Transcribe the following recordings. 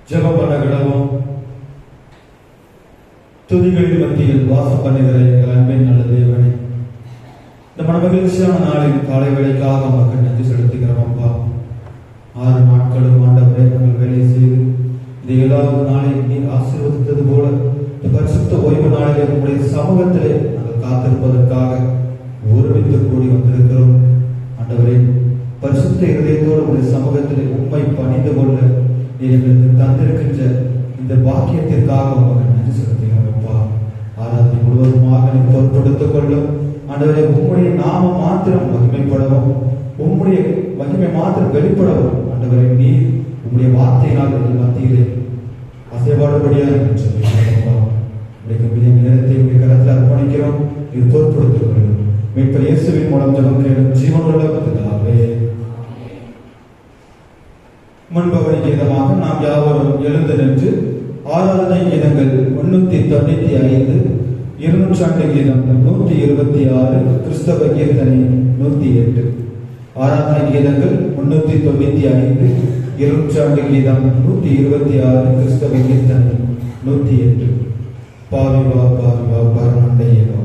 ஜெபம் பண்ண கிடவும் துதிகளின் மத்தியில் வாசம் பண்ணுகிற எங்கள் அன்பின் நல்ல தேவனே, இந்த மனமகிழ்ச்சியான நாளில் காலை வேளைக்காக மக்கள் நன்றி செலுத்துகிறோம். அப்பா, 6 நாட்களும் ஆண்டவரே நாங்கள் வேலை செய்து இந்த 7வது நாளை நீர் ஆசீர்வதித்தது போல இந்த பரிசுத்த ஓய்வு நாளிலே உங்களுடைய சமூகத்திலே நாங்கள் காத்திருப்பதற்காக ஒருமித்து கூடி வந்திருக்கிறோம். ஆண்டவரே, பரிசுத்த இதயத்தோடு உங்களுடைய சமூகத்திலே உண்மை பணிந்து கொள்ள நீர் எங்களுக்கு தந்திருக்கின்ற இந்த பாக்கியத்திற்காக உங்களுக்கு நன்றி செலுத்துகிறோம். அப்பா, ஆராதனை முழுவதுமாக நீ பொறுப்படுத்திக் கொள்ளும். ஆண்டவரே, உம்முடைய நாமம் மாத்திரம் மகிமைப்படவும், உம்முடைய மகிமை மாத்திரம் வெளிப்படவும் ஆண்டவரே நீர் உம்முடைய வார்த்தையினால் எங்கள் மத்தியிலே அசைபாடுபடியாக நேரத்தை உடைய கரத்தில் அர்ப்பணிக்கிறோம். இது பொறுப்படுத்திக் கொள்ளும். மீட்பர் இயேசுவின் மூலம் ஜெபம் கேளும் ஜீவனுள்ள பிதாவே. முன்பவனி கீதமாக நாம் யாவரும் எழுந்து நின்று ஆராதனை கீதங்கள் 395, 200 கீதம் 126, கிறிஸ்தவ கீர்த்தனை 108. ஆராதனை கீதங்கள் 395, 200 கீதம் 126, கிறிஸ்தவ கீர்த்தனை 108. பாவிவா பாவிவா பரமண்டையவா.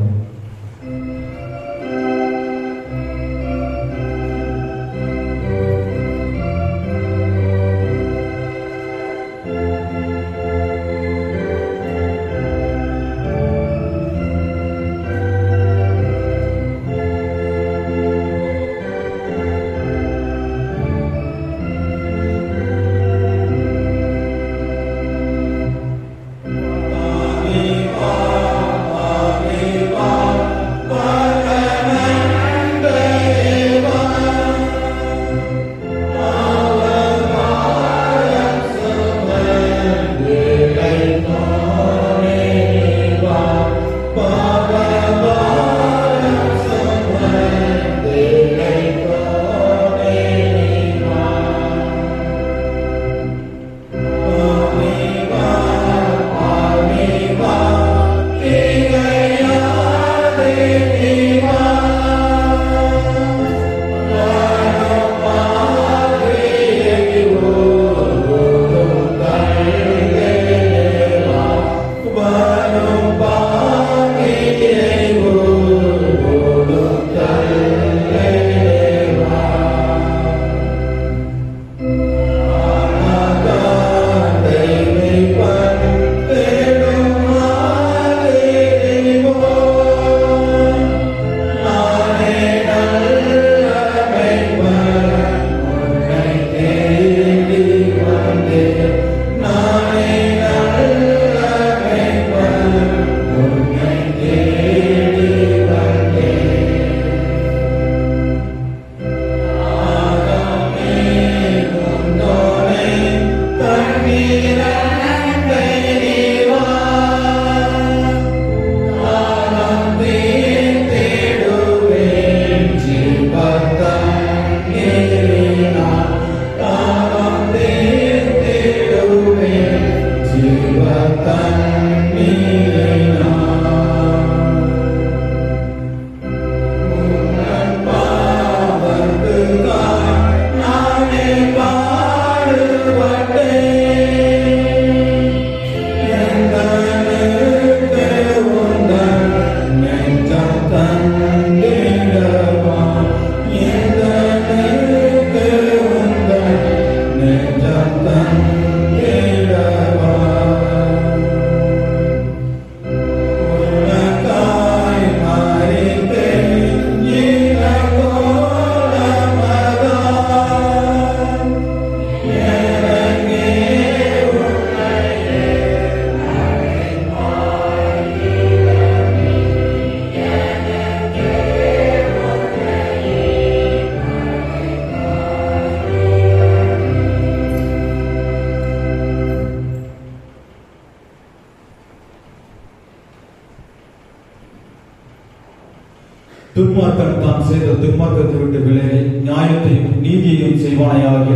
துன்மார்க்கன் தான் செய்த துன்மார்க்கத்தை விட்டு விலகி நியாயத்தையும் நீதியையும் செய்வானையாக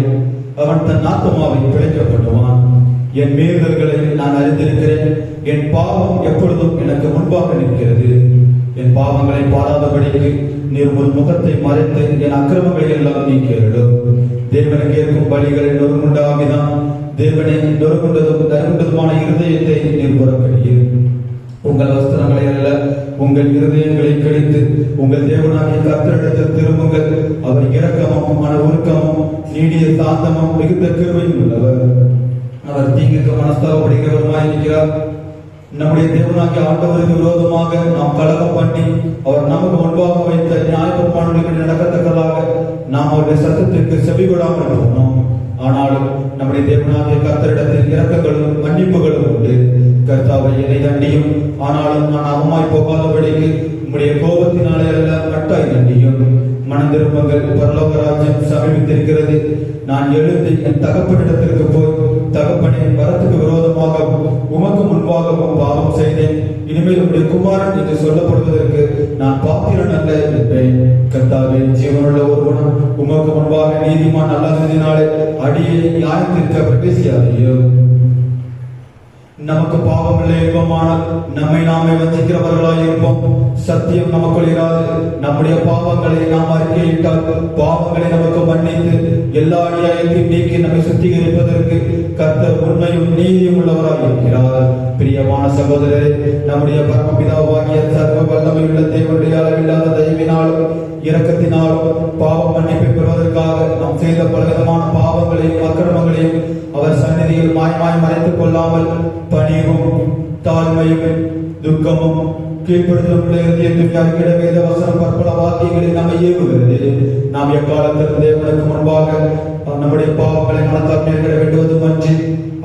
அவன் தன் ஆத்மாவை பிழைக்கப்படுவான். என் மீறுதல்களை நான் அறிந்திருக்கிறேன், என் பாவம் எப்பொழுதும் எனக்கு முன்பாக நிற்கிறது. என் பாவங்களை பாராதபடிக்கு நீர் ஒரு முகத்தை மறைத்து என் அக்கிரமங்களை எல்லாம் நீக்கிடும். தேவனுக்கு ஏற்கும் பலிகளை நொறுமுண்டாகிதான் தேவனை நொறுங்குண்டதும் தருகுண்டதுமான இருதயத்தை நீர் புறக்கணியும். உங்கள் வஸ்திரங்களை அல்ல, உங்கள் இருதயங்களை கழித்து உங்கள் தேவனாகிய கர்த்தரிடத்தில் திரும்புங்கள். அவர் இரக்கமும் மன உருக்கமும் நீடிய சாந்தமும் மிகுந்த கிருபையும் உள்ளவர். அவர் தீங்குக்கு மனஸ்தாபப்படுகிறவருமாய் இருக்கிறார். நம்முடைய தேவனாகிய ஆண்டவருக்கு விரோதமாக நாம் கலகம் பண்ணி அவர் நமக்கு முன்பாக வைத்த நியாயப்பிரமாணங்களுக்கு நடக்கத்தக்கதாக நாம் அவருடைய சத்தத்திற்கு செவி கொடாமல் போனோம். ஆனாலும் நம்முடைய தேவனாகிய கர்த்தரிடத்தில் இரக்கங்களும் மன்னிப்புகளும் உண்டு. கர்த்தாவை என்னை தண்டியும், ஆனாலும் நான் அவமாய் போகாதபடிக்கு உம்முடைய கோபத்தினாலே அல்ல கட்டாய் தண்டியும். மனம் திரும்புங்கள், பரலோக ராஜ்யம் சமீபித்திருக்கிறது. நான் எழுந்து என் தகப்பனிடத்திற்கு போய், தகப்பனே, வரத்துக்கு விரோதமாகவும் உமக்கு முன்பாகவும் பாவம் செய்தேன். இனிமேல் உம்முடைய குமாரன் என்று சொல்லப்படுவதற்கு நான் பாத்திரன் அல்ல என்பேன். கர்த்தாவே, ஜீவனுள்ள ஒருவனும் உமக்கு முன்பாக நீதிமான் அல்லாததினாலே அடியை நியாயத்திற்கு பிரவேசியாதையோ. நமக்கு பாவமில்லை என்போமானால் நம்மை நாமே வஞ்சிக்கிறவர்களாய் இருப்போம். சத்தியம் நமக்குள் இராது. நம்முடைய பாவங்களை நாம் அறிக்கையிட்டால் பாவங்களை நமக்கு மன்னித்து எல்லா அநியாயத்தையும் நீக்கி நம்மை சுத்திகரிப்பதற்கு கர்த்தர் உண்மையும் நீதியும் உள்ளவராய் இருக்கிறார். பிரியமான சகோதரரே, நம்முடைய பரமபிதாவாகிய சர்வ வல்லமையுள்ள தேவனுடைய அளவில்லாத தயவினாலும் இரக்கத்தினாலும் பாவ மன்னிப்பை பெறுவதற்காக நாம் செய்த பலவிதமான பாவங்களையும் அக்கிரமங்களையும் அவர் சந்நிதியில் மாயமாய் மறைத்துக் கொள்ளாமல் பணிவும் தாழ்மையும் துக்கமும் கீழ்ப்படுதலும் வேத வசனம் பற்பல வாக்கியங்களில் நம்மை ஏவுகிறது. நாம் எக்காலத்திலும் தேவனுக்கு முன்பாக நம்முடைய பாவங்களை மனத்தால் வேண்டுவதும் அன்றி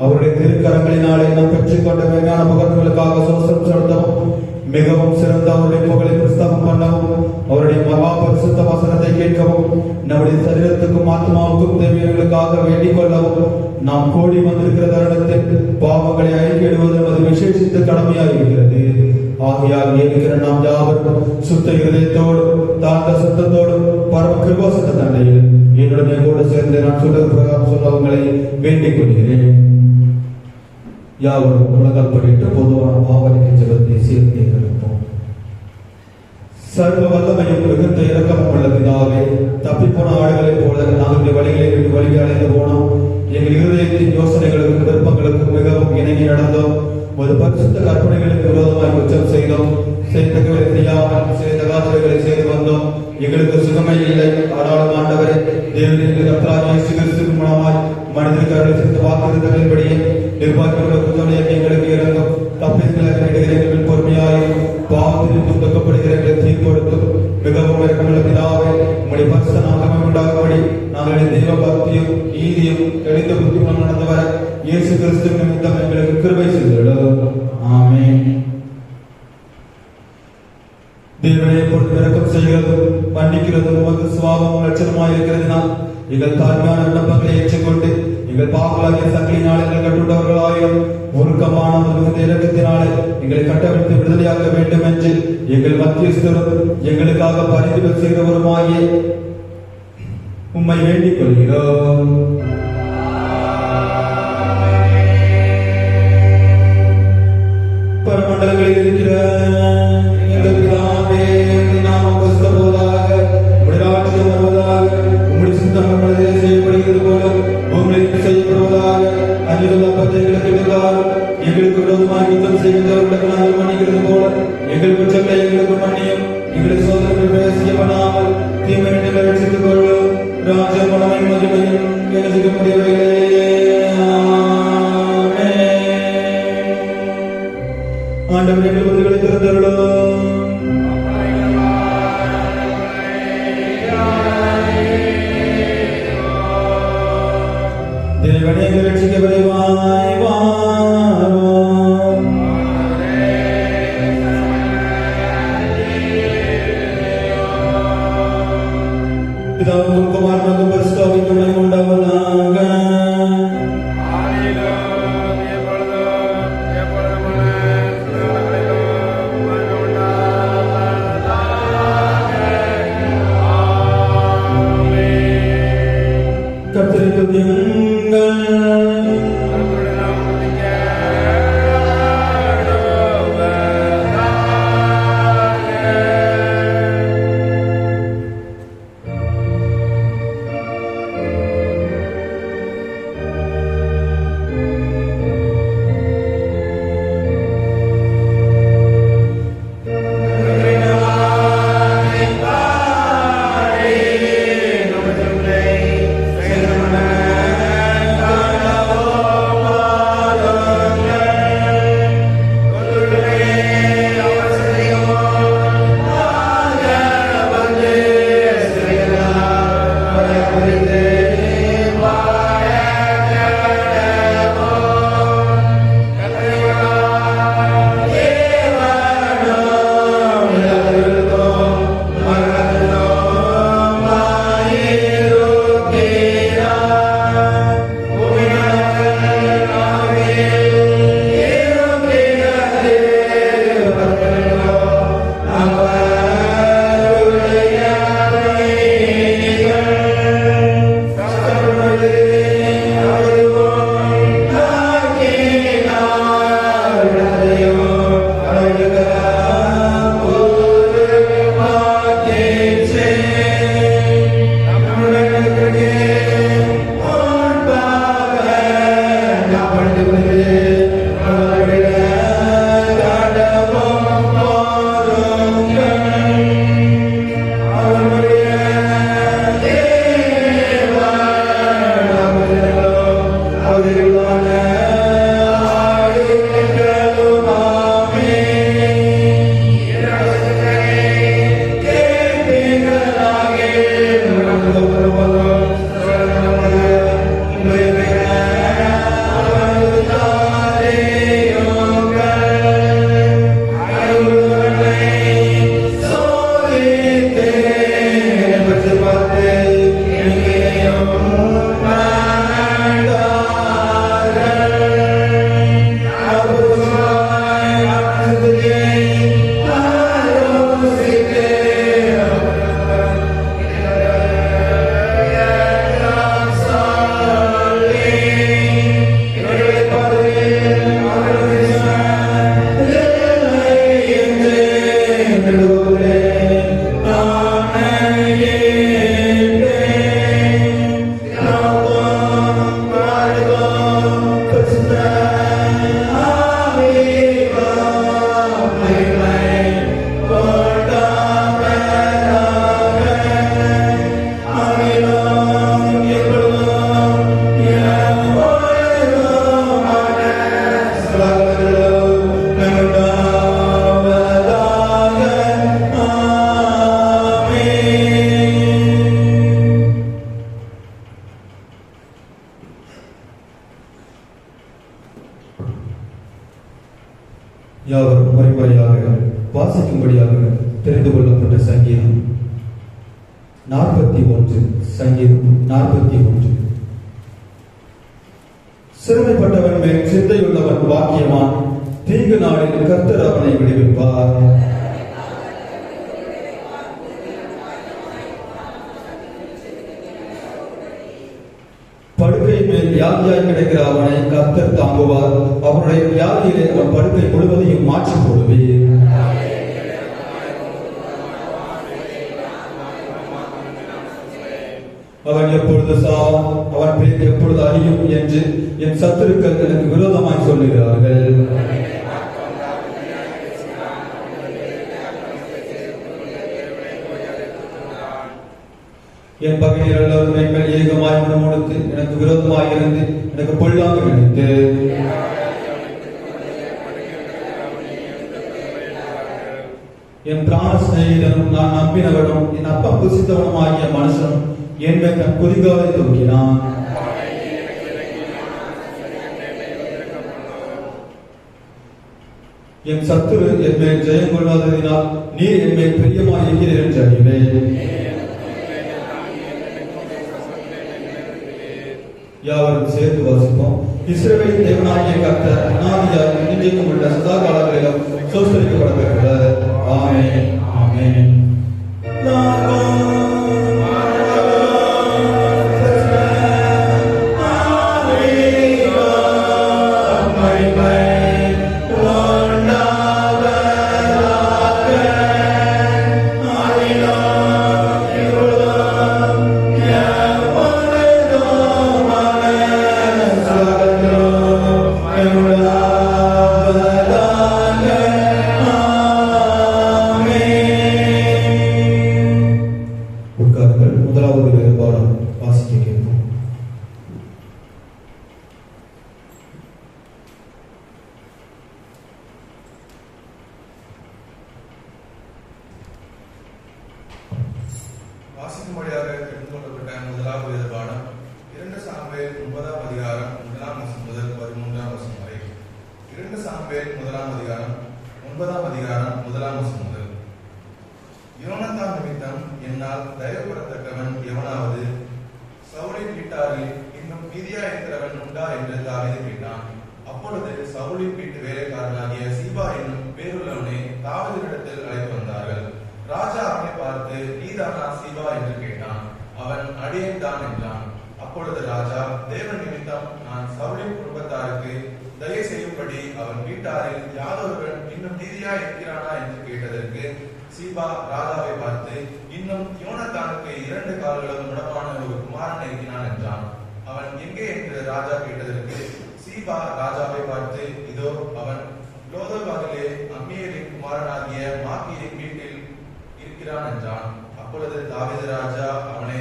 அவருடைய திருக்கரங்களினாலே நாம் பெற்றுக்கொண்ட மேலான புகழ்களுக்காக சோசனம் செலுத்தவும் மிகவும் சிறந்த அவருடைய புகழை பிரஸ்தாபம் பண்ணவும் அவருடைய மகா பரிசுத்த வசனத்தை கேட்கவும் நம்முடைய சரீரத்துக்கும் ஆத்மாவுக்கும் தேவைகளுக்காக வேண்டிக் கொள்ளவும் நாம் கூடி வந்திருக்கிற தருணத்தில் பாவங்களை அறிக்கையிடுவது நமது விசேஷித்த கடமையாக இருக்கிறது. ஆகையால் இருக்கிற நாம் யாவரும் சுத்த இருதயத்தோடும் தாழ்ந்த சத்தத்தோடும் பரம கிருபாசன தண்டையில் என்னுடைய கூட சேர்ந்து நான் சொல்றது பிரகாரம் சொல்ல அவங்களை வேண்டிக் கொள்கிறேன். யாவரும் உலகால் படிட்டு பொதுவான பாவனைக்கு ஜெபத்தை சேர்த்தே இருப்போம். சர்வ வல்லமையும் மிகுந்த இரக்கமும் உள்ள பிதாவே, தப்பிப்போன ஆடுகளைப் போல நாங்கள் வழிகளை விட்டு வழி அடைந்து போனோம். எங்கள் இருதயத்தின் யோசனைகளுக்கும் விருப்பங்களுக்கும் மிகவும் இணங்கி நடந்தோம். ஒரு பரிசுத்த கற்பனைகளுக்கு விரோதமாய் குற்றம் செய்தோம். செய்தவைகளை செய்யாமல் செய்தகாதவைகளை செய்து வந்தோம். எங்களுக்கு சுகமே இல்லை. ஆனாலும் ஆண்டவரே, தேவனுக்கு கர்த்தராகிய இயேசு கிறிஸ்துவின் மூலமாய் மனிதருக்கு அருளித்த வாக்குறுதிகளின்படியே நிர்வாகிகளுடைய குற்றங்களை எங்களுக்கு இறங்கும். தப்பிக்கிறீர்கள் பொறுமையாயும் பாவத்தில் துன்பப்படுகிற தீர்ப்படுத்தும் மிகவும் இறக்கமுள்ள பிதாவே, உம்முடைய பரிசுத்த நாமம் உண்டாகும்படி நாங்கள் தெய்வ பக்தியும் நீதியும் தெளிந்த புத்தியும் நடந்து வர இயேசு கிறிஸ்துவின் நிமித்தம் எங்களுக்கு கிருபை செய்துள்ளோம். ஆமென். தேவனை எப்பொழுது இரக்கம் செய்கிறதும் மன்னிக்கிறதும் உமது சுபாவம் லட்சணமாக இருக்கிறதுனால் எங்கள் தாழ்மையான விண்ணப்பங்களை ஏற்றுக்கொண்டு எங்கள் பாவங்களாகிய சங்கிலினால் எங்கள் கட்டுண்டவர்களாயும் ஒழுக்கமான மிகுந்த இரக்கத்தினாலே எங்களை கட்டவிழ்த்து விடுதலையாக்க வேண்டும் என்று எங்கள் மத்தியஸ்தரும் எங்களுக்காக பரிந்துரை செய்கிறவருமாகிய உம்மை வேண்டிக் கொள்கிறோம். பரமண்டலங்களில் இருக்கிற எங்கள் பிதாவே, நாமம் பரிசுத்தப்படுவதாக, உம்முடைய ராஜ்யம் வருவதாக, உம்முடைய சித்தம் மனதிலே செய்யப்படுகிறது போல பூமியில் செய்யப்படுவதாக. அஞ்சுள்ள அப்பத்தை எங்களுக்கு இடுகாரும், எங்களுக்கு விரோதமாக யுத்தம் செய்கின்றவர்களுக்கு நாங்கள் மன்னிக்கிறது போல எங்கள் குற்றங்களை எங்களுக்கு மன்னியும். எங்களை சோதனைகள் பேசிய பண்ணாமல் தீமை நிலை ரட்சித்துக் கொள்ளும். ராஜ்யம் மனமை மகிமையும் எனக்கு முடியவில்லை. ஆண்டவர் எங்கள் உதவிகளை திறந்தருளும். தேவனே ரட்சிக்க விரைவாய் வாரும். பிதாவுக்கும் குமாரனுக்கும் பரிசுத்த ஆவிக்கும் உண்டாவதாக. சங்கீதம் 41. சங்கீதம் 41. சிறுமைப்பட்டவன் மேல் சிந்தையுள்ளவன் பாக்கியவான், தீங்கு நாளில் கர்த்தர் அவனை விடுவிப்பார். படுக்கை மேல் வியாதியாய் கிடைக்கிற அவனை கர்த்தர் தாங்குவார். அவனுடைய வியாதியிலே அவன் படுக்கை முழுவதையும் மாற்றி போடுவேன். அவன் எப்பொழுது சாவான், அவன் பேர் எப்பொழுது அழியும் என்று என் சத்துருக்கள் எனக்கு விரோதமாய் சொல்லுகிறார்கள். என் பகைஞர் எல்லோரும் எங்கள் ஏகமாய் முணுமுணுத்து எனக்கு விரோதமாய் இருந்து எனக்கு பொல்லாங்கு நினைத்து என் பிராண சிநேகிதனும் நான் நம்பினவனும் என் அப்பம் புசித்தவனும் ஆகிய மனுஷனும் என் தன் குதிகாலை தூக்கினான். என் சத்துரு என் மேல் ஜெயம் கொள்ளாததினால் நீர் என் மேல் பிரியமாய் இருக்கிறீர் என்று அறிவேன். யாவரும் சேர்த்து வாசிப்போம். இஸ்ரவேலின் தேவனாகிய கர்த்தர் அநாதியாய் இன்றைக்கும் உள்ள சதா காலங்களிலும் சோஸ்தரிக்கப்படப்பெறுகிறார். ஆமென், ஆமென். முதலாவது வேறுபாடு வாசிக்க கேட்போம். வாசிக்கும்படியாக தெரிந்து கொள்ளப்பட்ட முதலாவது வேறுபாடம் 2 சாமுவேல் 9ஆம் அதிகாரம் 1ஆம் வசனம் முதல் 13ஆம் வசனம் வரை. 2 சாமுவேல் 1ஆம் அதிகாரம் 9ஆம் அதிகாரம் 1ஆம் வசனம் முதல். யோனத்தான் நிமித்தம் என்னால் தயவுபடத்தக்கவன் எவனாவது சவுலின் வீட்டாரில் இன்னும் மீதியா இருக்கிறவன் உண்டா என்று தாவீது கேட்டான். அப்பொழுது சவுலின் வீட்டு வேலைக்காரனாகிய சீபா என்னும் பேருள்ளவனை தாவீதினிடத்தில் அழைத்து வந்தார்கள். ராஜா அவனை பார்த்து, நீதானா சீபா என்று கேட்டான். அவன் அடியேன் தான் என்றான். அப்பொழுது ராஜா, தேவன் நிமித்தம் நான் சவுலின் குடும்பத்தாருக்கு தயை செய்யும்படி அவன் வீட்டாரில் யாதொருவன் இன்னும் மீதியா இருக்கிறானா என்று கேட்டதற்கு சீபா ராஜாவை பார்த்து, இன்னும் யோனத்தானுக்கு 2 கால்களும் முடமான ஒரு குமாரன் இருக்கிறான் என்றான். அவன் எங்கே என்று ராஜா கேட்டதற்கு சீபா ராஜாவை பார்த்து, இதோ அவன் லோதபாகிலே அம்மியேலின் குமாரனாகிய மாக்கியின் வீட்டில் இருக்கிறான் என்றான். அப்பொழுது தாவீது ராஜா அவனை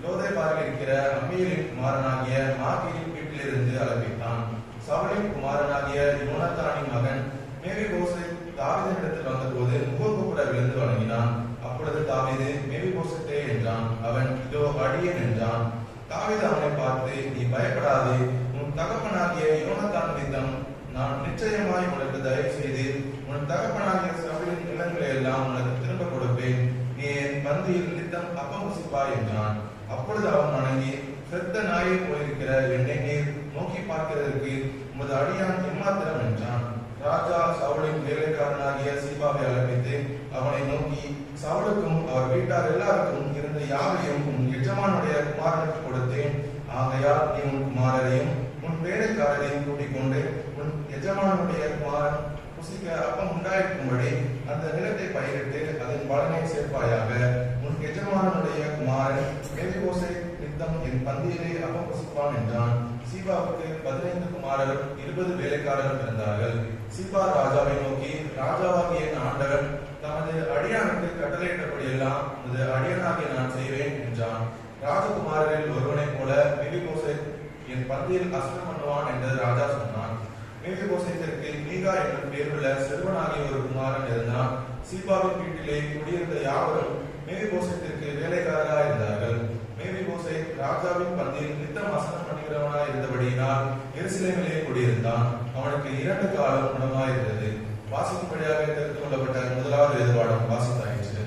லோதபாகில் இருக்கிற அம்மியேலின் குமாரனாகிய மாக்கியின் வீட்டிலிருந்து அழைப்பித்தான். சவுலின் குமாரனாகிய யோனத்தானின் மகன் மேவிபோசேத் தாவீதினிடத்தில் வந்தபோது முகங்குப்புற விழுந்து வணங்கினான். அப்பொழுது தாவீது, மேவிபோசேத்தே என்றான். அவன், இதோ அடியேன் என்றான். தாவீது அவனை பார்த்து, நீ பயப்படாதே, உன் தகப்பனாகிய யோனத்தான் நிமித்தம் நான் நிச்சயமாய் உனக்கு தயவு செய்து உன் தகப்பனாகிய சவுலின் நிலங்களை எல்லாம் உனக்கு திரும்ப கொடுப்பேன். நீ என் பந்தியில் நித்தம் அப்பம் புசிப்பாய் என்றான். அப்பொழுது அவன் வணங்கி, செத்த நாயை போயிருக்கிற என்னை நீர் நோக்கி பார்க்கிறதற்கு உமது அடியான் எம்மாத்திரம் என்றான். ராஜா சவுலின் வேலைக்காரனாகிய சீபாவை அழைப்பித்து அவனை நோக்கி, சவுலுக்கும் அவர் வீட்டார் எல்லாருக்கும் இருந்த யாவையும் உன் எஜமானுடைய குமாரனுக்கு கொடுத்தேன். ஆகையால் நீ உன் குமாரரையும் உன் வேலைக்காரரையும் கூட்டிக் கொண்டு உன் எஜமானுடைய குமாரன் புசிக்க அப்பம் உண்டாயிருக்கும்படி அந்த நிலத்தை பயிரிட்டு அதன் பலனை சேர்ப்பாயாக. உன் எஜமானுடைய குமாரன் மேவிபோசேத் நித்தம் என் பந்தியிலே அப்பம் புசிப்பான் என்றான். சீபாவுக்கு 15 குமாரரும் 20 வேலைக்காரரும் இருந்தார்கள். சீபா ராஜாவை நோக்கி, ராஜாவாகிய என் ஆண்டவன் தமது அடியானுக்கு கட்டளையிட்டபடி எல்லாம் உமது அடியானாகிய நான் செய்வேன் என்றான். ராஜகுமாரரில் ஒருவனைப் போல மேவிபோசேத் என் பந்தியில் அசனம் பண்ணுவான் என்று ராஜா சொன்னான். மேவிபோசேத்திற்கு மீகா என்னும் பேருள்ள சிறுவனாகிய ஒரு குமாரன் இருந்தான். சீபாவின் வீட்டிலே குடியிருந்த யாவரும் மேவிபோசேத்திற்கு வேலைக்காரராக இருந்தார்கள். மேவிபோசேத் ராஜாவின் பந்தியில் நித்தம் அசனம் பண்ணுகிறவனாய் இருந்தபடியினால் எருசலேமிலே குடியிருந்தான். அவனுக்கு 2 காலம் குணமாயிருந்தது. வாசிக்கும்படியாக தெரிந்து கொள்ளப்பட்ட முதலாவது வேறுபாடம் வாசித்தாயிற்று.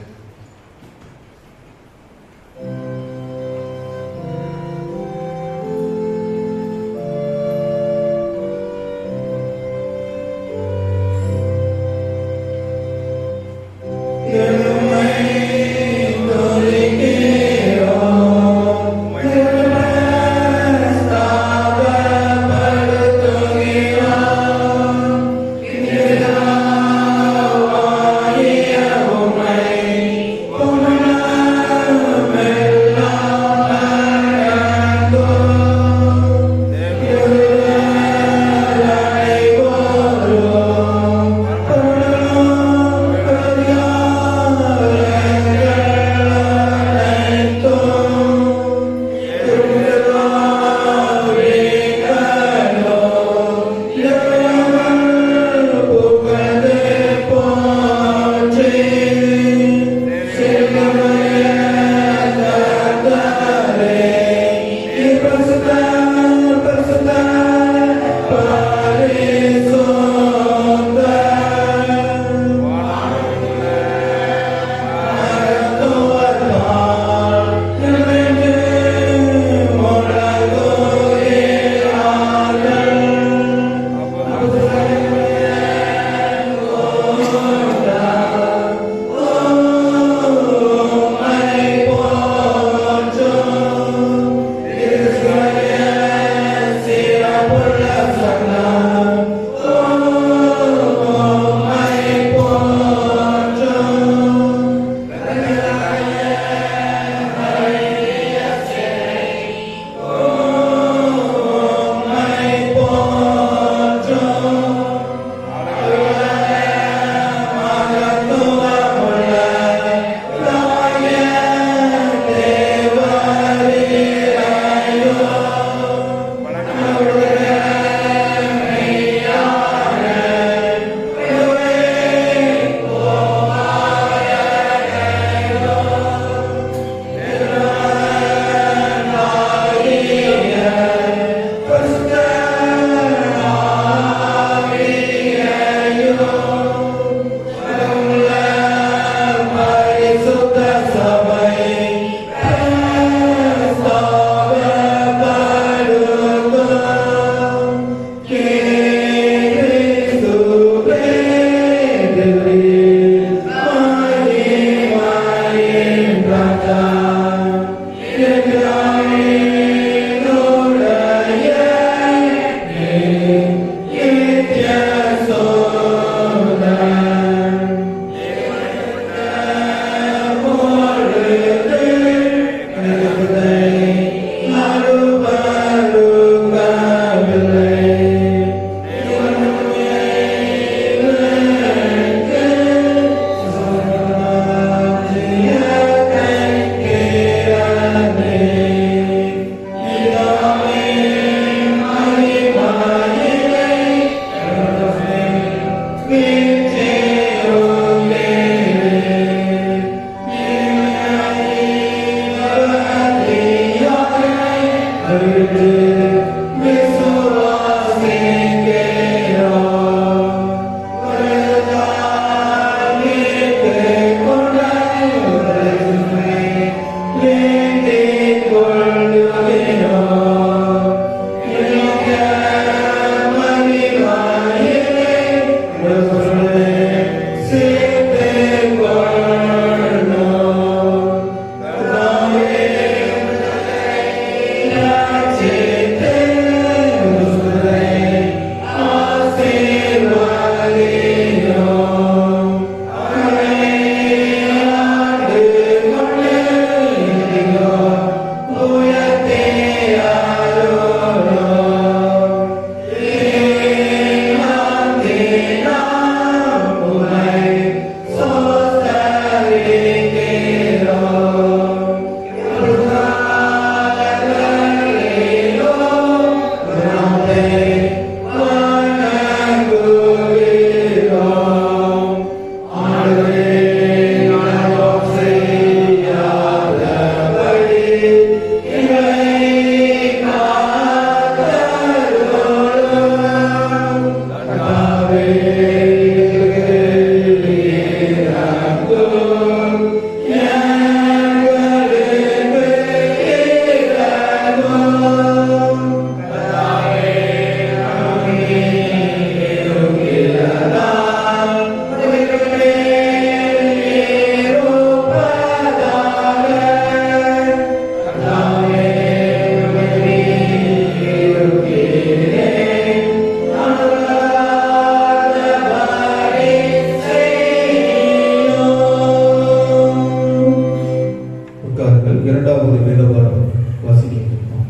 இரண்டாவது வேதபாடம் வாசிக்கிறோம்.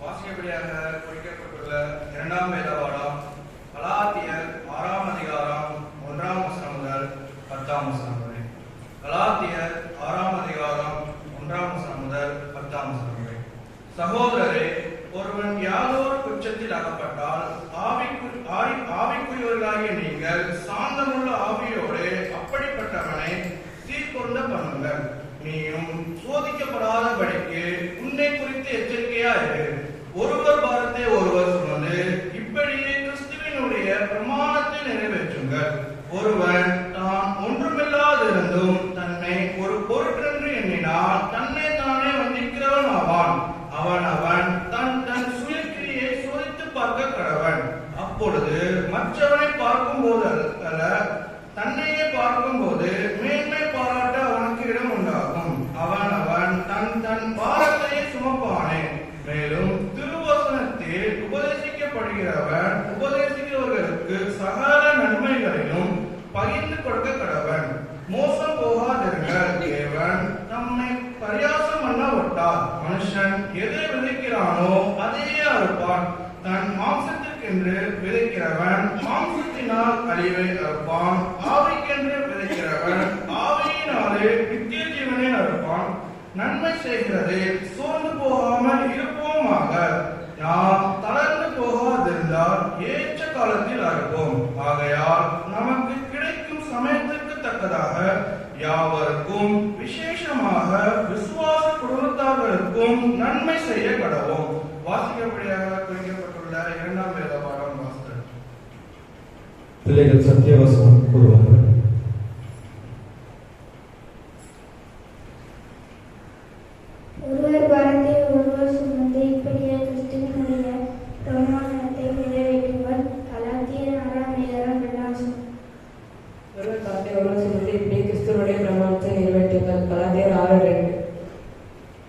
வாசிக்கப்படியாக குறிக்கப்பட்டுள்ள இரண்டாம் வேதபாடம் கலாத்தியர் 6ஆம் அதிகாரம் 1ஆம் வசனம் முதல் 10ஆம் வசனம் வரை. கலாத்தியர் 6ஆம் அதிகாரம் 1ஆம் வசனம் முதல் 10ஆம் வசனம் வரை. சகோதரரே, ஒருவன் யாதொரு குற்றத்தில் அகப்பட்டால் ஆவிக்குரியவர்களாகிய நீங்கள் சாந்தமுள்ள ஆவியோடு அப்படிப்பட்டவனை சீர்கொண்ட பண்ணுங்கள். நீயும் சோதிக்கப்படாதபடிக்கு உன்னை குறித்து எச்சரிக்கையா இரு. ஒருவர் பாரத்தை ஒருவர் சுமந்து இப்படியே கிறிஸ்துவினுடைய பிரமாணத்தை நிறைவேற்றுங்கள். ஒருவன் தான் ஒன்றுமில்லாதிருந்தும் தன்னை ஒரு பொருட்டென்று எண்ணினால் தன்னை தானே வஞ்சிக்கிறவன் ஆவான். அவன் தன் தன் சுயக்கிரியை சோதித்து பார்க்க கடவன். அப்பொழுது மற்றவனை பார்க்கும் போது அல்ல, தன்னையே பார்க்கும் போது மேன்மை பாராட்ட அவனுக்கு இடம் உண்டாகும். அவன் தன் தன் பாரத்தையே சுமப்பானே. மேலும் திருவசனத்தில் உபதேசிக்கிறவர்களுக்கு சகல நன்மைகளிலும் பகிர்ந்து கொடுக்க கடவன். மோசம் போகாதிருங்கள். தேவன் நம்மை பரியாசம் பண்ண விட்டார். மனுஷன் எதை விதைக்கிறானோ அதையே அறுப்பான். தன் மாம்சத்திற்கென்று விதைக்கிறவன் மாம்சத்தினால் அழிவை அறுப்பான். ஆவிக்கென்று விதைக்கிறவன் ஆவியினாலே நித்திய ஜீவனை அறுப்பான். நன்மை செய்கிறது சோர்ந்து போகாமல் இருப்போமாக. நாம் தளர்ந்து போகாதிருந்தால் ஏற்ற காலத்தில் அறுப்போம். ஆகையால் நமக்கு கிடைக்கும் சமயத்திற்கு தக்கதாக யாவருக்கும் விசேஷமாக விசுவாச குடும்பத்தார்களுக்கும் நன்மை செய்ய கடவோம். வாசிக்கப்படியாக குறிக்கப்பட்டுள்ள இரண்டாம் வேதபாடம் வாசித்தல். பிள்ளைகள் சத்தியவசனம் கூறுவார்கள். ஒருவர் பாரத்தை ஒருவர் சுமந்து இப்படியே கிறிஸ்துவினுடைய பிரமாணத்தை நிறைவேற்றுவர். கலாத்தியர் 6ஆம் அதிகாரம் 2ஆம் வசனம். ஒருவர் பாரத்தை ஒருவர் சுமந்து இப்படியே கிறிஸ்துவினுடைய பிரமாணத்தை நிறைவேற்றுவர். கலாத்தியர் 6:2.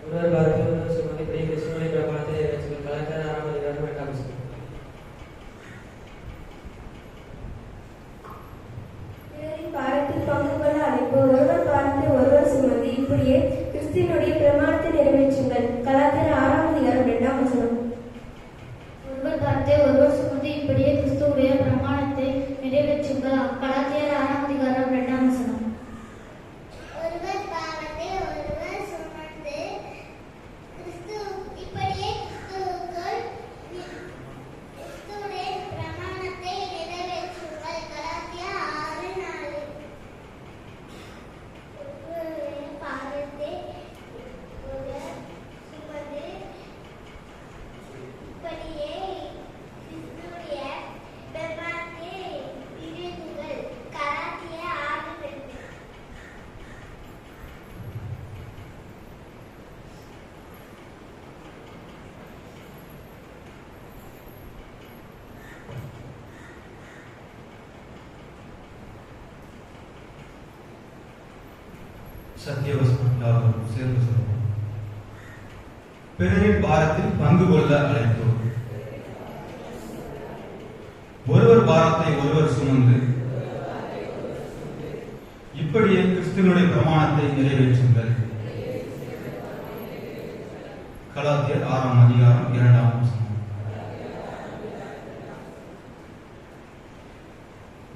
ஒருவர் பாரத்தை ஒருவர் சுமந்து இப்படியே கிறிஸ்துவினுடைய பிரமாணத்தை நிறைவேற்றுவர். கலாத்தியர் 6ஆம் அதிகாரம் 2ஆம் வசனம். பிறரின் பாரத்தில் பங்கு கொள்ள அழைப்பு. ஒருவர் பாரத்தை ஒருவர் சுமந்து இப்படியே கிறிஸ்துவினுடைய பிரமாணத்தை நிறைவேற்றுங்கள். கலாத்தியர் 6ஆம் அதிகாரம் 2ஆம் வசனம். ஒருவர் பாரத்தை ஒருவர் சுமந்து இப்படியே கிறிஸ்துவுடைய பிரமாணத்தை நிறைவேற்றுங்கள். கலாத்தியர் 6ஆம் அதிகாரம் 2ஆம் வசனம். ஒருவர் பாவத்தை ஒருவர் சுமந்து இப்படியே கிறிஸ்துவுடைய பிரமாணத்தை நிறைவேற்றுங்கள். கலாத்தியர் 6:4. ஒருவருடைய பாவத்தை ஒருவர் சுமந்து இப்படியே கிறிஸ்துவுடைய பிரமாணத்தை நிறைவேற்றுங்கள். கலாத்தியர் 6:2. சத்தியவசனம் யாவரும் சேர்ந்து சொல்லுவோம். பிறரின் பாரத்தில் பங்கு கொள்ள அழைப்பு. ஒருவர் பாரத்தை ஒருவர் சுமந்து இப்படியே கிறிஸ்துவினுடைய பிரமாணத்தை நிறைவேற்றுங்கள். கலாத்தியர் 6ஆம் அதிகாரம் 2ஆம் வசனம்.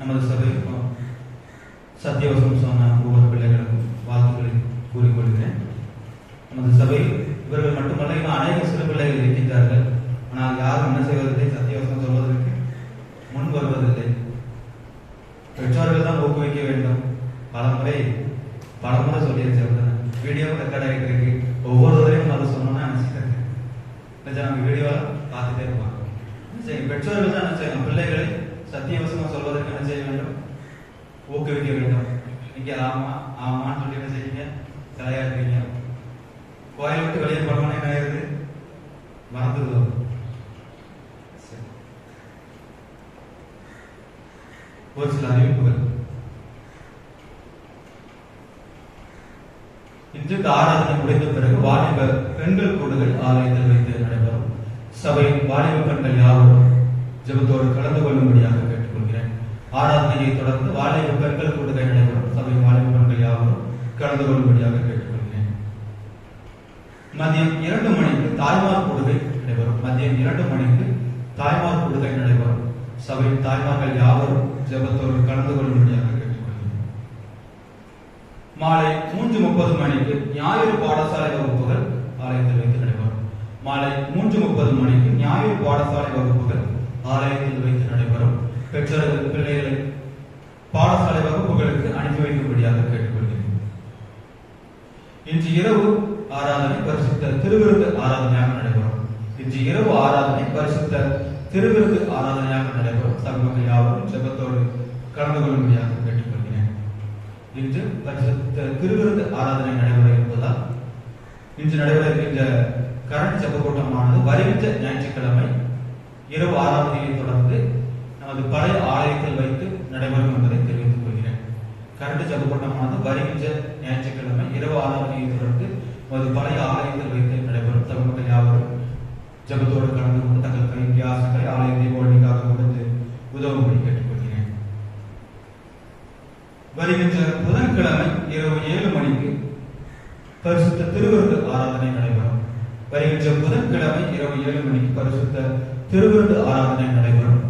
நமது சபைக்கும் சத்தியவசம் சொன்ன ஒவ்வொரு பிள்ளைகளுக்கும் வாழ்த்துக்களை கூறிக்கொள்கிறேன். நமது சபையில் இவர்கள் மட்டுமல்ல, இன்னும் அநேக சிறு பிள்ளைகள் இருக்கின்றார்கள். ஆனால் யாரும் என்ன செய்வதில்லை, சத்தியவசம் சொல்வதற்கு முன் வருவதில்லை. பெற்றோர்கள் தான் ஊக்குவிக்க வேண்டும். பலமுறை சொல்லியிருச்சேன், வீடியோ ரெக்கார்ட் ஆகிட்டு இருக்கு. ஒவ்வொருவரையும் அதை சொன்னோம்னா நினைச்சிட்டு நமக்கு வீடியோவில் பார்த்துட்டே இருப்பாங்க. பெற்றோர்கள் தான் என்ன செய்யணும், பிள்ளைகளை சத்தியவசமா சொல்வதற்கு என்ன செய்ய வேண்டும், ஊக்குவிக்க வேண்டும். நீங்க ஆமான்னு சொல்லி என்ன செய்வீங்க, தலையாடுறீங்க. கோயில் விட்டு வெளியே போனோம்னா என்ன ஆயிருது, மறந்துடுது. ஒரு சில அறிவிப்புகள். இன்று ஆராதனை முடிந்த பிறகு வாலிப பெண்கள் கூடுதல் ஆலயத்தில் வைத்து நடைபெறும். சபை வாலிப பெண்கள் யாவரும் ஜெபத்தோடு கலந்து கொள்ளும்படியாக கேட்டுக்கொள்கிறேன். ஆராதனையை தொடர்ந்து வாலிப பெண்கள் கூடுதல் நடைபெறும். சபை வாலிப பெண்கள் யாவரும் கலந்து கொள்ளும்படியாக கேட்டுக்கொள்கிறேன். மதியம் 2 மணிக்கு தாய்மார் கூடுகை நடைபெறும். மதியம் 2 மணிக்கு தாய்மார் கூடுகை நடைபெறும். சபை தாய்மார்கள் யாவரும் ஜெபத்தோடு கலந்து கொள்ளும்படியாக கேட்டுக்கொள்கிறேன். மாலை 3:30 மணிக்கு ஞாயிறு பாடசாலை வகுப்புகள் ஆலயத்தில் வைத்து நடைபெறும். மாலை 3:30 மணிக்கு ஞாயிறு பாடசாலை வகுப்புகள் ஆலயத்தில் வைத்து நடைபெறும். பெற்றோர்கள் பிள்ளைகளை பாடசாலை வகுப்புகளுக்கு அனுப்பி வைக்கும்படியாக கேட்டுக்கொள்கிறேன். இன்று இரவு ஆராதனை பரிசுத்த திருவிருந்து ஆராதனையாக நடைபெறும். இன்று இரவு ஆராதனை பரிசுத்த திருவிருந்து ஆராதனையாக நடைபெறும். சமூக யாவரும் ஜெபத்தோடு கலந்து கொள்ளும்படியாக கேட்டுக்கொள்கிறேன். இன்று பரிசுத்த திருவிருந்து ஆராதனை நடைபெற இருப்பதால் இன்று நடைபெற இருக்கின்ற கரண்ட் ஜெப கூட்டமானது வருகின்ற ஞாயிற்றுக்கிழமை இரவு ஆராதனையை தொடர்ந்து நமது பழைய ஆலயத்தில் வைத்து நடைபெறும் என்பதை தெரிவித்துக் கொள்கிறேன். கரண்ட் ஜெப கூட்டமானது வருகின்ற ஞாயிற்றுக்கிழமை இரவு ஆராதனையை தொடர்ந்து நமது பழைய ஆலயத்தில் வைத்து நடைபெறும். தமிழ் யாவரும் ஜெபத்தோடு கலந்து கொண்டு தங்கள் கை வியாசங்களை ஆலயத்தை ஓடிக்காக கொடுத்து உதவும்படி கேட்டுக்கொள்கிறேன். வருகின்ற புதன்கிழமை இரவு 7 மணிக்கு பரிசுத்த திருவிருந்து ஆராதனை நடைபெறும். வருகின்ற புதன்கிழமை இரவு 7 மணிக்கு பரிசுத்த திருவிருந்து ஆராதனை நடைபெறும்.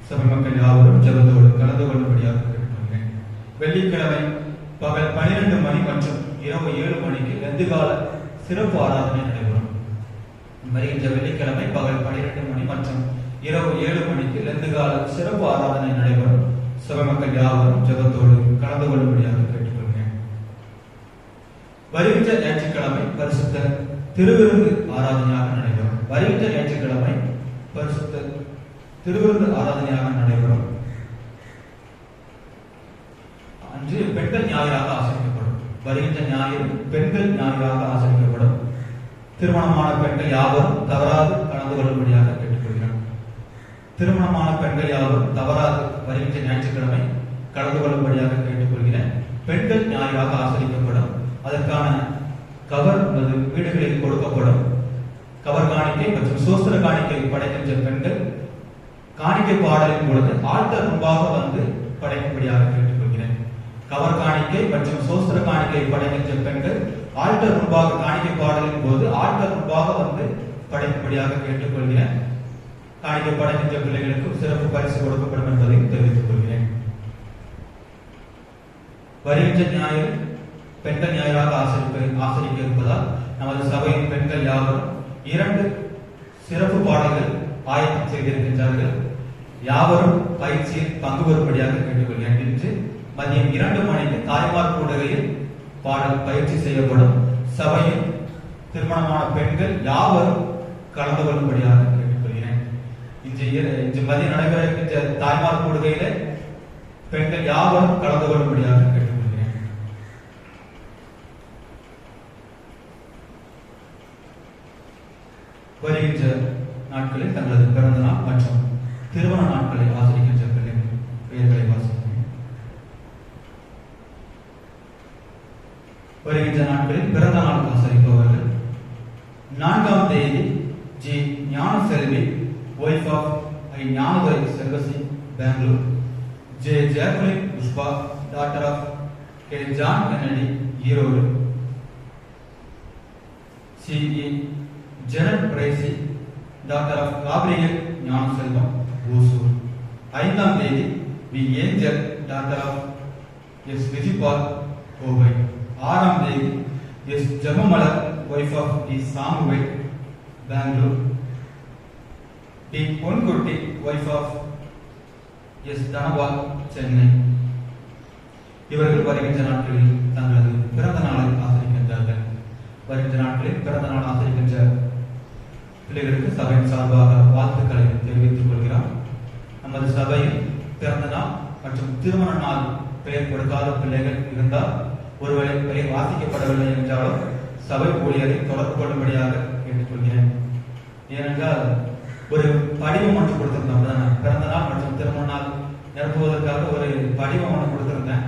சபை மக்கள் யாவரும் ஜெபத்தோடு கலந்து கொள்ளும்படியாக கேட்டுக்கொள்கிறேன். வெள்ளிக்கிழமை பகல் 12 மணி மற்றும் இரவு 7 மணிக்கு லெந்துகால சிறப்பு ஆராதனை நடைபெறும். வருகின்ற வெள்ளிக்கிழமை பகல் 12 மணி மற்றும் இரவு 7 மணிக்கு லெந்துகால சிறப்பு ஆராதனை நடைபெறும். சபை மக்கள் யாவரும் ஜெபத்தோடு கலந்து கொள்ளும்படியாக கேட்டுக்கொள்கிறேன். வருகின்ற ஞாயிற்றுக்கிழமை பரிசுத்த திருவிருந்து ஆராதனையாக நடைபெறும். வருகின்ற ஞாயிற்றுக்கிழமை பரிசுத்த திருவிருந்து ஆராதனையாக நடைபெறும். அன்று பெண்கள் ஞாயிறாக ஆசரிக்கப்படும். வருகின்ற ஞாயிறு பெண்கள் ஞாயிறாக ஆசரிக்கப்படும். திருமணமான பெண்கள் யாவரும் தவறாது கலந்து கொள்ளும்படியாக கேட்டுக்கொள்கிறோம். திருமணமான பெண்கள் யாவரும் தவறாது வருகின்ற ஞாயிற்றுக்கிழமை கலந்து கொள்ளும்படியாக கேட்டுக்கொள்கிறேன். பெண்கள் ஞாயிறாக ஆசரிக்கப்படும். அதற்கான கவர் அல்லது வீடுகளில் கொடுக்கப்படும். கவர் காணிக்கை மற்றும் சோஸ்திர காணிக்கை படைக்கின்ற பெண்கள் காணிக்கை பாடலின் பொழுது ஆல்டர் முன்பாக வந்து படைக்கும்படியாக கேட்டுக்கொள்கிறேன். கவர் காணிக்கை மற்றும் சோஸ்திர காணிக்கை படைக்கின்ற பெண்கள் ஆல்டர் முன்பாக காணிக்கை பாடலின் போது ஆல்டர் முன்பாக வந்து படைக்கும்படியாக கேட்டுக்கொள்கிறேன். காணிக்கை படைக்கின்ற பிள்ளைகளுக்கு சிறப்பு பரிசு கொடுக்கப்படும் என்பதை தெரிவித்துக் கொள்கிறேன். வருகின்ற ஞாயிறு பெண்கள் ஞாயிறாக ஆசரிக்க இருப்பதால் நமது சபையின் பெண்கள் யாவரும் 2 சிறப்பு பாடல்கள் ஆயத்தம் செய்திருக்கின்றார்கள். யாவரும் பயிற்சியில் பங்கு பெறும்படியாக கேட்டுக்கொள்கிறேன். இன்று மதியம் 2 மணிக்கு தாய்மார் கூடுகையில் பாடல் பயிற்சி செய்யப்படும். சபையில் திருமணமான பெண்கள் யாவரும் கலந்து கொள்ளும்படியாக கேட்டுக்கொள்கிறேன். இன்று மதியம் நடைபெற இருக்கின்ற தாய்மார் கூடுகையில பெண்கள் யாவரும் கலந்து கொள்ளும்படியாக கேட்டுக்கொள்கிறேன். வருகின்ற நாட்களில் தங்களது பிறந்த நாள் மற்றும் திருமண நாட்களை ஆசிரிக்கின்ற பிள்ளைகள் பெயர்களை வாசிக்கிறேன். வருகின்ற நாட்களில் பிறந்த நாள் ஆசரிப்பவர்கள் 4ஆம் தேதி G Gnanaselvi wife of I Gnanadurai செல்வசி Bangalore, J Jacqueline Pushpa daughter of K John Kennedy Erode, C E Janet Praisy daughter of Gabriel Gnanaselvam Hosur. 5ஆம் தேதி V Angel daughter of S Vijipal Kovai. 6ஆம் தேதி S Jebamalar wife of D Samuel Bangalore. D Ponkutti wife of S Dhanapal Chennai. இவர்கள் வருகின்ற நாட்களில் தங்களது பிறந்த நாளை ஆசரிக்கின்றார்கள். வருகின்ற நாட்களில் பிறந்த நாள் ஆசரிக்கின்ற பிள்ளைகளுக்கு சபையின் சார்பாக வாழ்த்துக்களை தெரிவித்துக் கொள்கிறோம். நமது சபையில் பிறந்த நாள் மற்றும் திருமண நாள் பெயர் கொடுக்காத பிள்ளைகள் இருந்தால், ஒருவேளை பெயர் வாசிக்கப்படவில்லை என்றாலும் சபை ஊழியரை தொடர்பு கொள்ளும்படியாக கேட்டுக்கொள்கிறேன். ஏனென்றால் ஒரு படிவம் ஒன்று கொடுத்திருந்தோம். பிறந்த நாள் மற்றும் திருமண நாள் நிரப்புவதற்காக ஒரு படிவம் ஒன்று கொடுத்திருந்தேன்.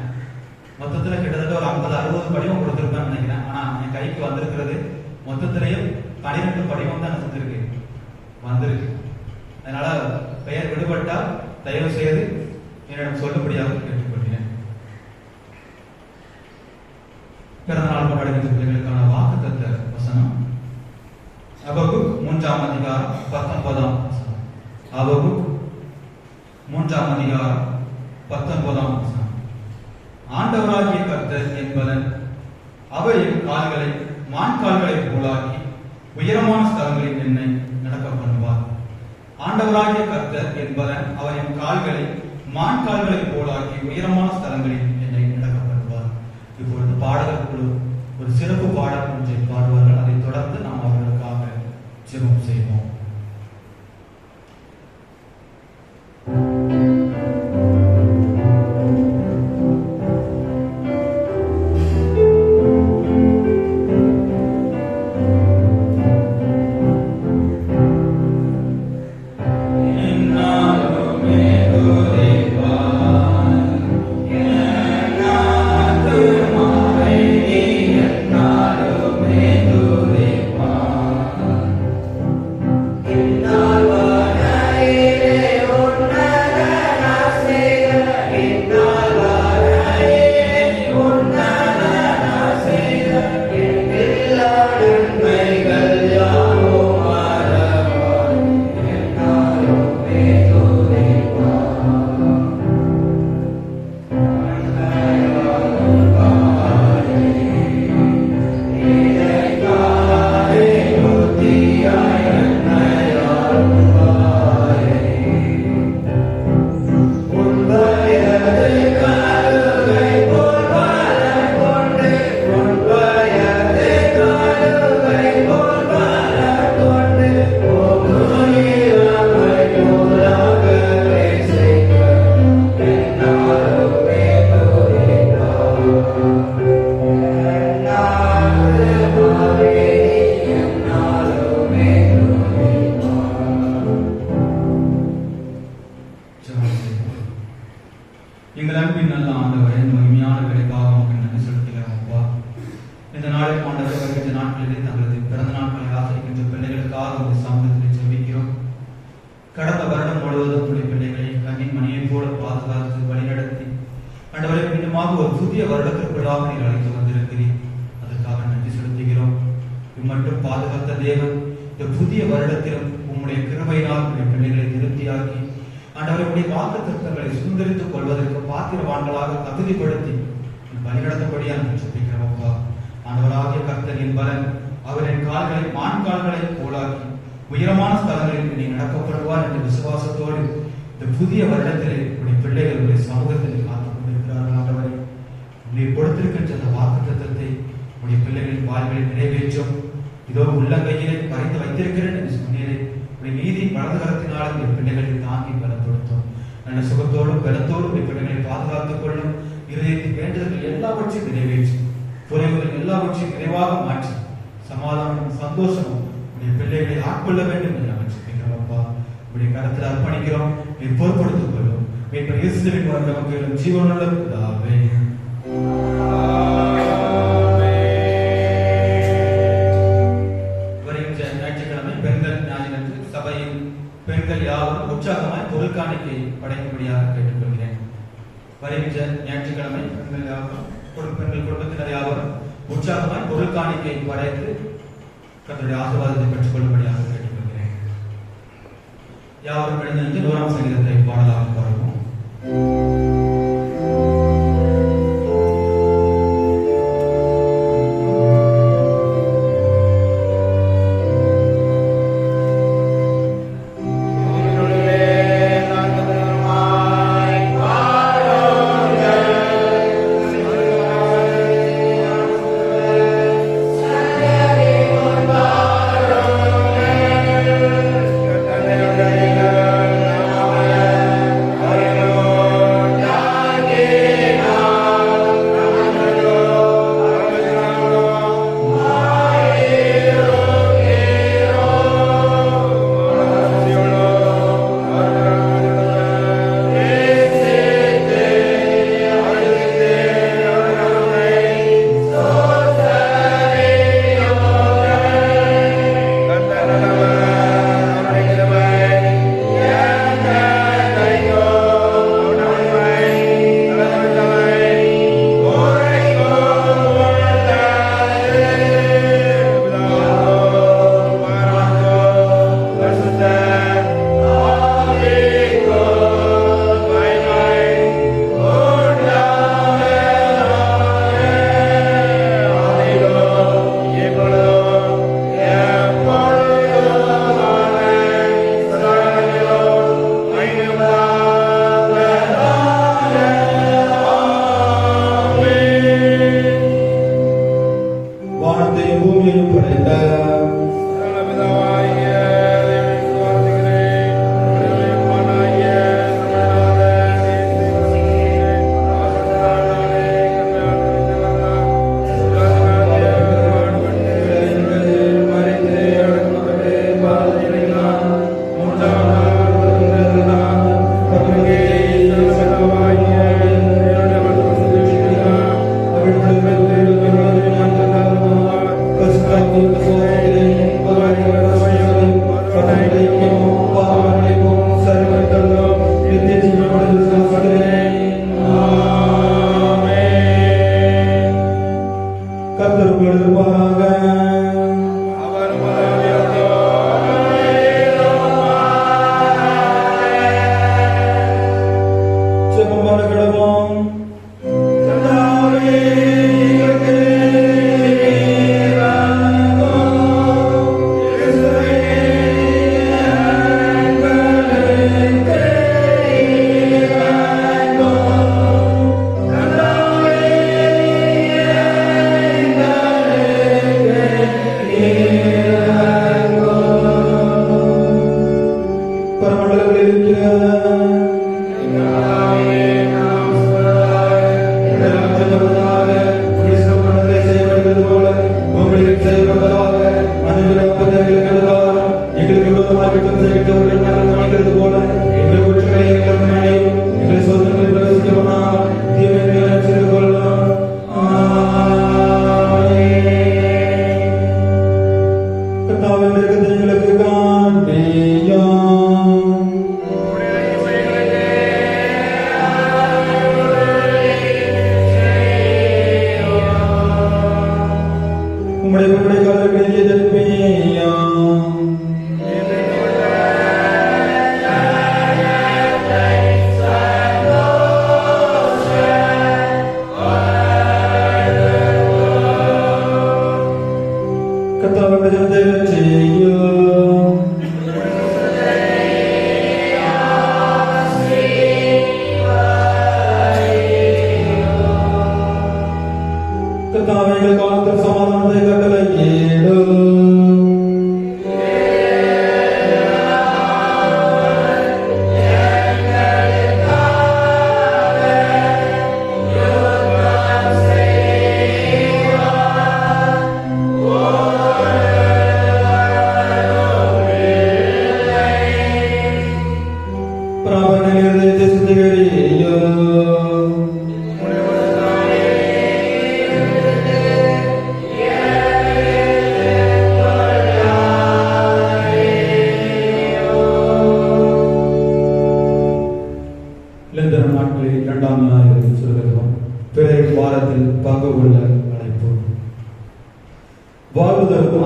மொத்தத்தில் கிட்டத்தட்ட ஒரு 50-60 படிவம் கொடுத்திருப்பேன்னு நினைக்கிறேன். ஆனா என் கைக்கு வந்திருக்கிறது மொத்தத்திலேயும் 12 படிவம் தான் வந்திருக்கு. அதனால பெயர் விடுபட்டால் தயவு செய்து என்னிடம் சொல்லும்படியாக கேட்டுக்கொள்கிறேன். பிறந்த நாள் கொண்டாடுகின்ற பிள்ளைகளுக்கான வாக்குத்தத்த வசனம் அபகுக் 3ஆம் அதிகாரம் 19ஆம் வசனம். அபகுக் 3ஆம் அதிகாரம் 19ஆம் வசனம். ஆண்டவராகிய கர்த்தர் என்பதன் அவர் என் கால்களை மான் கால்களைப் போலாக்கி உயரமான ஸ்தலங்களில் என்னை நடக்க பண்ணுவார். ஆண்டவராகிய கர்த்தர் என்பதன் அவர் என் கால்களை மான் கால்களைப் போலாக்கி உயரமான ஸ்தலங்களில் என்னை நடக்க பண்ணுவார். இப்பொழுது பாடகர் குழு ஒரு சிறப்பு பாடல் ஒன்றை பாடுவார்கள். அதைத் தொடர்ந்து நாம் அவர்களுக்காக ஜெபம் செய்வோம். எங்கள் அன்பின் நல்ல ஆண்டவரே, மகிமையான வேலைக்காக உங்களுக்கு நன்றி செலுத்துகிறோம் அப்பா. இந்த நாளில் ஆண்டவரை வருகின்ற நாட்களிலே தங்களது பிறந்த நாட்களை ஆசரிக்கின்ற பிள்ளைகளுக்காக உங்கள் சமூகத்தில் ஜெபிக்கிறோம். கடந்த வருடம் முழுவதும் உங்களுடைய பிள்ளைகளை கண்ணின் மணியைப் போல பாதுகாத்து வழிநடத்தி ஆண்டவரை மீண்டுமாக ஒரு புதிய வருடத்திற்குள்ளாக நீர் அழைத்து வந்திருக்கிறீர். அதற்காக நன்றி செலுத்துகிறோம். இம்மட்டும் பாதுகாத்த தேவன் இந்த புதிய வருடத்திலும் உங்களுடைய கிருபையினால் உங்களுடைய பிள்ளைகளை திருப்தியாக்கி ஆண்டவருடைய வாக்குத்தத்தங்களை சுதந்திரித்துக் கொள்வதற்கு பாத்திரவான்களாக தகுதிப்படுத்தி வழிநடத்தபடியாக ஜெபிக்கிறோம் அப்பா. ஆண்டவராகிய கர்த்தரின் பலன் அவரின் கால்களை மான் கால்களை போலாக்கி உயரமான ஸ்தலங்களில் நீ நடக்கப்படுவார் என்ற விசுவாசத்தோடு இந்த புதிய வருடத்திலே உடைய பிள்ளைகளுடைய சமூகத்தில் காத்துக் கொண்டிருக்கிறார்கள். ஆண்டவரை நீர் கொடுத்திருக்கின்ற அந்த வாக்குத்தத்தத்தை உடைய பிள்ளைகளின் வாழ்வில் நிறைவேற்றும். இதோ உள்ளங்கையிலே பறித்து வைத்திருக்கிறேன் என்று சொன்னீரே, உடைய நீதி வலது கரத்தினால் இந்த பிள்ளைகளை தாங்கி பலப்படுத்தும். நல்ல சுகத்தோடும் பலத்தோடும் பிள்ளைகளை பாதுகாத்துக் கொள்ளும். இருதயத்தின் வேண்டுதல்கள் எல்லாவற்றையும் நிறைவேற்றி குறைவுகள் எல்லாவற்றையும் நிறைவாக மாற்றி சமாதானமும் சந்தோஷமும் உடைய பிள்ளைகளை ஆட்கொள்ள வேண்டும் என்று நாங்கள் சொல்லிக்கிறோம் அப்பா. உடைய கரத்தில் அர்ப்பணிக்கிறோம். நீ பொறுப்படுத்திக் கொள்ளும். மீட்பர் இயேசுவின் மூலம் நமக்கு ஜீவனுள்ள பிதாவே. வருகின்ற ஞாயிற்றுக்கிழமை பெண்கள் ஞாயிறன்று சபையின் பெண்கள் யாவரும் உற்சாகமாய் பொருள் காணிக்கை படைக்கும்படியாக கேட்டுக்கொள்கிறேன். வருகின்ற ஞாயிற்றுக்கிழமை பெண்கள் யாவரும் பெண்கள் குடும்பத்தினர் யாவரும் உற்சாகமாய் பொருள் காணிக்கை படைத்து கர்த்தருடைய ஆசீர்வாதத்தை பெற்றுக் கொள்ளும்படியாக கேட்டுக்கொள்கிறேன். யாவரும் எழுந்து 100ஆம் சங்கீதத்தை பாடலாக பாடுவோம்.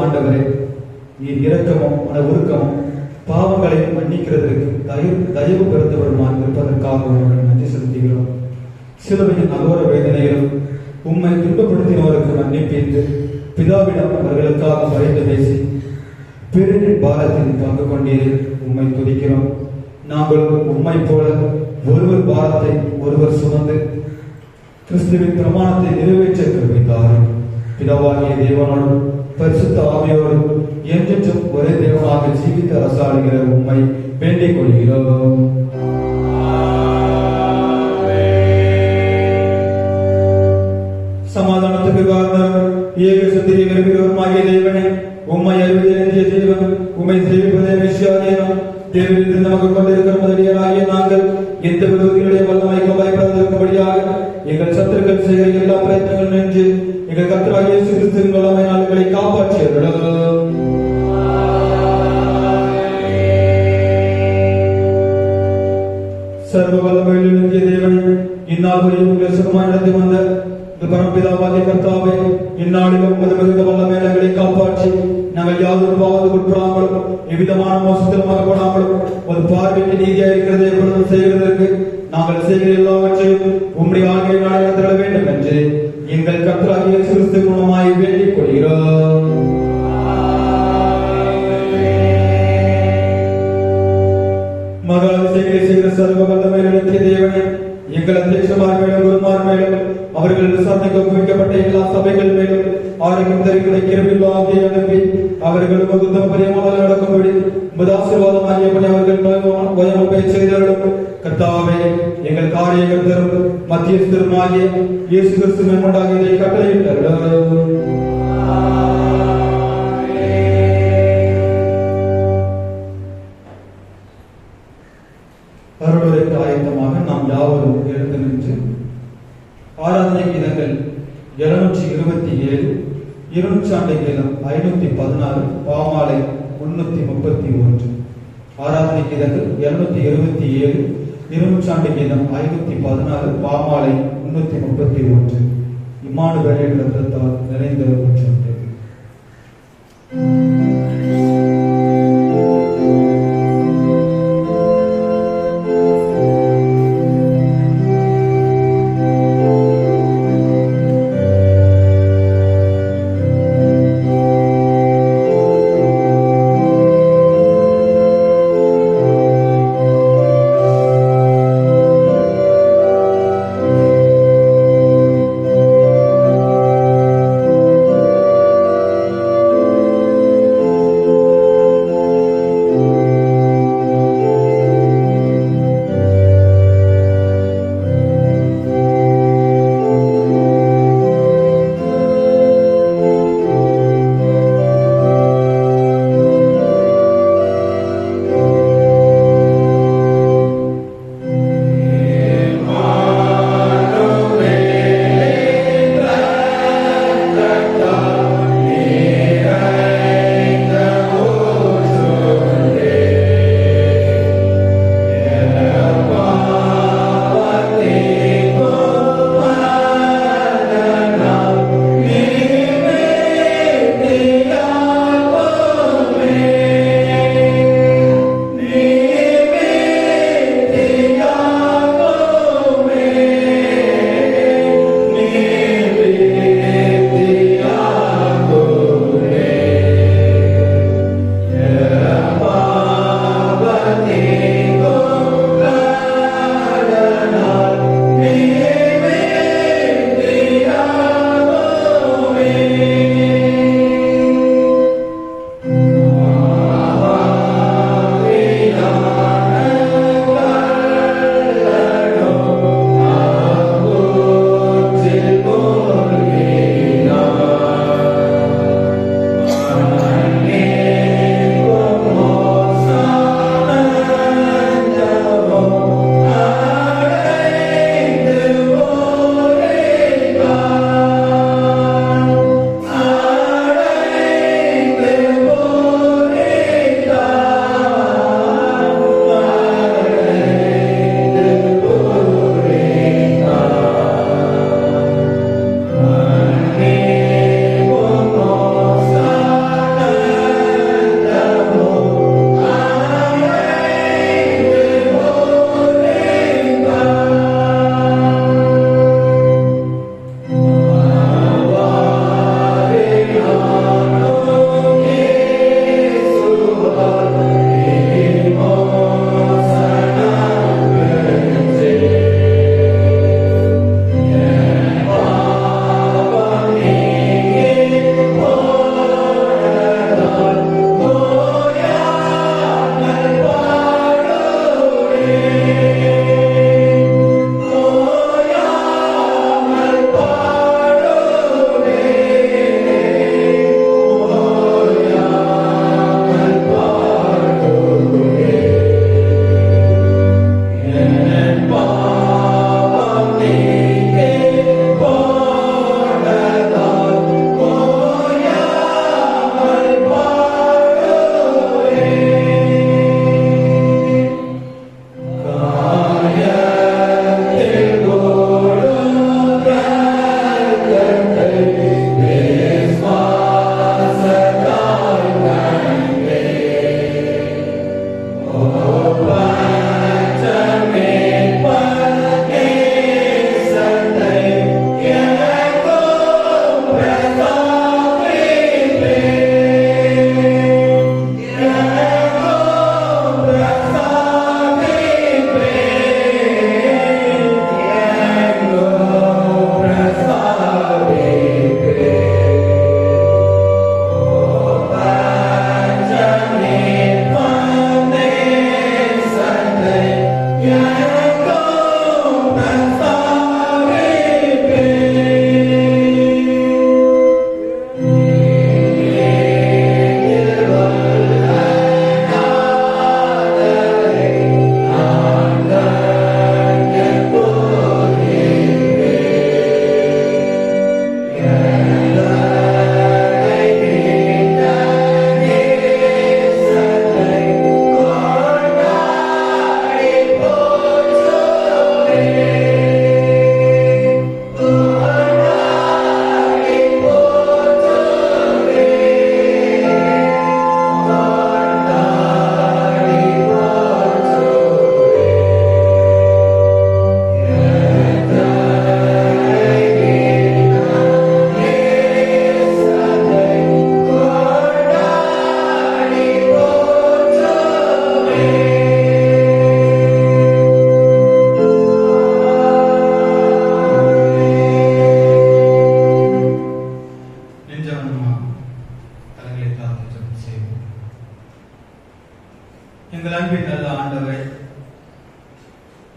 ஆண்டவரே, நீர் இரக்கமும் மன உருக்கமும் பாவங்களை மன்னிக்கிறதற்கு தயவு பெறுத்தவருமான் இருப்பதற்காக உங்களை நன்றி செலுத்துகிறோம். சிலுவையின் அகோர வேதனையிலும் உம்மை துன்பப்படுத்தினவருக்கு மன்னிப்பீந்து பிதாவிடம் அவர்களுக்காக பரிந்து பேசி பெருநின் பாரத்தில் பங்கு கொண்டீரே உம்மை துதிக்கிறோம். நாங்கள் உம்மை போல ஒருவர் பாரத்தை ஒருவர் சுமந்து கிறிஸ்துவின் பிரமாணத்தை நிறைவேற்ற கிருபைத்தாரும். பிதாவாகிய தேவனோடும் பரிசுத்த ஆவியோடும் என்றென்றும் ஒரே தேவனாக ஜீவித்து அரசாளுகிற உம்மை வேண்டிக் கொள்கிறோம். சமாதானத்துக்கு காரணம் ஏக சத்தியை விரும்புகிறவருமாகிய தேவனே, உம்மை அறிவிய தேவன், உம்மை சேவிப்பதே மெசியாதேவன். தேவனில் நமக்கு கொண்டிருக்கிற முதலியராகிய நாங்கள் எந்த விரோதிகளுடைய வல்லமைக்கு பயப்படாதிருக்கும்படியாக எங்கள் சத்துருக்கள் செய்கிற எல்லா பிரயத்தனங்கள் நின்று எங்கள் கர்த்தராகிய இயேசு கிறிஸ்துவின் வல்லமை நாள்களை காப்பாற்றியவர்களும் சர்வ வல்லமையில் நிறுத்திய தேவன், இந்நாள் வரையும் உங்களை சுகமாய் நடத்தி வந்த பரம்பிதாவாகிய கர்த்தாவே, இந்நாளிலும் உமது மிகுந்த வல்லமை எங்களை காப்பாற்றி நாங்கள் யாதொரு பாவத்துக்கு உட்படாமலும் எவ்விதமான மோசத்திலும் அகப்படாமலும் ஒரு பார்வைக்கு நீதியாக இருக்கிறதை எப்பொழுதும் செய்கிறதற்கு நாங்கள் செய்கிற எல்லாவற்றையும் உம்முடைய ஆகிய நாளை நடத்திட வேண்டும் என்று எங்கள் கர்த்தராகிய இயேசு கிறிஸ்து மூலமாய் வேண்டிக் கொள்கிறோம். மகா அதிசயங்களை செய்கிற சர்வ வல்லமை நடத்திய தேவனே, எங்கள் அத்தியட்சமார் மேலும் குருமார் மேலும் அவர்கள் விசாரணைக்கு ஒப்புவிக்கப்பட்ட எல்லா சபைகள் மேலும் ஆரோக்கியம் தருகிற கிருபையில் ஆகிய அனுப்பி அவர்கள் வகுத்தம் பிரியமாக நடக்கும்படி ஆசீர்வாதமாகியபடி அவர்கள் வயமுப்பை செய்தாலும் கர்த்தாவே, எங்கள் காரியங்கள் தரும் மத்தியஸ்தருமாகிய இயேசு கிறிஸ்து மேம்பட்டாகியதை கட்டளையிட்டார்கள். அருளுரைக்கு ஆயத்தமாக நாம் யாவரும் எழுந்து நின்று ஆராதனை கீதங்கள் 727, 200 கீதம் 516, பாமாலை 331. ஆராதனை கீதங்கள் 727, 200 கீதம் 516, பாமாலை 331. இம்மானுவேல் இரத்தத்தால் நிறைந்த ஒன்று.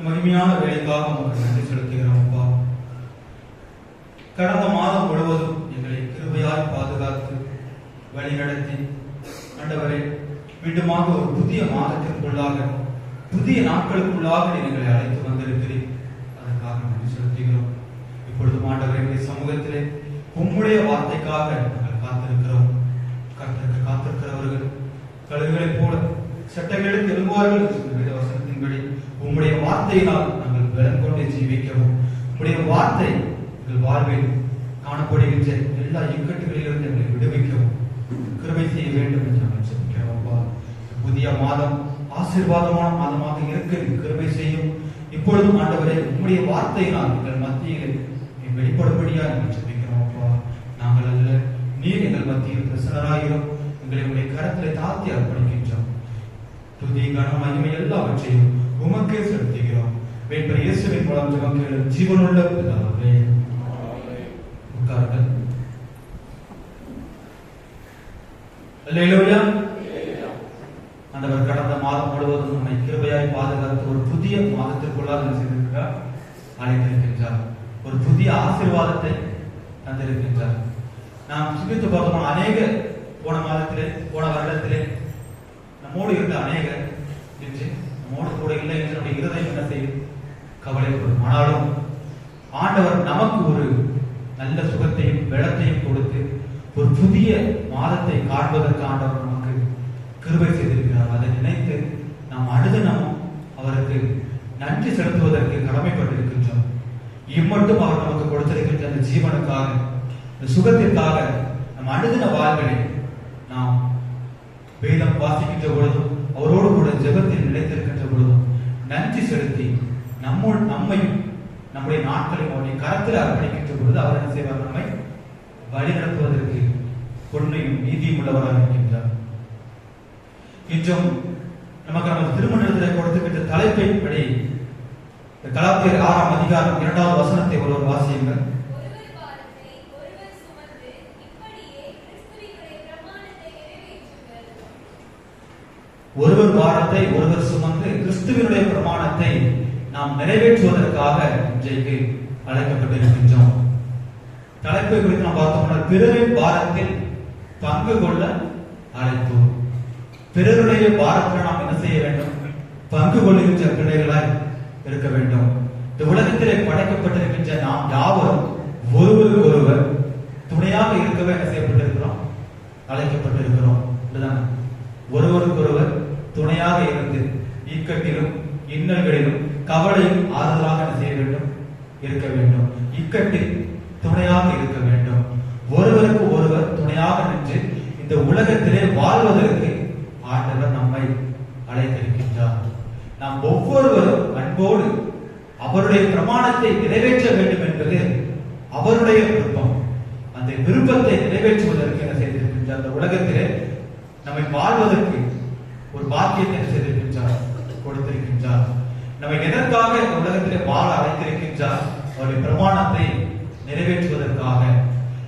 மகிமையான வேலைக்காக உங்களுக்கு நன்றி செலுத்துகிறோம் அப்பா. கடந்த மாதம் முழுவதும் எங்களை கிருபையாய் பாதுகாத்து வழிநடத்தி ஆண்டவரே மீண்டுமாக ஒரு புதிய மாதத்திற்குள்ளாக புதிய நாட்களுக்குள்ளாக எங்களை அழைத்து வந்திருக்கிறேன். அதற்காக நன்றி செலுத்துகிறோம். இப்பொழுது ஆண்டவரே சமூகத்திலே உம்முடைய வார்த்தைக்காக நாங்கள் காத்திருக்கிறோம். காத்திருக்கிறவர்கள் கழுகுகளைப் போல சட்டைகளுக்கு எழும்புவார்கள் வசனத்தின்படி உம்முடைய வார்த்தையினால் நாங்கள் பலம் கொண்டு ஜீவிக்கவும் உம்முடைய வார்த்தை எங்கள் வாழ்வில் காணப்படுகின்ற எல்லா இக்கட்டுகளிலிருந்து எங்களை விடுவிக்கவும் கிருபை செய்ய வேண்டும் என்று நாங்கள் ஜெபிக்கிறோம் அப்பா. புதிய மாதம் ஆசீர்வாதமான மாதமாக இருக்க கிருபை செய்யும். இப்பொழுதும் ஆண்டவரே உம்முடைய வார்த்தையினால் எங்கள் மத்தியில் வெளிப்படும்படியா நாங்கள் ஜெபிக்கிறோம் அப்பா. நாங்கள் அல்ல, நீர் எங்கள் மத்தியில் பிரசன்னராகிறோம். எங்களை உடைய கரத்திலே தாழ்த்தி அர்ப்பணிக்கின்றோம். துதி கன மகிமை எல்லாவற்றையும் உமக்கே செலுத்துகிறோம். வேட்பர் இயேசுவின் மூலம் ஜெபம் ஜீவனுள்ள பிதாவே. உட்காருங்கள். அல்லேலூயா. ஆண்டவர் கடந்த மாதம் முழுவதும் நம்மை கிருபையாய் பாதுகாத்து ஒரு புதிய மாதத்திற்குள்ளாக செய்திருக்கிறார், அழைத்திருக்கின்றார். ஒரு புதிய ஆசீர்வாதத்தை தந்திருக்கின்றார். நாம் சிந்தித்து பார்த்தோம், அநேக போன மாதத்திலே போன வருடத்திலே நம்மோடு இருந்த அநேகர் இன்று நம்மோடு கூட இல்லை என்று நம்முடைய இருதயம் என்ன செய்யும்? கவலைப்படும். ஆனாலும் ஆண்டவர் நமக்கு ஒரு நல்ல சுகத்தையும் வெள்ளத்தையும் கொடுத்து ஒரு புதிய மாதத்தை காண்பதற்கு ஆண்டவர் நமக்கு கிருபை செய்திருக்கிறார். அதை நினைத்து நாம் அனுதினமும் அவருக்கு நன்றி செலுத்துவதற்கு கடமைப்பட்டிருக்கின்றோம். இம்மட்டும் அவர் நமக்கு கொடுத்திருக்கின்ற அந்த ஜீவனுக்காக, இந்த சுகத்திற்காக நம் அனுதின வாழ்களில் நாம் வேதம் வாசிக்கின்ற பொழுதும் அவரோடு கூட ஜெபத்தில் நிலைத்திருக்கின்ற பொழுதும் நன்றி செலுத்தி நம்மையும் நம்முடைய நாட்களையும் அவருடைய கரத்தில் அர்ப்பணிக்கின்ற பொழுது அவர் என்ன செய்வார்? நம்மை வழி நடத்துவதற்கு பொன்னையும் நீதியும் உள்ளவராக இருக்கின்றார். இன்றும் நமக்கு நமது திருமணத்தில் கொடுத்துக்கின்ற தலைப்பின்படி கலாத்தியர் 6ஆம் அதிகாரம் 2வது வசனத்தை ஒருவர் வாசியுங்கள். ஒருவர் பாரத்தை ஒருவர் சுமந்து கிறிஸ்துவினுடைய பிரமாணத்தை நாம் நிறைவேற்றுவதற்காக இன்றைக்கு அழைக்கப்பட்டிருக்கின்றோம். தலைப்பை குறித்து நாம் பார்த்தோம்னா பிறரின் பாரத்தில் பங்கு கொள்ள அழைப்பு. பிறருடைய பாரத்தில் நாம் என்ன செய்ய வேண்டும்? பங்கு கொள்ளுகின்ற பிள்ளைகளாய் இருக்க வேண்டும். இந்த உலகத்திலே படைக்கப்பட்டிருக்கின்ற நாம் யாவரும் ஒருவருக்கு ஒருவர் துணையாக இருக்கவே என்ன செய்யப்பட்டிருக்கிறோம்? அழைக்கப்பட்டிருக்கிறோம். ஒருவருக்கு ஒருவர் துணையாக இருந்து இக்கட்டிலும் இன்னல்களிலும் கவலையும் ஆறுதலாக என்ன செய்ய வேண்டும்? இருக்க வேண்டும். இக்கட்டில் துணையாக இருக்க வேண்டும். ஒருவருக்கு ஒருவர் துணையாக நின்று இந்த உலகத்திலே வாழ்வதற்கு ஆண்டவர் நம்மை அழைத்திருக்கின்றார். நாம் ஒவ்வொருவரும் அன்போடு அவருடைய பிரமாணத்தை நிறைவேற்ற வேண்டும் என்பது அவருடைய விருப்பம். அந்த விருப்பத்தை நிறைவேற்றுவதற்கு என்ன செய்திருக்கின்றார்? அந்த உலகத்திலே நம்மை வாழ்வதற்கு ஒரு பாக்கியத்தை என்ன செய்திருக்கின்றார்? கொடுத்திருக்கின்றார். நம்மை எதற்காக இந்த உலகத்திலே வாழ அழைத்திருக்கின்றார்? அவருடைய பிரமாணத்தை நிறைவேற்றுவதற்காக.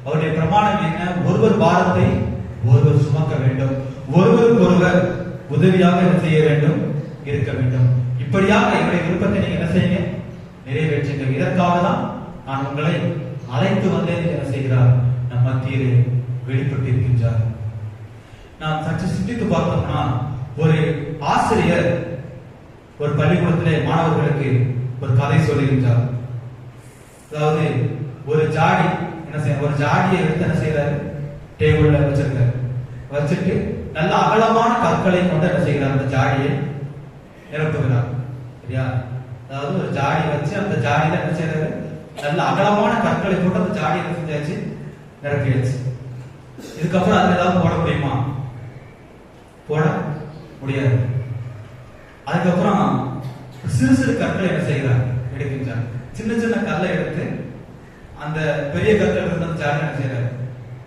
அவருடைய பிரமாணம் என்ன? ஒருவர் பாரத்தை ஒருவர் சுமக்க வேண்டும், ஒருவருக்கு ஒருவர் உதவியாக என்ன செய்ய வேண்டும்? இருக்க வேண்டும். இப்படியாக என்னுடைய விருப்பத்தை நீங்க என்ன செய்யுங்க? நிறைவேற்றுங்கள். இதற்காக தான் நான் உங்களை அழைத்து வந்தேன் என்ன செய்கிறார்? நம் மத்தியிலே வெளிப்பட்டிருக்கின்றார். நாம் சற்று சிந்தித்து பார்த்தோம்னா, ஒரு ஆசிரியர் ஒரு பள்ளிக்கூடத்திலே மாணவர்களுக்கு ஒரு கதை சொல்லுகின்றார். அதாவது ஒரு ஜாடி என்ன செய்ய, ஒரு ஜாடியை எடுத்து என்ன செய்யறாரு? டேபிள்ல வச்சிருக்காரு. வச்சுட்டு நல்ல அகலமான கற்களை கொண்டு என்ன செய்கிறார்? அந்த ஜாடியை நிரப்புகிறார். சரியா? அதாவது ஒரு ஜாடி வச்சு அந்த ஜாடியில என்ன செய்யறாரு? நல்ல அகலமான கற்களை போட்டு அந்த ஜாடியை என்ன செஞ்சாச்சு? நிரப்பியாச்சு. இதுக்கப்புறம் அதுல ஏதாவது போட முடியுமா? போட முடியாது. அதுக்கப்புறம் சிறு சிறு கற்களை என்ன செய்கிறார்? எடுக்கின்றார். சின்ன சின்ன கல்லை எடுத்து அந்த பெரிய கற்கள் இருந்த அந்த ஜாடி என்ன செய்யறாரு?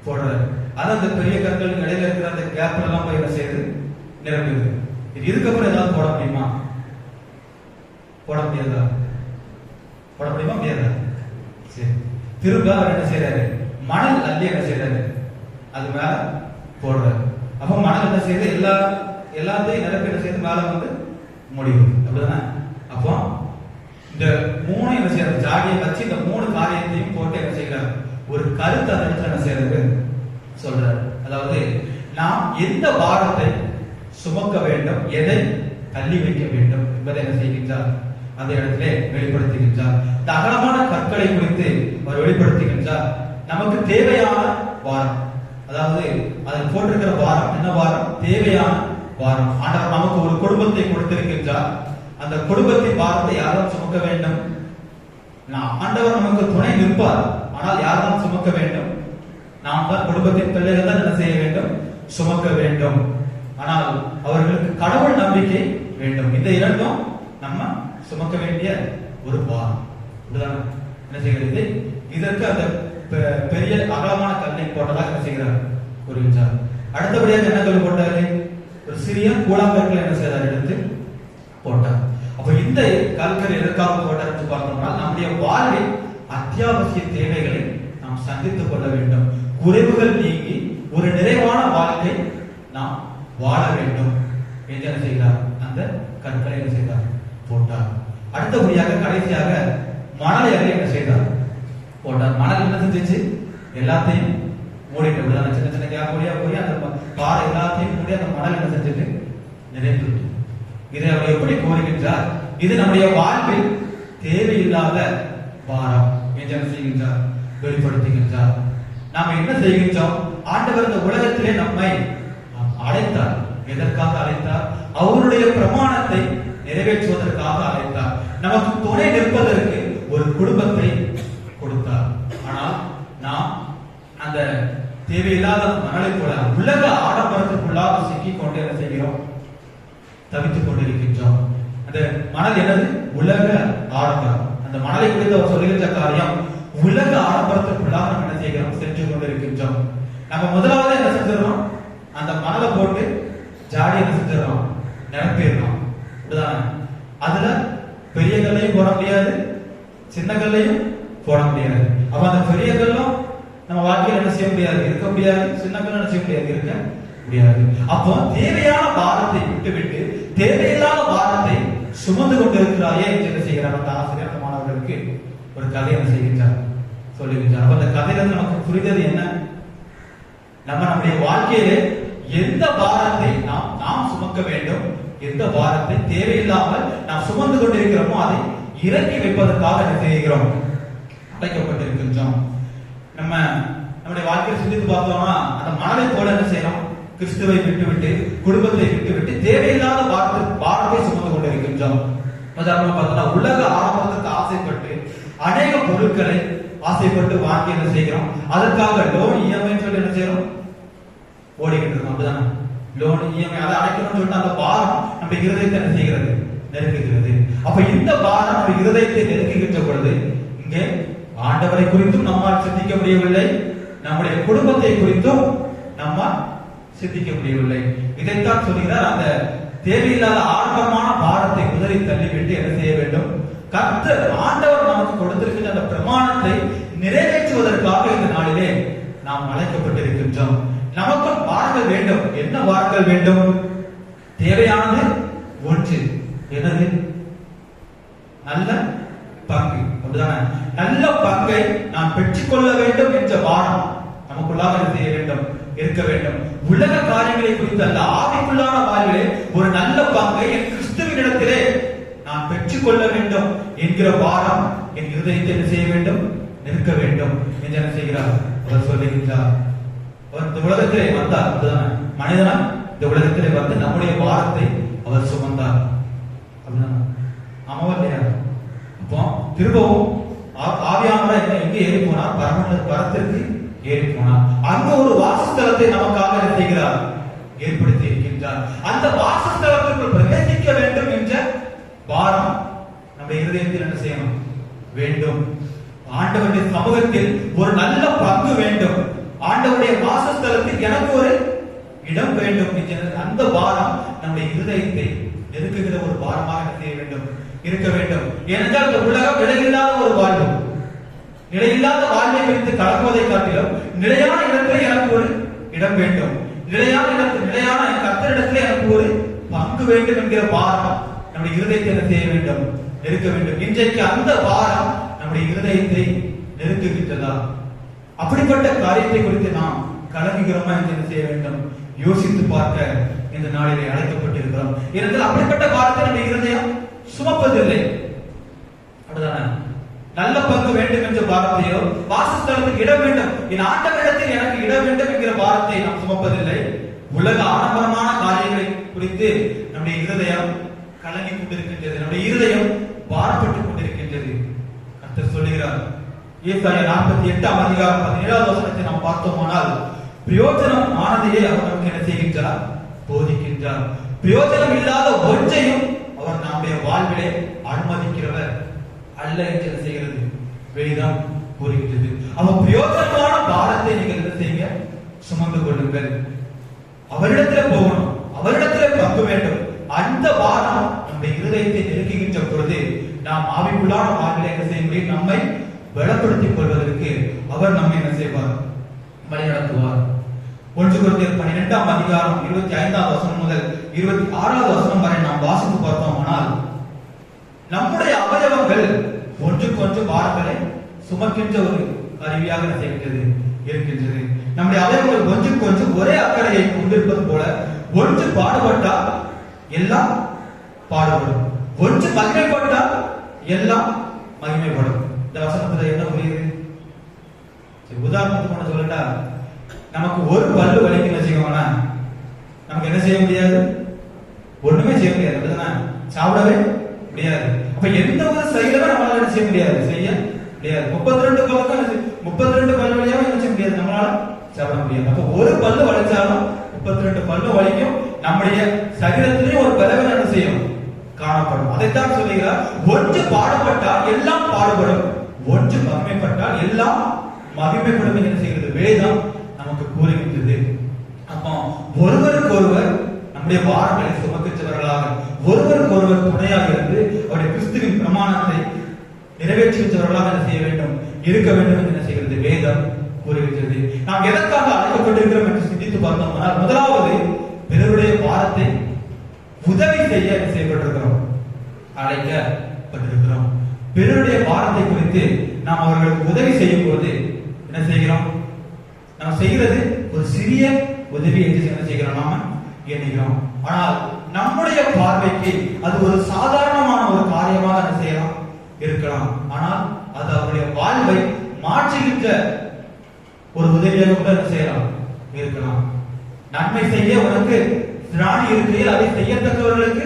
போடுறாரு. அது அந்த பெரிய கற்கள் இடையில இருக்கிற அந்த கேப்ல எல்லாம் போய் என்ன செய்யுது? நிரம்புது. இதுக்கப்புறம் ஏதாவது போட முடியுமா? போட முடியாதா? போட முடியுமா? முடியாதா? சரி, திரும்ப அவர் என்ன செய்யறாரு? மணல் அள்ளி என்ன செய்யறாரு? அது மேல போடுறாரு. அப்ப மணல் என்ன செய்யுது? எல்லாத்தையும் நிரப்பி என்ன செய்யுது? மேல வந்து முடிவு. அப்படிதானே? அப்போ ஜாடியை வச்சு இந்த 3 காரியத்தையும் போட்டு என்ன செய்கிறார், ஒரு கருத்து அந்த இடத்துல என்ன செய்யறது சொல்றார். அதாவது நாம் எந்த பாரத்தை சுமக்க வேண்டும், எதை தள்ளி வைக்க வேண்டும் என்பதை என்ன செய்கின்றார், அந்த இடத்திலே வெளிப்படுத்துகின்றார். இந்த அகலமான கற்களை குறித்து அவர் வெளிப்படுத்துகின்றார். நமக்கு தேவையான பாரம், அதாவது அதில் போட்டிருக்கிற பாரம் என்ன பாரம், தேவையான பாரம். ஆண்டவர் நமக்கு ஒரு குடும்பத்தை கொடுத்திருக்கின்றார். அந்த குடும்பத்தின் பாரத்தை யாரும் சுமக்க வேண்டும், ஆண்டவர் நமக்கு துணை நிற்பார். ஆனால் யார்தான் சுமக்க வேண்டும், நாம் தான் குடும்பத்தின் பிள்ளைகள் தான் என்ன செய்ய வேண்டும், சுமக்க வேண்டும். ஆனால் அவர்களுக்கு கடவுள் நம்பிக்கை வேண்டும். இந்த இரண்டும் நம்ம சுமக்க வேண்டிய ஒரு பாரம். என்ன செய்கிறது, இதற்கு அந்த பெரிய அகலமான கல்லை போட்டதாக என்ன செய்கிறார் கூறுகின்றார். அடுத்தபடியாக என்ன கல் போட்டாரு, ஒரு சிறிய கூழாங்கற்களை என்ன செய்தார் எடுத்து போட்டார். அப்ப இந்த கல்கள் எதற்காக போட்டார் என்று பார்த்தோம்னா, நம்முடைய வாழ்வில் அத்தியாவசிய தேவைகளை நாம் சந்தித்துக் கொள்ள வேண்டும். குறைவுகள் நீங்கி ஒரு நிறைவான வாழ்க்கை நாம் வாழ வேண்டும் என்று என்ன செய்கிறார், அந்த கற்களை என்ன செய்தார் போட்டார். அடுத்தபடியாக கடைசியாக மணலை என்ன செய்தார் போட்டார். மணல் என்ன செஞ்சிச்சு, எல்லாத்தையும் மூடிட்டு விடுறாங்க. சின்ன சின்ன கேப் வழியா போய் அந்த பாறை எல்லாத்தையும் மூடி அந்த மணல் என்ன செஞ்சுட்டு நிறைந்து. இதை அவர் எப்படி கோருகின்றார், இது நம்முடைய வாழ்வில் தேவையில்லாத பாரம் என்று என்ன செய்கின்றார், வெளிப்படுத்துகின்றார். நாம் என்ன செய்கின்றோம், ஆண்டவர் இந்த உலகத்திலே நம்மை அழைத்தார். எதற்காக அழைத்தார், அவருடைய பிரமாணத்தை நிறைவேற்றுவதற்காக அழைத்தார். நமக்கு துணை நிற்பதற்கு ஒரு குடும்பத்தை கொடுத்தார். ஆனால் நாம் அந்த தேவையில்லாத மணலை போல உலக ஆடம்பரத்திற்குள்ளாக சிக்கிக் கொண்டு என்ன செய்கிறோம், தவித்துக் கொண்டிருக்கின்றோம். அந்த மணல் என்னது, உலக ஆடம்பரம். அந்த மணலை குறித்து அவர் சொல்லுகின்ற காரியம், உலக ஆடம்பரத்திற்குள்ளாக நம்ம என்ன செய்கிறோம், சென்று கொண்டிருக்கின்றோம். நம்ம முதலாவது என்ன செஞ்சிடறோம், அந்த மணலை போட்டு ஜாடி என்ன செஞ்சிடறோம், நிரப்பிடுறோம். அதுல பெரிய கல்லையும் போட முடியாது, சின்ன கல்லையும் போட முடியாது. அப்ப அந்த பெரிய கல்லும் நம்ம வாழ்க்கையில் என்ன செய்ய முடியாது, இருக்க முடியாது. சின்ன கல்லும் என்ன செய்ய முடியாது, இருக்க முடியாது. அப்போ தேவையான பாரத்தை விட்டுவிட்டு தேவையில்லாத பாரத்தை சுமந்து கொண்டிருக்கிறாயே என்று என்ன செய்கிறார் அந்த ஆசிரியர் மாணவர்களுக்கு ஒரு கதை என்ன செய்கின்றார், சொல்லுகின்றார். அப்ப அந்த கதையில நமக்கு புரிந்தது என்ன, நம்முடைய வாழ்க்கையிலே எந்த பாரத்தை நாம் சுமக்க வேண்டும், எந்த பாரத்தை தேவையில்லாமல் நாம் சுமந்து கொண்டிருக்கிறோமோ அதை இறக்கி வைப்பதற்காக என்ன செய்கிறோம், அழைக்கப்பட்டிருக்கின்றோம். நம்முடைய வாழ்க்கையை சிந்தித்து பார்த்தோம்னா, அந்த மணலை போல என்ன செய்யறோம், கிறிஸ்துவை விட்டுவிட்டு குடும்பத்தை விட்டுவிட்டு தேவையில்லாத பாரத்தை சுமந்து கொண்டிருக்கின்றோம். உதாரணமா பார்த்தோம்னா, உலக ஆடம்பரத்துக்கு ஆசைப்பட்டு அநேக பொருட்களை ஆசைப்பட்டு வாங்கி என்ன செய்கிறோம், அதற்காக லோன் இஎம்ஐ சொல்லி என்ன செய்யறோம், ஓடிக்கிட்டு இருக்கோம். அப்படிதானே, லோன் இஎம்ஐ அதை அடைக்கணும்னு சொல்லிட்டு அந்த பாரம் நம்ம இருதயத்தை என்ன செய்கிறது, நெருக்குகிறது. அப்ப இந்த பாரம் நம்ம இருதயத்தை நெருக்குகின்ற பொழுது இங்கே ஆண்டவரை குறித்தும் நம்மால் சிந்திக்க முடியவில்லை, நம்முடைய குடும்பத்தை குறித்தும் நம்மால் சிந்திக்க முடியவில்லை. இதைத்தான் சொல்கிறார், அந்த தேவையில்லாத ஆடம்பரமான பாரத்தை உதறி தள்ளிவிட்டு என்ன செய்ய வேண்டும், கர்த்தர் ஆண்டவர் நமக்கு கொடுத்திருக்கின்ற அந்த பிரமாணத்தை நிறைவேற்றுவதற்காக இந்த நாளிலே நாம் அழைக்கப்பட்டிருக்கின்றோம். நமக்கு பாரங்கள் வேண்டும். என்ன பாரங்கள் வேண்டும், தேவையானது ஒன்று, என்னது, நல்ல பங்கு. அப்படிதானே, நல்ல பங்கை நான் பெற்றுக்கொள்ள வேண்டும் என்ற பாரம் நமக்குள்ளாக செய்ய வேண்டும், இருக்க வேண்டும். உலக காரியங்களை குறித்து அல்ல, ஆவிக்குள்ளான வாழ்விலே ஒரு நல்ல பங்கை என் கிறிஸ்துவினிடத்திலே நான் பெற்றுக்கொள்ள வேண்டும் என்கிற பாரம் என் இருதயத்தை என்ன செய்ய வேண்டும், நிற்க வேண்டும் என்று என்ன செய்கிறார், அவர் சொல்லுகின்றார். அவர் இந்த உலகத்திலே வந்தார், அப்படிதானே, மனிதனா இந்த உலகத்திலே வந்து நம்முடைய பாரத்தை அவர் சுமந்தார். அப்படிதானே, ஆமாவா இல்லையா? அப்போ திரும்பவும் ஆவியானவராக எங்க ஏறி போனார், பரத்திற்கு ஏறி போனார். அங்க ஒரு வாசஸ்தலத்தை நமக்காக என்ன செய்கிறார், ஏற்படுத்தி இருக்கின்றார். அந்த வாசஸ்தலத்திற்குள் பிரவேசிக்க வேண்டும் என்ற பாரம் நம்ம இருதயத்தில் என்ன செய்யணும் வேண்டும். ஆண்டவருடைய சமூகத்தில் ஒரு நல்ல பங்கு வேண்டும், ஆண்டவருடைய வாசஸ்தலத்தில் எனக்கு ஒரு இடம் வேண்டும் என்ற அந்த பாரம் நம்முடைய இருதயத்தை நெருக்குகிற ஒரு பாரமாக என்ன செய்ய வேண்டும், இருக்க வேண்டும். ஏனென்றால் இந்த உலகம் நிலையில்லாத ஒரு வாழ்வு, நிலையில்லாத வாழ்வை குறித்து கலக்குவதை காட்டிலும் நிலையான இடத்திலே எனக்கு ஒரு இடம் வேண்டும், நிலையான கர்த்தரிடத்திலே எனக்கு ஒரு பங்கு வேண்டும் என்கிற பாரம் நம்முடைய இருதயத்தை என்ன செய்ய வேண்டும், இருக்க வேண்டும். இன்றைக்கு அந்த பாரம் நம்முடைய இருதயத்தை நெருங்குகின்றதா? அப்படிப்பட்ட காரியத்தை குறித்து நாம் கலங்குகிறோமா என்று என்ன செய்ய வேண்டும்? யோசித்து பார்க்க இந்த நாளிலே அழைக்கப்பட்டிருக்கிறோம். ஏனென்றால் அப்படிப்பட்ட பாரத்தை நம்ம இருதயம் சுமப்பதில்லை. அப்படிதானே? நல்ல பங்கு வேண்டும் என்ற பாரத்தையோ, வாசஸ்தலத்துக்கு இடம் வேண்டும், என் ஆண்டவரிடத்தில் எனக்கு இடம் வேண்டும் என்கிற பாரத்தை நாம் சுமப்பதில்லை. உலக ஆடம்பரமான காரியங்களை குறித்து நம்முடைய இருதயம் கலங்கி கொண்டிருக்கின்றது, நம்முடைய இருதயம் பாரப்பட்டுக் கொண்டிருக்கின்றது. கர்த்தர் சொல்லுகிறார், ஏசாயா 48 அதிகாரம் 17 வசனத்தை நாம் பார்த்தோமானால், பிரயோஜனம் ஆனதையே அவர் நமக்கு என்ன செய்கின்றார்? போதிக்கின்றார். பிரயோஜனம் இல்லாத ஒன்றையும் அவர் நம்முடைய வாழ்விலே அனுமதிக்கிறவர் அல்ல என்று என்ன செய்கிறது? வேதம் கூறுகின்றது. அவர் பிரயோஜனமான பாரத்தை நீங்கள் என்ன செய்யுங்க? சுமந்து கொள்ளுங்கள். அவரிடத்துல போகணும், அவரிடத்துல பங்கு வேண்டும். அந்த பாரம் நம்முடைய இருதயத்தை நெருங்குகின்ற பொழுது நாம் ஆவிக்குள்ளான வாழ்விலே என்ன செய்ய முடியும்? நம்மை பலப்படுத்திக் கொள்வதற்கு அவர் நம்மை என்ன செய்வார்? வழிநடத்துவார். 1 கொரிந்தியர் 12 அதிகாரம் 25 வசனம் முதல் 26 வசனம் வரை நாம் வாசித்து பார்த்தோமானால், நம்முடைய அவயவங்கள் ஒன்றுக்கொன்று பாரங்களை சுமக்கின்ற ஒரு கருவியாக இருக்கின்றது. நம்முடைய அவயவங்கள் ஒன்றுக்கொன்று ஒரே அக்கறையை கொண்டிருப்பது போல, ஒன்று பாடுபட்டால் எல்லாம் பாடுபடும், ஒன்று மகிமைப்பட்டால் எல்லாம் மகிமைப்படும். இந்த வசனத்துல என்ன புரியுது? உதாரணத்துக்கு ஒண்ணு சொல்லட்டா, நமக்கு ஒரு பல்லு வலிக்குன்னு வச்சுக்கோங்கன்னா நமக்கு என்ன செய்ய முடியாது? ஒண்ணுமே செய்ய முடியாது. அப்படிதானே? சாப்பிடவே முடியாது. அப்ப எந்த ஒரு செயலுமே நம்மளால என்ன செய்ய முடியாது? செய்ய முடியாது. 32 பல்லு வழியாக என்ன செய்ய முடியாது? நம்மளால சாப்பிட முடியாது. அப்ப ஒரு பல்லு வலிச்சாலும் 32 பல்லு வலிக்கும். நம்முடைய சரீரத்திலேயே ஒரு பலவீனம் என்ன செய்யும்? காணப்படும். அதைத்தான் சொல்லுகிறார், ஒன்று பாடுபட்டால் எல்லாம் பாடுபடும், ஒன்று மகிமைப்பட்டால் எல்லாம் மகிமைப்படும் என்ன செய்கிறது? வேதம் நமக்கு கூறுகின்றது. அப்போ ஒருவருக்கு ஒருவர் நம்முடைய பாரங்களை சுமக்கின்றவர்களாக, ஒருவருக்கு ஒருவர் துணையாக இருந்து அவருடைய கிறிஸ்துவின் பிரமாணத்தை நிறைவேற்றுகின்றவர்களாக என்ன செய்ய வேண்டும்? இருக்க வேண்டும் என்று என்ன செய்கிறது? வேதம் கூறுகின்றது. நாம் எதற்காக அழைக்கப்பட்டிருக்கிறோம் என்று சிந்தித்து பார்த்தோம்னா, முதலாவது பிறருடைய பாரத்தை உதவி செய்ய என்ன செய்யப்பட்டிருக்கிறோம்? அழைக்கப்பட்டிருக்கிறோம். பிறருடைய பாரத்தை குறித்து நாம் அவர்களுக்கு உதவி செய்யும் போது என்ன செய்கிறோம்? நாம் செய்கிறது ஒரு சிறிய உதவி என்று என்ன செய்கிறோம்? நாம எண்ணுகிறோம். ஆனால் நம்முடைய பார்வைக்கு அது ஒரு சாதாரணமான ஒரு காரியமாக என்ன செய்யலாம்? இருக்கலாம். ஆனால் அது அவருடைய வாழ்வை மாற்றுகின்ற ஒரு உதவியாக கூட என்ன செய்யலாம்? இருக்கலாம். நன்மை செய்ய உனக்கு திராணி இருக்கையில் அதை செய்யத்தக்கவர்களுக்கு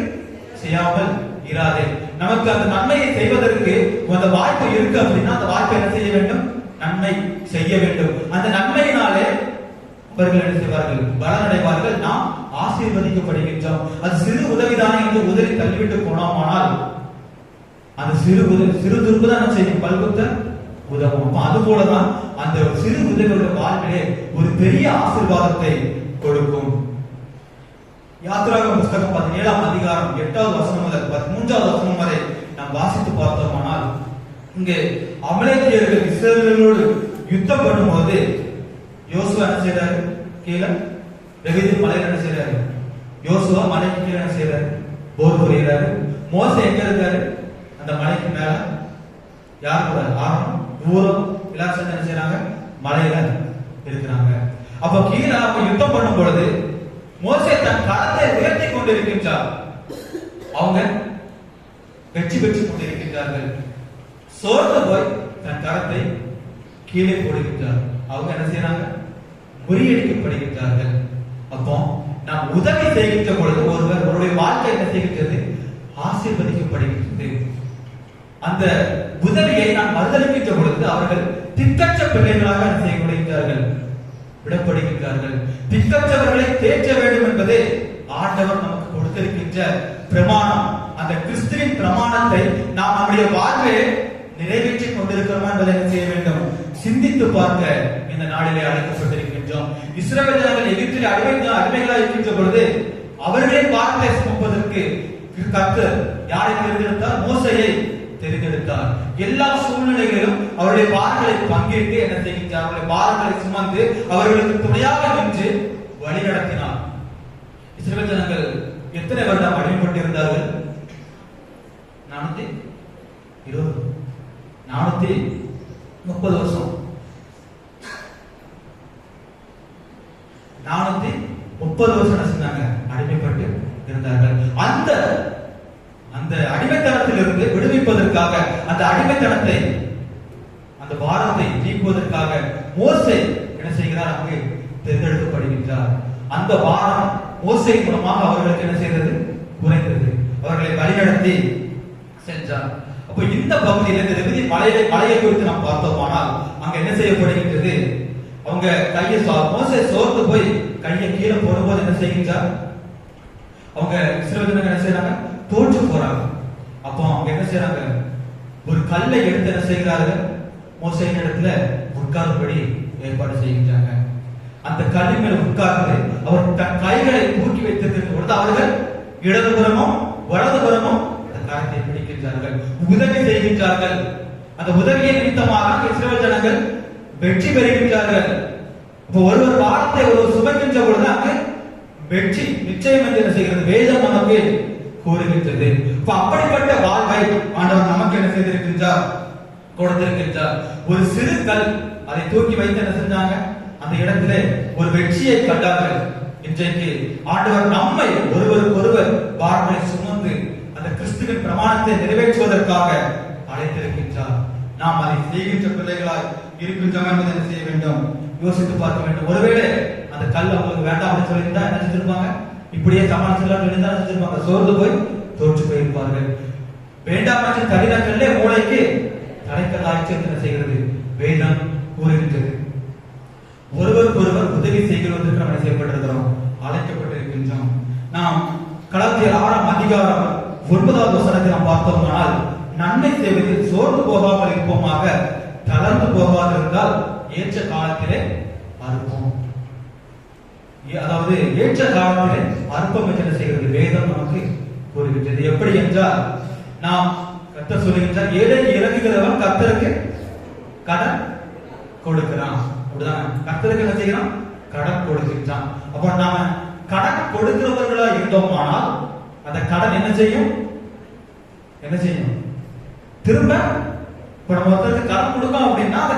செய்யாமல் இராதே. நமக்கு அந்த நன்மையை செய்வதற்கு அந்த வாய்ப்பு இருக்கு அப்படின்னா அந்த வாய்ப்பை என்ன செய்ய வேண்டும்? நன்மை செய்ய வேண்டும். அந்த நன்மையினாலே அவர்கள் என்ன செய்வார்கள்? பலனடைவார்கள். நாம் ஆசீர்வதிக்கப்படுகின்றோம். அது சிறு உதவிதானே என்று உதவி தள்ளிவிட்டு போனோமானால் அந்த சிறு துருப்பு தான் என்ன செய்யும்? பல்குத்த உதவும். அது போலதான் அந்த சிறு உதவியுடைய வாழ்விலே ஒரு பெரிய ஆசீர்வாதத்தை கொடுக்கும். யாத்திராகம புஸ்தகம் 17 அதிகாரம் 8 வசனம் முதல் 13 வசனம் வரை நாம் வாசித்து பார்த்தோமானால், இங்கே அமலேக்கியர்கள் இஸ்ரவேலர்களோடு யுத்தம் பண்ணும்போது யோசுவா என்ன செய்யறாரு? கீழே ரெவிதீம் மலையில என்ன செய்யறாரு? யோசுவா மலைக்கு கீழே என்ன செய்யறாரு? போர் புரிகிறாரு. மோசே எங்க இருக்காரு? அந்த மலைக்கு மேல. யார் கூட? ஆரோன், ஊரம் எல்லாரும் சேர்ந்து என்ன செய்யறாங்க? மலையில இருக்கிறாங்க. அப்ப கீழே அவங்க யுத்தம் பண்ணும் பொழுது மோசே தன் கரத்தை உயர்த்தி கொண்டிருக்கின்றார். அவங்க வெற்றி பெற்றுக் கொண்டிருக்கின்றார்கள். சோர்ந்து போய் தன் கரத்தை கீழே போடுகின்றார். அவங்க என்ன செய்யறாங்க? முறியடிக்கப்படுகின்றார்கள். அப்போ நாம் உதவி செய்கின்ற பொழுது ஒருவருடைய வாழ்க்கை என்ன செய்கின்றது? ஆசீர்வதிக்கப்படுகின்றது. அந்த உதவியை நாம் மறுதளிக்கின்ற பொழுது அவர்கள் திக்கற்ற பிள்ளைகளாக என்ன செய்யப்படுகின்றார்கள்? விடப்படுகின்றார்கள். திக்கற்றவர்களை தேற்ற வேண்டும் என்பதே ஆண்டவர் நமக்கு கொடுத்திருக்கின்ற பிரமாணம். அந்த கிறிஸ்துவின் பிரமாணத்தை நாம் நம்முடைய வாழ்விலே நிறைவேற்றிக் கொண்டிருக்கிறோமா என்பதை என்ன செய்ய வேண்டும்? சிந்தித்து பார்க்க இந்த நாளிலே அழைக்கப்பட்டிருக்கின்றோம். இஸ்ரவேல் ஜனங்கள் எகிப்திலே அடிமைகளாக இருக்கின்ற பொழுது அவர்களின் பாரத்தை சுமப்பதற்கு கர்த்தர் யாரை தெரிந்தெடுத்தார்? மோசேயை தெரிந்தெடுத்தார். எல்லா சூழ்நிலைகளிலும் அவருடைய பாரங்களை பங்கிட்டு என்ன செய்கின்றார்? அவருடைய பாரங்களை சுமந்து அவர்களுக்கு துணையாக நின்று வழி நடத்தினார். இஸ்ரவேல் ஜனங்கள் எத்தனை வருடம் அடிமைப்பட்டிருந்தார்கள்? 420 430 வருஷம் 430 வருஷம் என்ன செஞ்சாங்க? அடிமைப்பட்டு இருந்தார்கள். அந்த அடிமைத்தனத்திலிருந்து விடுவிப்பதற்காக, அந்த அடிமைத்தனத்தை, அந்த பாரத்தை நீக்குவதற்காக மோசே என்ன செய்கிறார்? அங்கே தேர்ந்தெடுக்கப்படுகின்றார். அந்த பாரம் மோசே மூலமாக அவர்களுக்கு என்ன செய்தது? குறைந்தது. அவர்களை வழிநடத்தி சென்றார். அப்ப இந்த பகுதியில் இந்த விதி மலையை குறித்து நாம் பார்த்தோமானால் அங்க என்ன செய்யப்படுகின்றது? அவங்க கையை மோசே சோர்ந்து போய் கையை கீழே போடும்போது என்ன செய்கின்றார்? அவங்க இஸ்ரவேலர்கள் என்ன செய்யறாங்க? தோற்று போறாங்க. அப்போ அவங்க என்ன செய்யறாங்க? ஒரு கல்லை எடுத்து என்ன செய்கிறார்கள்? மோசேயின் இடத்துல உட்காரும்படி ஏற்பாடு செய்கின்றாங்க. அந்த கல்லின் மேல் உட்கார்ந்து அவர் தன் கைகளை தூக்கி வைத்திருக்கும் பொழுது அவர்கள் இடதுபுறமும் வலதுபுறமும் அந்த கரத்தை பிடிக்கின்றார்கள், உதவி செய்கின்றார்கள். அந்த உதவியை நிமித்தமாக இஸ்ரவேல் ஜனங்கள் வெற்றி பெறுகின்றார்கள். இப்போ ஒருவர் பாரத்தை ஒருவர் சுமக்கின்ற பொழுது அங்கு வெற்றி நிச்சயம் என்று என்ன செய்கிறது? வேதம் நமக்கு கூறுகின்றது. இப்ப அப்படிப்பட்ட வாழ்வை ஆண்டவர் நமக்கு என்ன செய்திருக்கின்றார்? கொடுத்திருக்கின்றார். ஒரு சிறு கல், அதை தூக்கி வைத்து என்ன செஞ்சாங்க? அந்த இடத்திலே ஒரு வெற்றியை கண்டார்கள். இன்றைக்கு ஆண்டவர் நம்மை ஒருவருக்கொருவர் பாரங்களை சுமந்து அந்த கிறிஸ்துவின் பிரமாணத்தை நிறைவேற்றுவதற்காக அழைத்திருக்கின்றார். நாம் அதை செய்கின்ற பிள்ளைகளாய் இருக்கின்றோம் என்பதை என்ன செய்ய வேண்டும்? யோசித்து பார்க்க வேண்டும். ஒருவேளை அந்த கல் அவங்களுக்கு வேண்டாம் சொல்லியிருந்தா என்ன செஞ்சிருப்பாங்க? இப்படியே சமாளிச்சிடலாம் இருந்தா செஞ்சிருப்பாங்க. சோர்ந்து போய் தோற்று போயிருப்பார்கள். வேண்டாம் என்று தனித கல்லே மூளைக்கு தடைக்கல்லாய்ச்சி என்ன செய்கிறது? வேதம் கூறுகின்றது. ஒருவருக்கொருவர் உதவி செய்கிறதற்கு நம்ம செய்யப்பட்டிருக்கிறோம், அழைக்கப்பட்டிருக்கின்றோம். நாம் கலாத்தியர் 6ஆம் அதிகாரம் 9வது வசனத்தை நாம் பார்த்தோம்னால், நன்மை செய்வதில் சோர்ந்து போகாமல் இருப்போமாக, தளர்ந்து போகாது இருந்தால் ஏற்ற காலத்திலே அறுப்போம். அதாவது ஏற்ற காலத்திலே அறுப்பம் என்ன செய்கிறது? வேதம் நமக்கு கூறுகின்றது. எப்படி என்றால், நாம் கர்த்தர் சொல்லுகின்றார், ஏழைக்கு இறங்குகிறவன் கர்த்தருக்கு கடன் கொடுக்கிறான். அப்படிதான் கர்த்தருக்கு என்ன செய்யறான்? கடன் கொடுக்கின்றான். அப்ப நாம கடன் கொடுக்கிறவர்களா இருந்தோமானால் அந்த கடன் என்ன செய்யும்? திரும்ப இப்ப நம்ம ஒருத்தருக்கு கடன் கொடுக்கோம் அப்படின்னா அந்த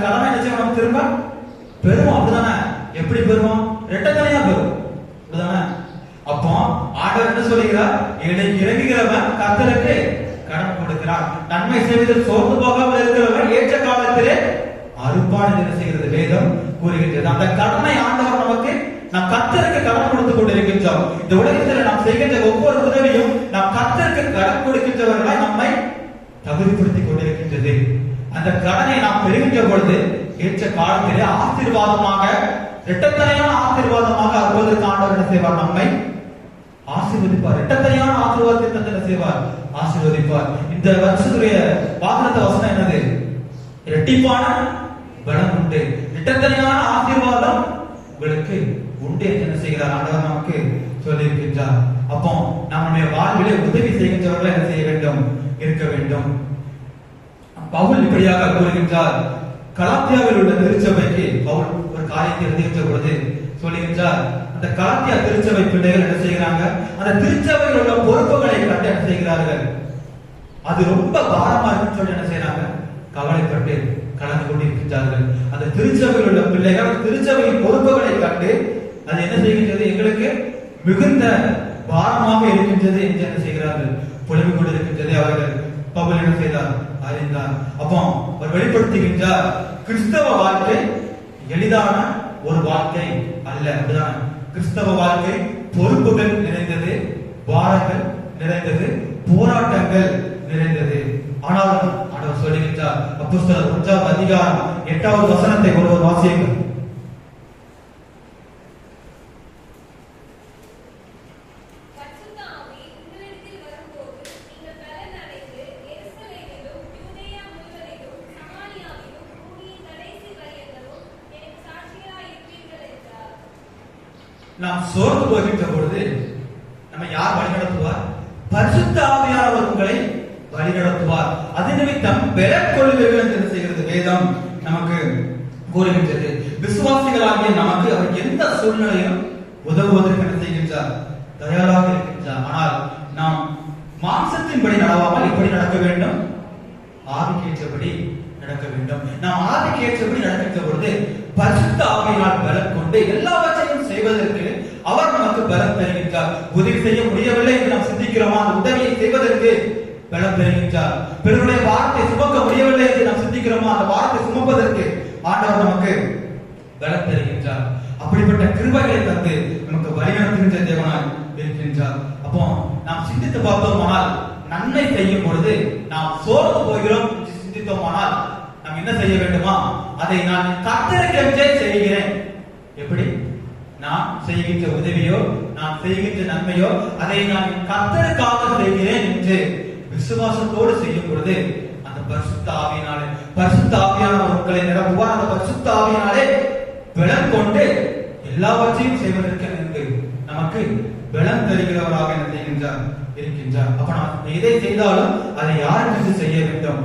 கடனை என்ன செய்யும்? நம்ம திரும்ப பெறுவோம். அப்படிதானே? எப்படி பெறுவோம்? ரெட்டத்தனையா பெறுவோம். அப்படிதானே? அப்போ ஆண்டவர் என்ன சொல்லுகிறார்? ஏழைக்கு இறங்குகிறவன் கர்த்தருக்கு கடன் கொடுக்கிறான். நன்மை செய்வதில் சோர்ந்து போகாமல் இருக்கிறவன் ஏற்ற காலத்திலே அறுப்பான் என்ன செய்கிறது? வேதம் கூறுகின்றது. அந்த கடனை ஆண்டவர் நமக்கு, நாம் கர்த்தருக்கு கடன் கொடுத்து கொண்டிருக்கின்றோம். இந்த உலகத்தில் நாம் செய்கின்ற ஒவ்வொரு உதவியும் நாம் கர்த்தருக்கு கடன் கொடுக்கின்றவர்களாய் நம்மை தகுதிப்படுத்திக் கொண்டிருக்கின்றது. அந்த கடனை நாம் பெறுகின்ற பொழுது ஏற்ற காலத்திலே ஆசீர்வாதமாக, இரட்டத்தனையான ஆசீர்வாதமாக அற்புதற்கு ஆண்டவர் என்ன செய்வார்? நம்மை ஆசீர்வதிப்பார். இரட்டத்தனையான ஆசீர்வாதத்தை தந்து என்ன செய்வார்? ஆசீர்வதிப்பார். இந்த வருஷத்துடைய வாக்குத்த வசனம் என்னது? இரட்டிப்பான பலம் உண்டு, இரட்டத்தனையான ஆசீர்வாதம் உங்களுக்கு உண்டு என்று என்ன செய்கிறார்? ஆண்டவர் நமக்கு சொல்லியிருக்கின்றார். அப்போ நம்முடைய வாழ்விலே உதவி செய்கின்றவர்கள் என்ன செய்ய வேண்டும்? இருக்க வேண்டும். பவுல் இப்படியாக கூறுகின்றார். கலாத்தியாவில் உள்ள திருச்சபைக்கு பவுல் ஒரு காரியத்தை எழுதுகின்ற பொழுது சொல்லுகின்றார், அந்த கலாத்தியா திருச்சபை பிள்ளைகள் என்ன செய்கிறாங்க? அந்த திருச்சபையில் உள்ள பொறுப்புகளை கண்டு என்ன செய்கிறார்கள்? அது ரொம்ப பாரமா இருக்குன்னு சொல்லி என்ன செய்யறாங்க? கவலைப்பட்டு கலந்து கொண்டிருக்கின்றார்கள். அந்த திருச்சபையில் உள்ள பிள்ளைகள் திருச்சபையின் பொறுப்புகளை கண்டு அது என்ன செய்கின்றது? எங்களுக்கு மிகுந்த பாரமாக இருக்கின்றது என்று என்ன செய்கிறார்கள்? புலம்பிக் கொண்டிருக்கின்றது. அவர்கள் பவுல் என்ன செய்தார்? அறிந்தார். அப்போ அவர் வெளிப்படுத்துகின்றார், கிறிஸ்தவ வாழ்க்கை எளிதான ஒரு வாழ்க்கை அல்ல. அப்படிதான் கிறிஸ்தவ வாழ்க்கை பொறுப்புகள் நிறைந்தது, பாரங்கள் நிறைந்தது, போராட்டங்கள் நிறைந்தது. ஆனால் ஆண்டவர் சொல்லுகின்றார், அப்போஸ்தலர் 1ஆம் அதிகாரம் 8வது வசனத்தை ஒருவர் வாசியுங்கள். நாம் சோர்ந்து போகின்ற பொழுது நம்ம யார் வழிநடத்துவார்? பரிசுத்த ஆவியானவர் உங்களை வழிநடத்துவார். அது நிமித்தம் பெறக் கொள்வீர்கள் என்று செய்கிறது வேதம் நமக்கு கூறுகின்றது. விசுவாசிகளாகிய நமக்கு அவர் எந்த சூழ்நிலையிலும் உதவுவதற்கு என்ன செய்கின்றார்? தயாராக இருக்கின்றார். ஆனால் நாம் மாம்சத்தின்படி நடவாமல் இப்படி நடக்க வேண்டும், ஆவிக்கு ஏற்றபடி நடக்க வேண்டும். நாம் ஆவிக்கு ஏற்றபடி நடக்கின்ற பொழுது பரிசுத்த ஆவியினால் பலம் கொண்டு எல்லாவற்றையும் செய்வதற்கு அவர் நமக்கு பலம் தருகின்றார். உதவி செய்ய முடியவில்லை என்று நாம் சிந்திக்கிறோமா, அந்த உதவியை செய்வதற்கு பலம் தருகின்றார். பிறருடைய வார்த்தை சுமக்க முடியவில்லை என்று நாம் சிந்திக்கிறோமா, அந்த வார்த்தை சுமப்பதற்கு ஆண்டவர் நமக்கு பலம் தருகின்றார். அப்படிப்பட்ட கிருபைகளை தந்து நமக்கு வழிநடத்துகின்ற தேவனாய் இருக்கின்றார். அப்போ நாம் சிந்தித்து பார்த்தோமானால் நன்மை செய்யும் பொழுது நாம் சோர்ந்து போகிறோம் என்று சிந்தித்தோமானால் நாம் என்ன செய்ய வேண்டுமா, அதை நான் கர்த்தருக்கென்றே செய்கிறேன். எப்படி? நான் செய்கின்ற உதவியோ நான் செய்கின்ற நன்மையோ அதை நான் கர்த்தருக்காக செய்கிறேன் என்று விசுவாசத்தோடு செய்யும் பொழுது அந்த பரிசுத்த ஆவியானவர் உங்களை நிரப்புவார். அந்த பரிசுத்த ஆவியினாலே பலம் கொண்டு எல்லாவற்றையும் செய்வதற்கு நமக்கு பலம் தருகிறவராக என்ன செய்கின்றார் இருக்கின்றார். அப்ப நாம் எதை செய்தாலும் அதை யாருக்கு செய்ய வேண்டும்?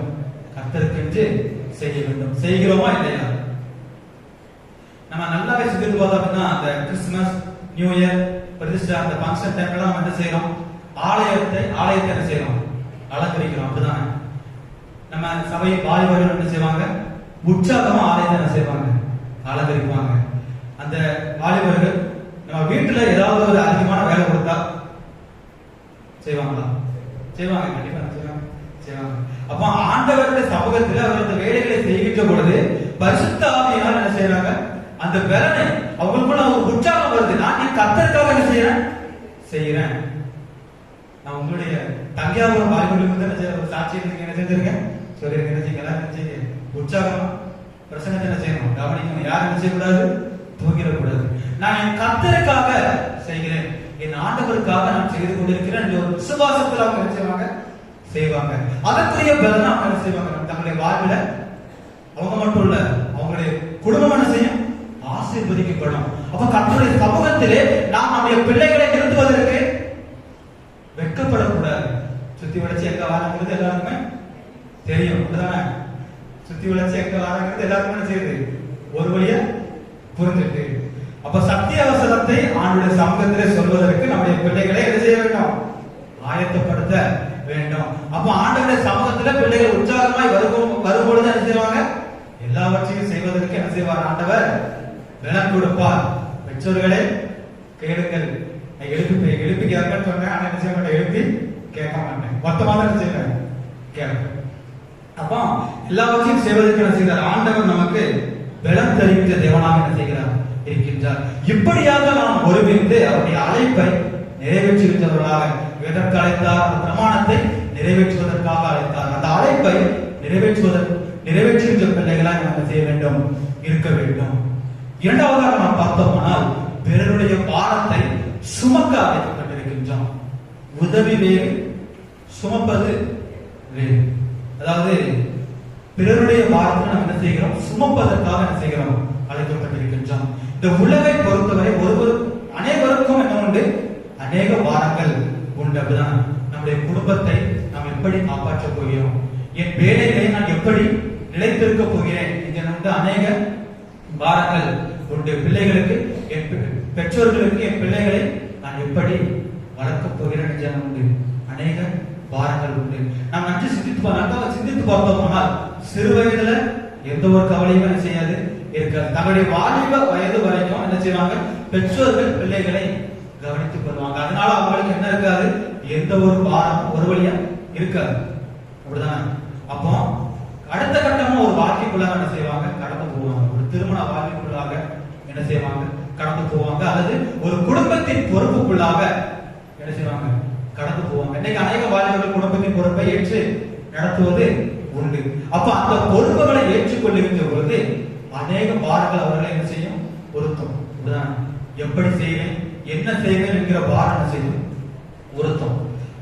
கர்த்தருக்கென்று செய்ய வேண்டும். செய்கிறோமா இல்லையா? நம்ம நல்லாவே சிந்தித்து பார்த்தோம் அப்படின்னா அந்த கிறிஸ்துமஸ், நியூ இயர், பிரதிஷ்டை அந்த ஃபங்க்ஷன் டைம்ல நம்ம என்ன செய்யறோம்? ஆலயத்தை என்ன செய்யறோம்? அலங்கரிக்கிறோம். அப்படிதானே? நம்ம சபை வாலிபர்கள் என்ன செய்வாங்க? உற்சாகமா ஆலயத்தை என்ன செய்வாங்க? அலங்கரிப்பாங்க. அந்த வாலிபர்கள் நம்ம வீட்டுல ஏதாவது ஒரு அதிகமான வேலை கொடுத்தா செய்வாங்களா? செய்வாங்க. கண்டிப்பா செய்வாங்க. அப்ப ஆண்டவருடைய சமூகத்தில் அவர் அந்த வேலைகளை செய்கின்ற பொழுது பரிசுத்த ஆவியினால் என்ன செய்யறாங்க? அந்த பலனை அவங்களுக்குள்ள ஒரு உற்சாகம் வருது. நான் நீ கர்த்தருக்காக என்ன செய்யறேன். நான் உங்களுடைய தங்கையாபுரம் வாலிபர்களுக்கு என்ன செய்யற சாட்சி என்ன செஞ்சிருக்கேன் சொல்லிருக்கேன். என்ன செய்யுங்க? உற்சாகம் பிரசங்கத்தை என்ன செய்யணும்? கவனிக்கணும். யாரும் என்ன செய்யக்கூடாது? தூங்கிடக்கூடாது. நான் என் கர்த்தருக்காக செய்கிறேன், என் ஆண்டவருக்காக நான் செய்து கொண்டிருக்கிறேன் என்ற ஒரு விசுவாசத்தில் அவங்க என்ன செய்வாங்க. அதற்குரிய பலனை அவங்க என்ன செய்வாங்க? தங்களுடைய வாழ்வில் அவங்க மட்டும் இல்ல, அவங்களுடைய குடும்பம் என்ன செய்யும்? ஆசீர்வதிக்கப்படும். அப்ப கர்த்தருடைய சமூகத்திலே நாம் நம்முடைய பிள்ளைகளை நிறுத்துவதற்கு வெட்கப்படக்கூடாது. சுத்தி வளைச்சு எங்க வாரங்கிறது எல்லாருக்குமே தெரியும். அப்படிதானே? சுத்தி வளைச்சு எங்க வாரங்கிறது எல்லாருக்குமே என்ன செய்யுது? ஒரு வழியா புரிஞ்சுட்டு. அப்ப சத்திய வசனத்தை ஆண்டுடைய சமூகத்திலே சொல்வதற்கு நம்முடைய பிள்ளைகளை என்ன செய்ய வேண்டும்? ஆயத்தப்படுத்த வேண்டும். அப்ப ஆண்டுடைய சமூகத்துல பிள்ளைகள் உற்சாகமாய் வரும்பொழுது என்ன செய்வாங்க? எல்லாவற்றையும் செய்வதற்கு என்ன செய்வார்? ஆண்டவர் பலன் கொடுப்பார். பெற்றோர்களே கேளுங்கள். எழுப்பி கேட்கன்னு சொன்னேன். ஆனா என்ன செய்ய மாட்டேன்? எழுப்பி கேட்க மாட்டேன். மொத்தமா தான் என்ன செய்வேன்? கேட்க. அப்ப எல்லாவற்றையும் செய்வதற்கு என்ன செய்கிறார்? ஆண்டவர் நமக்கு பலம் தருகின்ற தேவனாக என்ன செய்கிறார் இருக்கின்றார். இப்படியாக நாம் ஒருமித்து அவருடைய அழைப்பை நிறைவேற்றுகின்றவர்களாக எதற்கு அழைத்தார்? அந்த பிரமாணத்தை நிறைவேற்றுவதற்காக அழைத்தார். அந்த அழைப்பை நிறைவேற்றுகின்ற பிள்ளைகளாக நம்ம செய்ய வேண்டும், இருக்க வேண்டும். இரண்டாவதாக நாம் பார்த்தோம்னால் பிறருடைய பாரத்தை சுமக்க அழைக்கப்பட்டிருக்கின்றோம். உதவி வேறு, சுமப்பது வேறு. அதாவது பிறருடைய பாரத்தை நாம் என்ன செய்கிறோம்? சுமப்பதற்காக என்ன செய்கிறோம்? அழைக்கப்பட்டிருக்கின்றோம். இந்த உலகை பொறுத்தவரை அனைவருக்கும் என்ன உண்டு? அநேக பாரங்கள் உண்டு. அப்படிதான் நம்முடைய குடும்பத்தை நாம் எப்படி காப்பாற்றப் போகிறோம், என் வேலைகளை நான் எப்படி நிலைத்திருக்க போகிறேன், இங்க அநேக பாரங்கள் உண்டு. பிள்ளைகளுக்கு என் பெற்றோர்களுக்கு என் பிள்ளைகளை நான் எப்படி வளர்க்கப் போகிறேன் என்று உண்டு. அநேக பாரங்கள் உண்டு. நாம் நன்றி சிந்தித்து பார்த்தோம்னால் சிறு வயதுல எந்த ஒரு கவலையும் என்ன செய்யாது இருக்காது. தங்களுடைய வாலிப வயது வரைக்கும் என்ன செய்வாங்க? பெற்றோர்கள் பிள்ளைகளை கவனித்துக் கொள்வாங்க. அதனால அவங்களுக்கு என்ன இருக்காது? எந்த ஒரு பாரம் ஒரு வழியா இருக்காது. அப்படிதானே? அப்போ அடுத்த கட்டமா ஒரு வாழ்க்கைக்குள்ளாக என்ன செய்வாங்க? கடந்து போவாங்க. ஒரு திருமண வாழ்க்கைக்குள்ளாக என்ன செய்வாங்க? கடந்து போவாங்க. அல்லது ஒரு குடும்பத்தின் பொறுப்புக்குள்ளாக என்ன செய்வாங்க? கடந்து போவாங்க. இன்னைக்கு அநேக வாலிபர்கள் குடும்பத்தின் பொறுப்பை ஏற்று நடத்துவது உண்டு. அப்ப அந்த பொறுப்புகளை ஏற்றுக்கொள்ளுகின்ற பொழுது அநேக பாரங்கள் அவர்களை என்ன செய்யும்? பொருத்தம். எப்படி செய்வேன், என்ன செய்வேன் என்கிற பாரம் என்ன செய்யும்? பொருத்தம்.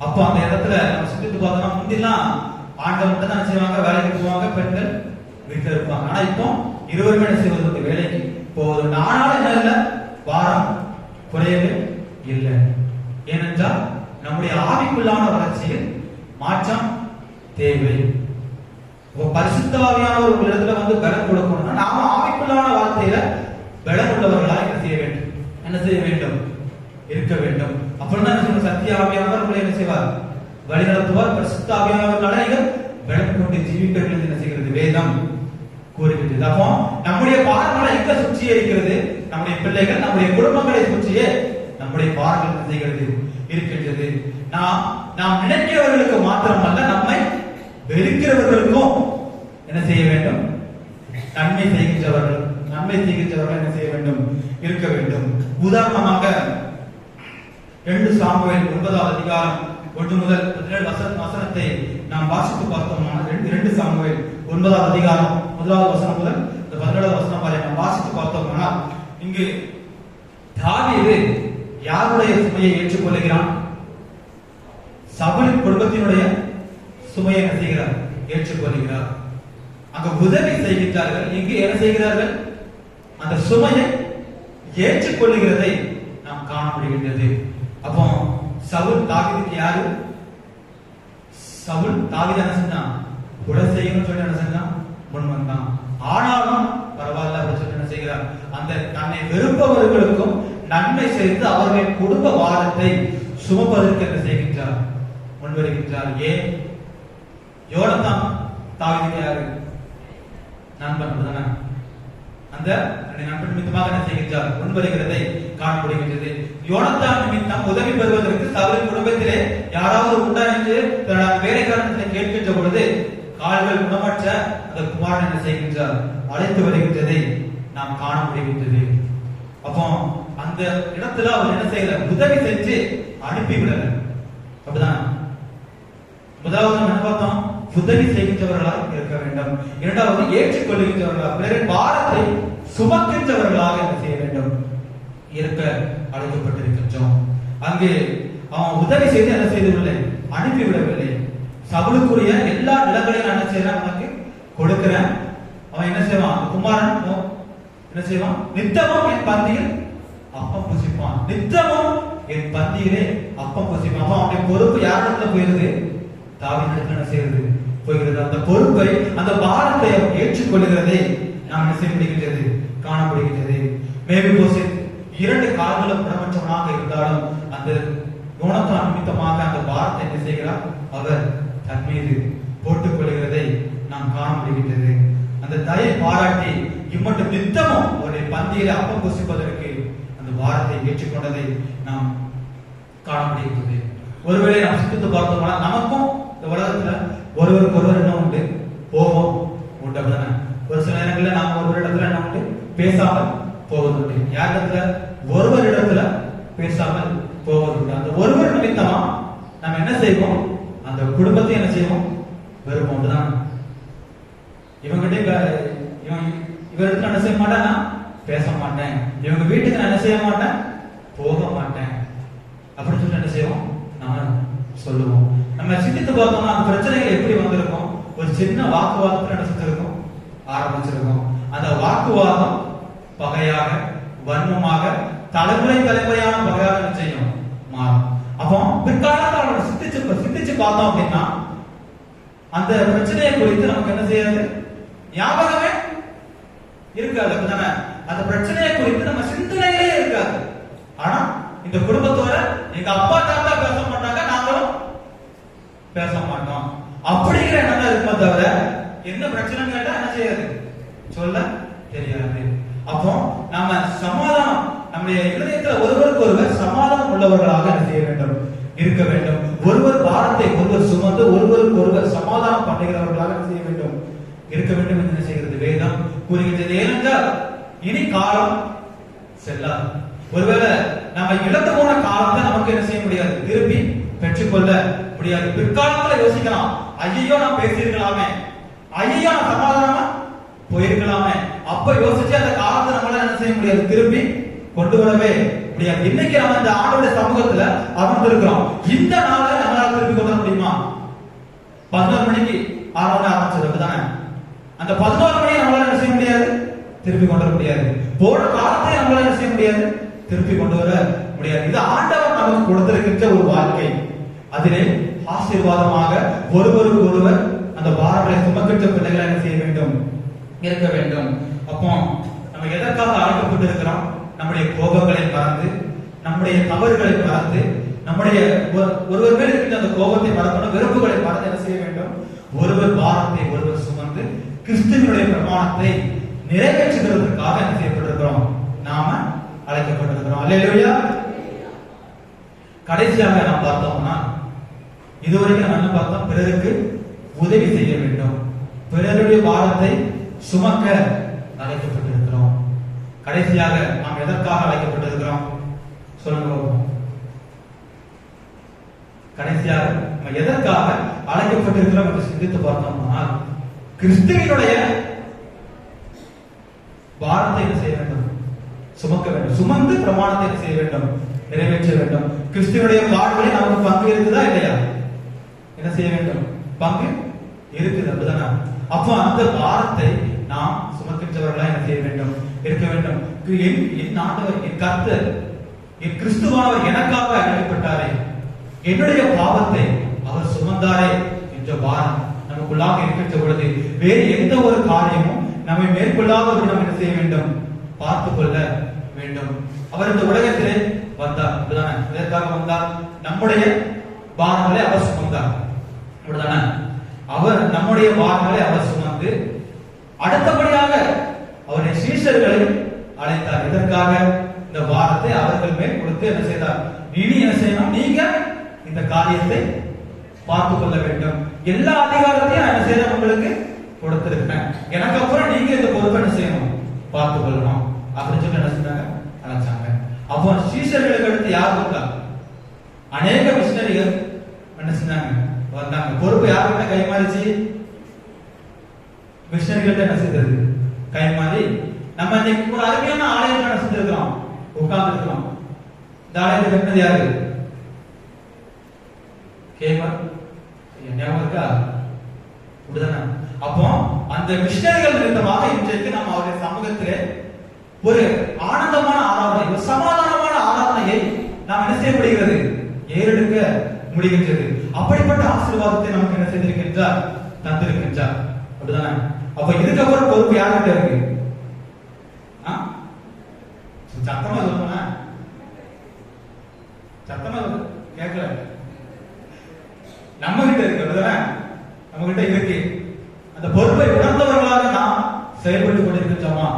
அப்ப அந்த இடத்துல நம்ம சிந்தித்து பார்த்தோம்னா முந்திலாம் ஆண்கள் மட்டும் தான் செய்வாங்க, வேலைக்கு போவாங்க, பெண்கள் வீட்டில் இருப்பாங்க. ஆனா இப்போ இருவருமே என்ன செய்வது? வேலைக்கு போவது. நானால என்ன இல்லை? பாரம் குறையவே இல்லை. ஏனென்றால் நம்முடைய ஆவிக்குள்ளான வளர்ச்சியில் மாற்றம் தேவை. பரிசுத்த ஆவியானவர் ஒரு இடத்துல வந்து பலம் கொடுக்கணும்னா நாம ஆவிக்குள்ளான வார்த்தையில பலம் உள்ளவர்களாக என்ன செய்ய வேண்டும்? இருக்க வேண்டும். அப்படின்னா சத்திய ஆவியானவர் உங்களை என்ன செய்வார்? வழி நடத்துவார். பரிசுத்த ஆவியானவர்களால நீங்கள் பலம் கொண்டு ஜீவிப்பவர்கள் என்று என்ன செய்கிறது வேதம் கூறுகின்றது. அப்போ நம்முடைய பாரங்களை எங்க சுற்றியே இருக்கிறது? நம்முடைய பிள்ளைகள், நம்முடைய குடும்பங்களை சுற்றியே நம்முடைய பாரங்கள் என்ன செய்கிறது இருக்கின்றது. நாம் நினைக்கிறவர்களுக்கு மாத்திரமல்ல, நம்மை வெறுக்கிறவர்களுக்கும் என்ன செய்ய வேண்டும்? நன்மை செய்கின்றவர்கள் என்ன செய்ய வேண்டும்? இருக்க வேண்டும். உதாரணமாக 2 சாமுவேல் 9வது அதிகாரம் 1 முதல் 17 வசனத்தை நாம் வாசித்து பார்த்தோம்னா, 2 சாமுவேல் 9வது அதிகாரம் 1வது வசனம் முதல் 17வது வசனம் வரை நாம் வாசித்து பார்த்தோம்னா, இங்கு தாவீது யாருடைய சுமையை ஏற்றுக்கொள்கிறான்? சவுலின் குடும்பத்தினுடைய சுமையை என்ன செய்கிறார்? ஏற்றுக்கொள்கிறார். அங்க உதவி செய்கின்றார்கள். இங்கு என்ன செய்கிறார்கள்? அந்த சுமையை ஏற்றுக்கொள்கிறதை நாம் காண முடிகின்றது. அப்போ சவுல் தாவீதுக்கு யாரு? சவுல் தாவீது என்ன செஞ்சான்? கொலை செய்யணும்னு சொல்லி என்ன செஞ்சான்? முன் வந்தான். ஆனாலும் பரவாயில்ல அப்படின்னு சொல்லி என்ன செய்கிறார்? அந்த தன்னை வெறுப்பவர்களுக்கும் நன்மை செய்து அவர்களின் குடும்ப வாரத்தை சுமப்பதற்கு என்ன செய்கின்றார்? முன்வருகின்றார். ஏன்? யோனத்தான் தாவீதுக்கு யாரு? நண்பன் தானே. அந்த நண்பன் நிமித்தமாக என்ன செய்கின்றார்? முன்வருகிறதை காண முடிகின்றது. யோனத்தான் நிமித்தம் உதவி பெறுவதற்கு சவுலின் குடும்பத்திலே யாராவது உண்டா என்று வேலைக்காரனை கேட்கின்ற பொழுது கால்கள் குணமற்ற அந்த குமாரன் என்ன செய்கின்றார்? அழைத்து வருகின்றதை நாம் காண முடிகின்றது. அப்போ அந்த இடத்துல அவர் என்ன செய்யல? உதவி செஞ்சு அனுப்பிவிடல. அப்படிதான். முதலாவது என்ன பார்த்தோம்? உதவி செய்கின்றவர்களாக இருக்க வேண்டும். இரண்டாவது ஏற்றுக்கொள்கின்றவர்களாக, பிறரின் பாரத்தை சுமக்கின்றவர்களாக என்ன செய்ய வேண்டும்? இருக்க அழைக்கப்பட்டிருக்கின்றோம். அங்கு அவன் உதவி செய்து என்ன செய்யவில்லை? அனுப்பிவிடவில்லை. சவுலுக்குரிய எல்லா நிலங்களையும் நான் என்ன செய்யறேன்? உனக்கு கொடுக்கிறேன். அவன் என்ன செய்வான்? குமாரன் என்ன செய்வான்? நித்தமும் என் பந்தியில் அப்பம் புசிப்பான். நித்தமும் என் பந்தியிலே அப்பம் புசிப்பான். அவனுடைய பொறுப்பு யாரிடத்துல போயிருது? தாவீதிடத்துல என்ன செய்யறது? போகிறது. அந்த பொறுப்பை, அந்த பாரத்தை ஏற்றுக்கொள்கிறதை நாம் என்ன செய்ய முடிகின்றது? காண முடிகின்றது. மேவிபோசேத் 2 கால்களும் குணமற்றவனாக இருந்தாலும் அந்த யோனத்தான் நிமித்தமாக அந்த பாரத்தை என்ன செய்கிறார்? அவர் தன் மீது போட்டுக் கொள்கிறதை நாம் காண முடிகின்றது. அந்த தயை பாராட்டி இம்மட்டும் நித்தமும் அவருடைய பந்தியில அப்பம் புசிப்பதற்கு அந்த பாரத்தை ஏற்றுக்கொண்டதை நாம் காண முடிகின்றது. ஒருவேளை நாம் சிந்தித்து பார்த்தோம்னா, நமக்கும் இந்த உலகத்துல ஒருவருக்கு ஒருவர் என்ன உண்டு? கோபம் உண்டு. அப்படிதானே? ஒரு சில நேரங்களில் நாம் ஒரு இடத்துல என்ன உண்டு? பேசாமல் போவதுண்டு. யார் இடத்துல? ஒருவர் இடத்துல பேசாமல் போவதுண்டு. அந்த ஒருவர் நிமித்தமா நாம் என்ன செய்வோம்? அந்த குடும்பத்தை என்ன செய்வோம்? வெறுப்போம். அப்படிதான். இவங்கிட்ட இவரிடத்துல என்ன செய்ய மாட்டேன்? பேச மாட்டேன். இவங்க வீட்டுக்கு நான் என்ன செய்ய மாட்டேன்? போக மாட்டேன் அப்படின்னு சொல்லி என்ன செய்வோம்? நாம சொல்லுவோம். நம்ம சிந்தித்து பார்த்தோம்னா அந்த பிரச்சனைகள் எப்படி வந்திருக்கும்? ஒரு சின்ன வாக்குவாதத்துல என்ன செஞ்சிருக்கும்? ஆரம்பிச்சிருக்கும். அந்த வாக்குவாதம் பகையாக, வன்மமாக, தலைமுறையான பகையாக என்ன செய்யும்? மாறும். அப்போ பிற்காலத்தில் சிந்திச்சு பார்த்தோம் அப்படின்னா அந்த பிரச்சனையை குறித்து நமக்கு என்ன செய்யாது? ஞாபகமே இருக்காது. அப்படிதானே? அந்த பிரச்சனையை குறித்து நம்ம சிந்தனையிலே இருக்காது. ஆனா இந்த குடும்பத்தோட எங்க அப்பா தாத்தா பேச மாட்டாங்க, நாங்களும் பேச மாட்டோம் அப்படிங்கிற எண்ணம் இருக்குமே தவிர என்ன பிரச்சனை கேட்டா என்ன செய்யாது? சொல்ல தெரியாது. அப்போ நாம சமாதானம், நம்முடைய இதயத்துல ஒருவருக்கு ஒருவர் சமாதானம் உள்ளவர்களாக என்ன செய்ய வேண்டும்? இருக்க வேண்டும். ஒருவர் பாரத்தை ஒருவர் சுமந்து ஒருவருக்கு ஒருவர் சமாதானம் பண்ணுகிறவர்களாக என்ன செய்ய வேண்டும்? இருக்க வேண்டும் என்று என்ன செய்கிறது? வேதம் கூறுகின்றது. ஏனென்றால் இனி காலம் செல்லாது. ஒருவேளை நம்ம இழந்து போன காலத்தை நமக்கு என்ன செய்ய முடியாது? திருப்பி பெற்றுக்கொள்ள முடியாது. பிற்காலத்துல யோசிக்கலாம், ஐயோ நான் பேசியிருக்கலாமே, ஐயோ நான் சமாதானமா போயிருக்கலாமே. அப்ப யோசிச்சு அந்த காலத்தை நம்மளால என்ன செய்ய முடியாது? திருப்பி கொண்டு வரவே முடியாது. இன்னைக்கு நம்ம இந்த ஆண்டோட சமூகத்துல அமர்ந்திருக்கிறோம். இந்த நாளை நம்மளால திருப்பி கொண்டு வர முடியுமா? 11 மணிக்கு ஆரம்பிச்சது தானே. அந்த 11 மணியை நம்மளால என்ன செய்ய முடியாது? திருப்பி கொண்டு வர முடியாது. போன காலத்தை நம்மளால என்ன செய்ய முடியாது? திருப்பி கொண்டு வர முடியாது. இது ஆண்டவர் நமக்கு கொடுத்திருக்கின்ற ஒரு வாழ்க்கை. அதிலே ஆசீர்வாதமாக ஒருவருக்கு ஒருவர் அந்த பாரங்களை சுமக்கின்ற பிள்ளைகளை என்ன செய்ய வேண்டும்? இருக்க வேண்டும். அப்போ நம்ம எதற்காக அழைக்கப்பட்டு இருக்கிறோம்? நம்முடைய கோபங்களை மறந்து, நம்முடைய தவறுகளை மறந்து, நம்முடைய ஒருவர் மேல் இருக்கின்ற அந்த கோபத்தை மறக்கணும், வெறுப்புகளை மறந்து என்ன செய்ய வேண்டும்? ஒருவர் பாரத்தை ஒருவர் சுமந்து கிறிஸ்துவினுடைய பிரமாணத்தை நிறைவேற்றுகிறதற்காக என்ன செய்யப்பட்டிருக்கிறோம்? நாம அழைக்கப்பட்டிருக்கிறோம். அல்லேலூயா. கடைசியாக நாம் பார்த்தோம்னா, இதுவரைக்கும் நம்ம என்ன பார்த்தோம்? பிறருக்கு உதவி செய்ய வேண்டும், பிறருடைய பாரத்தை சுமக்க அழைக்கப்பட்டிருக்கிறோம். கடைசியாக நாம் எதற்காக அழைக்கப்பட்டிருக்கிறோம்? சொல்லுங்க. கடைசியாக நம்ம எதற்காக அழைக்கப்பட்டிருக்கிறோம் என்று சிந்தித்து பார்த்தோம்னா, கிறிஸ்துவினுடைய பாரத்தை என்ன செய்ய வேண்டும்? சுமக்க வேண்டும். சுமந்து பிரமாணத்தை என்ன செய்ய வேண்டும்? நிறைவேற்ற வேண்டும். கிறிஸ்துவனுடைய பாடுகளை நமக்கு பங்கு இருக்குதா இல்லையா? என்ன செய்ய வேண்டும்? பங்கு இருக்குது. அப்படிதானே? அப்போ அந்த பாரத்தை நாம் சுமக்கின்றவர்களா என்ன செய்ய வேண்டும்? இருக்க வேண்டும். என் ஆண்டவர், என் கர்த்தர், என் கிறிஸ்துவானவர் எனக்காக அழைக்கப்பட்டாரே, என்னுடைய பாவத்தை அவர் சுமந்தாரே என்ற பாரம் நமக்குள்ளாக இருக்கின்ற பொழுது வேறு எந்த ஒரு காரியமும் நம்மை மேற்கொள்ளாதபடி நாம் என்ன செய்ய வேண்டும்? பார்த்துக் கொள்ள வேண்டும். அவர் இந்த உலகத்திலே வந்தார். அப்படிதானே? இதற்காக வந்தார். நம்முடைய பாரங்களை அவர் சுமந்தார். அப்படிதானே? அவர் நம்முடைய பாரங்களை அவர் சுமந்து அடுத்தபடியாக அவருடைய சீஷர்களை அழைத்தார். இதற்காக இந்த பாரத்தை அவர்கள் மேல் கொடுத்து என்ன செய்தார்? இனி என்ன செய்யணும்? நீங்க இந்த காரியத்தை பார்த்துக் கொள்ள வேண்டும். எல்லா அதிகாரத்தையும் என்ன செய்யணும்? உங்களுக்கு கொடுத்திருக்கேன். எனக்கு அப்புறம் நீங்க இந்த பொறுப்பை என்ன செய்யணும்? பார்த்துக் கொள்ளணும் அப்படின்னு சொல்லி என்ன செஞ்சாங்க? அழைச்சாங்க. அப்போ சீஷர்களுக்கு அடுத்து யார் வந்தா? அநேக மிஷனரிகள் என்ன செஞ்சாங்க? வந்தாங்க. பொறுப்பு யார்கிட்ட கை மாறிச்சு? மிஷனரிகள்ட்ட என்ன செய்தது? கை மாறி நம்ம இன்னைக்கு ஒரு அருமையான ஆலயத்தை என்ன செஞ்சிருக்கிறோம்? உட்கார்ந்து இருக்கிறோம். இந்த ஆலயத்தை கட்டினது யாரு? கேமர் ஞாபகம் இருக்கா? அப்படிதானே? அப்போ அந்த மிஷனரிகள் நிமித்தமாக இன்றைக்கு நாம் அவருடைய சமூகத்திலே ஒரு ஆனந்தமான ஆராதனை, ஒரு சமாதானமான ஆராதனையை நாம் என்ன செய்யப்படுகிறது? ஏறெடுக்க முடிகின்றது. அப்படிப்பட்ட ஆசீர்வாதத்தை நமக்கு என்ன செய்திருக்கின்றார்? தந்திருக்கின்றார். அப்படிதானே? அப்ப இதுக்கப்புறம் பொறுப்பு யார்கிட்ட இருக்கு? சத்தமா சொல்லுங்க. சத்தமா கேட்கல. நம்ம கிட்ட இருக்கு. அப்படிதானே? நம்ம கிட்ட இருக்கு. அந்த பொறுப்பை உணர்ந்தவர்களாக நாம் செயல்பட்டுக் கொண்டிருக்கின்றோமா?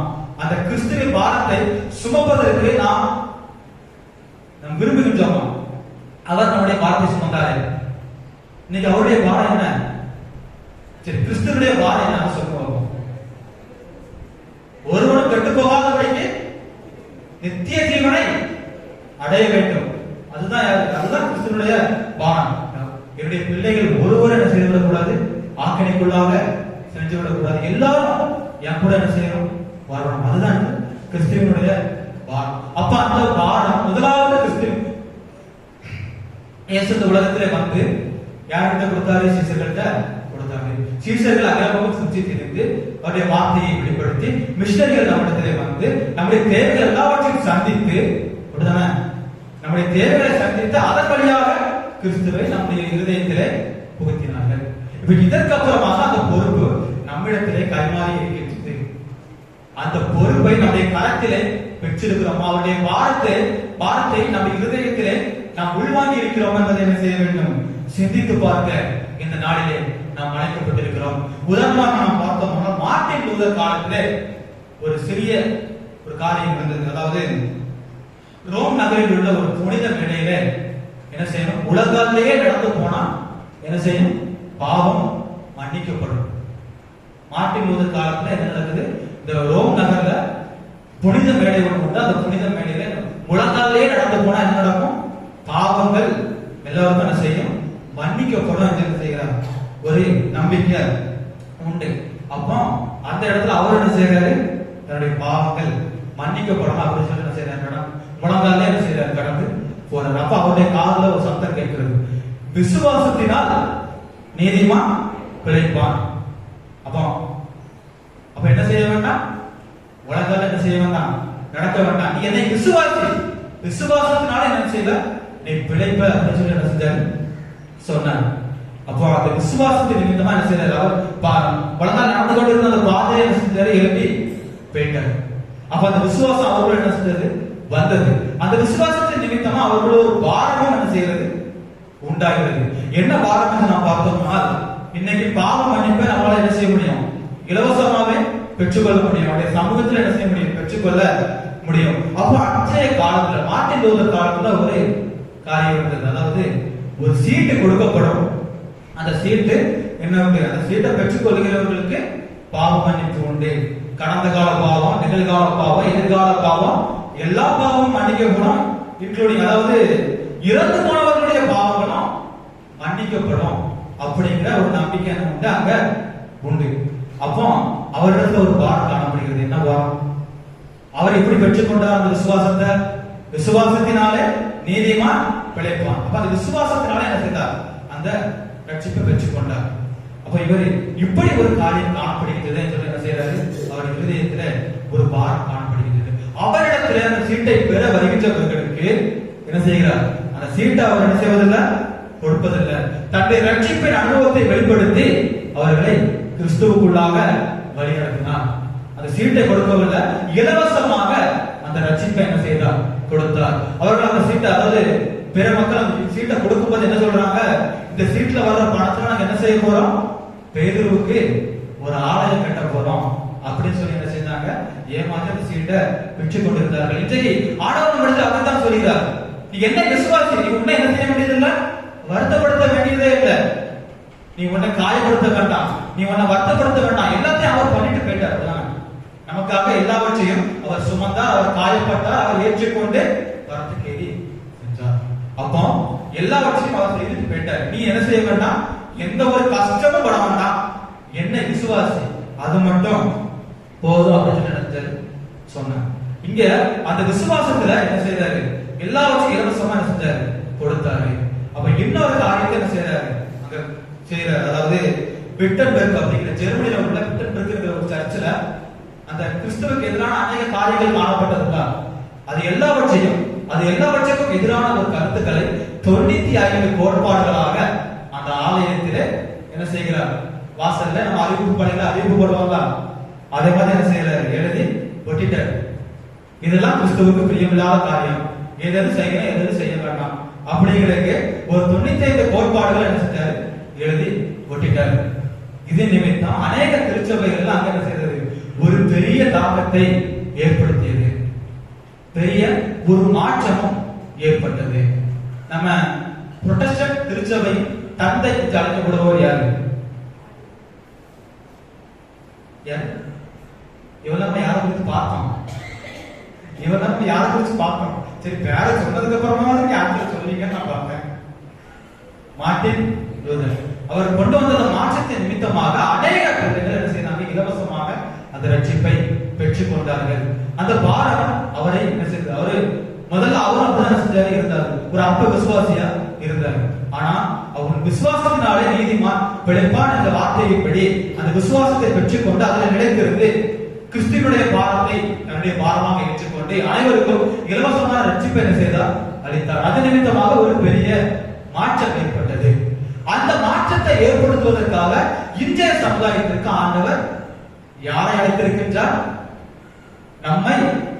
அந்த கிறிஸ்துவின் பாரத்தை சுமப்பதற்கு நாம் விரும்புகின்றோமா? அவர் நம்முடைய பாரத்தை சுமந்தாரே. இன்னைக்கு அவருடைய பாரம் என்ன? சரி, கிறிஸ்துவனுடைய பாரம் என்ன சொல்லுவோம்? ஒருவனும் கெட்டு போகாதபடிக்கு நித்திய ஜீவனை அடைய வேண்டும். அதுதான் அதுதான் கிறிஸ்துவனுடைய பாரம். என்னுடைய பிள்ளைகள் ஒருவர் என்ன செய்துவிடக் கூடாது? ஆக்கணிக்குள்ளாக செஞ்சு விடக்கூடாது. எல்லாரும் என் கூட என்ன செய்யணும்? வரணும். அதுதான் கிறிஸ்துவனுடைய பாரம். அப்ப அந்த பாரம் முதலாவது கிறிஸ்து இயேசு இந்த உலகத்திலே வந்து யார்கிட்ட கொடுத்தாரு? சீஷர்கள்ட்ட கொடுத்தாரு. சீஷர்கள் அகிலமும் சுற்றி திரிந்து அவருடைய வார்த்தையை வெளிப்படுத்தி மிஷனரிகள் நம்மிடத்திலே வந்து நம்முடைய தேவைகள் எல்லாவற்றையும் சந்தித்து, அப்படிதானே? நம்முடைய தேவைகளை சந்தித்து அதன் வழியாக கிறிஸ்துவை நம்முடைய இருதயத்திலே புகுத்தினார்கள். இப்ப இதற்கு அப்புறமாக அந்த பொறுப்பு நம்மிடத்திலே கைமாறி இருக்கின்றது. அந்த பொறுப்பை நம்முடைய கரத்திலே பெற்றிருக்கிறோம். அவருடைய பாரத்தை நம்ம இருதயத்திலே நாம் உள்வாங்கி இருக்கிறோம் என்பதை என்ன செய்ய வேண்டும்? சிந்தித்து பார்க்க இந்த நாளிலே நாம் அழைக்கப்பட்டிருக்கிறோம். உதாரணமாக நாம் பார்த்தோம்னா, மார்ட்டின் லூதர் காலத்திலே ஒரு சிறிய ஒரு காரியம் இருந்தது. அதாவது ரோம் நகரில் உள்ள ஒரு புனித மேடையில என்ன செய்யணும்? உலகாலேயே நடந்து போனா என்ன செய்யும்? பாவம் மன்னிக்கப்படும். மார்ட்டின் லூதர் காலத்துல என்ன நடக்குது? இந்த ரோம் நகர்ல புனித மேடை ஒன்று உண்டு. அந்த புனித மேடையில முழங்காலே நடந்து போனா என்ன நடக்கும்? பாவங்கள் எல்லாருக்கும் என்ன செய்யும்? மன்னிக்கப்படும் என்று என்ன செய்கிறார்? ஒரு நம்பிக்கை உண்டு. அப்போ அந்த இடத்துல அவர் என்ன செய்யறாரு? தன்னுடைய பாவங்கள் மன்னிக்கப்படும் அப்படின்னு சொல்லி என்ன செய்யறாரு? முழங்காலே என்ன செய்யறாரு? கடந்து போறாரு. அப்ப அவருடைய காதுல ஒரு சத்தம் கேட்கிறது, விசுவாசத்தினால் நீதிமான் பிழைப்பான். அப்ப என்ன செய்ய வேண்டாம்? உலகால என்ன செய்ய வேண்டாம்? நடக்க வேண்டாம். நீ என்னை விசுவாசத்தினால என்ன செய்யல? நீ பிழைப்ப அப்படின்னு சொல்லி என்ன செஞ்சாரு? சொன்னார். அப்போ அந்த விசுவாசத்தின் நிமித்தமா என்ன செய்யறாரு? அவர் உலகால நடந்து கொண்டிருந்த அந்த பாதையை என்ன செஞ்சாரு? எழுப்பி போயிட்டாரு. அப்ப அந்த விசுவாசம் அவர்கள் என்ன செஞ்சது? வந்தது. அந்த விசுவாசத்தின் நிமித்தமா அவர்களோட ஒரு பாரமும் என்ன செய்யறது? உண்டாகிறது. என்ன பாரம் என்று நாம் பார்த்தோம்னா, இன்னைக்கு பாவ மன்னிப்பை நம்மளால என்ன செய்ய முடியும்? இலவசமாவே பெற்றுக்கொள்ள முடியும். அவருடைய சமூகத்துல என்ன செய்ய முடியும்? பெற்றுக்கொள்ள முடியும். அப்போ அன்றைய காலத்துல மார்ட்டின் லூதர் காலத்துல ஒரு காரியம் இருந்தது. அதாவது ஒரு சீட்டு கொடுக்கப்படும். அந்த சீட்டு என்ன உண்டு? அந்த சீட்டை பெற்றுக்கொள்கிறவர்களுக்கு பாவ மன்னிப்பு உண்டு. கடந்த கால பாவம், நிகழ்கால பாவம், எதிர்கால பாவம், எல்லா பாவமும் மன்னிக்கப்படும். இன்க்ளூடிங் அதாவது இறந்து போனவர்களுடைய பாவங்களும் மன்னிக்கப்படும் அப்படிங்கிற ஒரு நம்பிக்கை உண்டு அங்க உண்டு. அப்போ அவரிடத்துல ஒரு பாடம் காணப்படுகிறது. என்ன பாடம்? அவர் எப்படி பெற்றுக்கொண்டார் அந்த விசுவாசத்தை? விசுவாசத்தினாலே நீதிமான் பிழைப்பான். அப்ப அந்த விசுவாசத்தினாலே என்ன செய்தார்? அந்த ரட்சிப்பை பெற்றுக்கொண்டார். அப்ப இவர் இப்படி ஒரு காரியம் காணப்படுகிறது என்று என்ன செய்யறாரு? அவர் இருதயத்துல ஒரு பாரம் காணப்படுகிறது. அவரிடத்துல அந்த சீட்டை பெற வருகின்றவர்களுக்கு என்ன செய்கிறார்? அந்த சீட்டை அவர் என்ன செய்வதில்லை, கொடுப்பதில்லை. தன்னுடைய ரட்சிப்பின் அனுபவத்தை வெளிப்படுத்தி அவர்களை கிறிஸ்துவுக்குள்ளாக வழிநடத்தினார். அந்த சீட்டை கொடுக்கவில்லை, இலவசமாக அந்த ரட்சிப்பை என்ன செய்தார்? கொடுத்தார். அவர்கள் அந்த சீட்டை, அதாவது பிற மக்கள் அந்த சீட்டை கொடுக்கும்போது என்ன சொல்றாங்க? இந்த சீட்ல வர்ற பணத்துல நாங்க என்ன செய்ய போறோம்? பேதுருவுக்கு ஒரு ஆலயம் கட்ட போறோம் அப்படின்னு சொல்லி என்ன செஞ்சாங்க? ஏமாற்றி அந்த சீட்டை பெற்றுக் கொண்டிருந்தார்கள். இன்றைக்கு ஆடவன் மனித அவர் தான் சொல்கிறார், நீ என்ன விசுவாசி, நீ உன்னை என்ன செய்ய வேண்டியதில்லை, வருத்தப்படுத்த வேண்டியதே இல்லை, நீ உன்னை காயப்படுத்த வேண்டாம், நீ உன்னை வருத்தப்படுத்த வேண்டாம், எல்லாத்தையும் அவர் பண்ணிட்டு போயிட்டார். நமக்காக எல்லாவற்றையும் அவர் சுமந்தார், அவர் காயப்பட்டார், அவர் ஏற்றுக்கொண்டு வரத்துக்கு ஏறி சென்றார். அப்போ எல்லாவற்றையும் அவர் செய்துட்டு போயிட்டார். நீ என்ன செய்ய வேண்டாம், எந்த ஒரு கஷ்டமும் பட வேண்டாம், என்ன விசுவாசி, அது மட்டும் போதும் அப்படின்னு சொன்னார். இங்க அந்த விசுவாசத்துல என்ன செய்தாரு? எல்லாவற்றையும் இலவசமா என்ன செஞ்சாரு? கொடுத்தாரு. அப்ப இன்னொரு காரியத்தை என்ன செய்யறாரு? அங்க செய்யறாரு. அதாவது விட்டன்பெர்க் அப்படிங்கிற ஜெர்மனியில உள்ள விட்டன்பெர்க் ஒரு சர்ச்சில் அந்த கிறிஸ்துவுக்கு எதிரான அநேக காரியங்கள் காணப்பட்டதுண்டா? அது எல்லாவற்றுக்கும் எதிரான ஒரு கருத்துக்களை 95 கோட்பாடுகளாக அந்த ஆலயத்திலே என்ன செய்கிறார்? வாசல்ல நம்ம அறிவிப்பு பணியில அறிவிப்பு போடுவாங்க, அதே மாதிரி என்ன செய்யறாரு? எழுதி ஒட்டிட்டார். இதெல்லாம் கிறிஸ்துவுக்கு பிரியமில்லாத காரியம், எது செய்யணும் எது செய்ய வேண்டாம் அப்படிங்கிறதுக்கு ஒரு 95 கோட்பாடுகளை என்ன செஞ்சாரு? எழுதி ஒட்டிட்டாரு. இது நிமித்தம் அநேக திருச்சபைகள் அங்க என்ன செய்தது? ஒரு பெரிய தாக்கத்தை ஏற்படுத்தியது, பெரிய ஒரு மாற்றமும் ஏற்பட்டது. நம்ம புரொட்டஸ்டன்ட் திருச்சபை தந்தை என்று அழைக்கப்படுவோர் யாரு? இவெல்லாம் யாரை குறித்து பார்த்தோம்? இவெல்லாம் யாரை குறித்து பார்த்தோம்? சரி, பேர சொன்னதுக்கு அப்புறமா யாருக்கு சொல்லுவீங்கன்னு நான் பார்த்தேன். மார்ட்டின் லூதர் அவர் கொண்டு வந்த மாற்றத்தின் நிமித்தமாக அநேக பிள்ளைகள் என்ன செய்தாங்க? இலவசமாக அந்த ரட்சிப்பை பெற்றுக் கொண்டார்கள். அந்த பாரம் அவரை என்ன செய்தது? அவரு முதல்ல அவரும் அப்படிதான் செஞ்சாரு, இருந்தார், ஒரு அப்ப விசுவாசியா இருந்தார். ஆனா அவர் விசுவாசத்தினாலே நீதிமான் பிழைப்பான் என்ற வார்த்தையின்படி அந்த விசுவாசத்தை பெற்றுக்கொண்டு அதில் நிலைத்திருந்து கிறிஸ்துவனுடைய பாரத்தை தன்னுடைய பாரமாக ஏற்றுக்கொண்டு அனைவருக்கும் இலவசமான ரட்சிப்பை என்ன செய்தார்? அளித்தார். அது நிமித்தமாக ஒரு பெரிய மாற்றம் ஏற்பட்டது. அந்த மாற்றத்தை ஏற்படுத்துவதற்காக இன்றைய சமுதாயத்திற்கு ஆண்டவர் யாரை அழைத்திருக்கின்றார்? நம்மை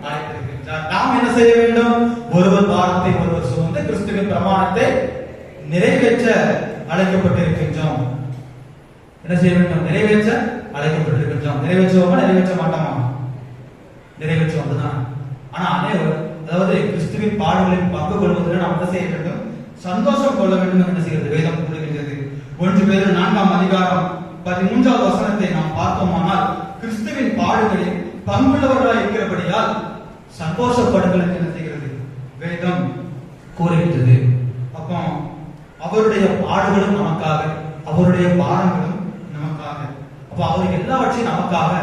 அழைத்திருக்கின்றார். நாம் என்ன செய்ய வேண்டும்? ஒருவர் பாரத்தை ஒருவர் சுமந்து கிறிஸ்துவின் பிரமாணத்தை நிறைவேற்ற அழைக்கப்பட்டிருக்கின்றோம். என்ன செய்ய வேண்டும்? நிறைவேற்ற அழைக்கப்பட்டிருக்கின்றோம். நிறைவேற்றுவோமா நிறைவேற்ற மாட்டோமா? நிறைவேற்றுவோம் தான். ஆனா அதாவது கிறிஸ்துவின் பாடுகளில் பங்கு கொள்வதில் நாம் என்ன செய்ய வேண்டும்? சந்தோஷம் கொள்ள வேண்டும். என்ன செய்கிறது? வேதம் கூறுகின்றது. 1 பேதுரு 4ஆம் அதிகாரம் 13வது வசனத்தை நாம் பார்த்தோமானால், கிறிஸ்துவின் பாடுகளில் பங்குள்ளவர்களாய் இருக்கிறபடியால் சந்தோஷப்படுங்கள் என்று என்ன செய்கிறது? வேதம் கூறுகின்றது. அப்போ அவருடைய பாடுகளும் நமக்காக, அவருடைய பாரங்களும் நமக்காக. அப்ப அவர் எல்லாவற்றையும் நமக்காக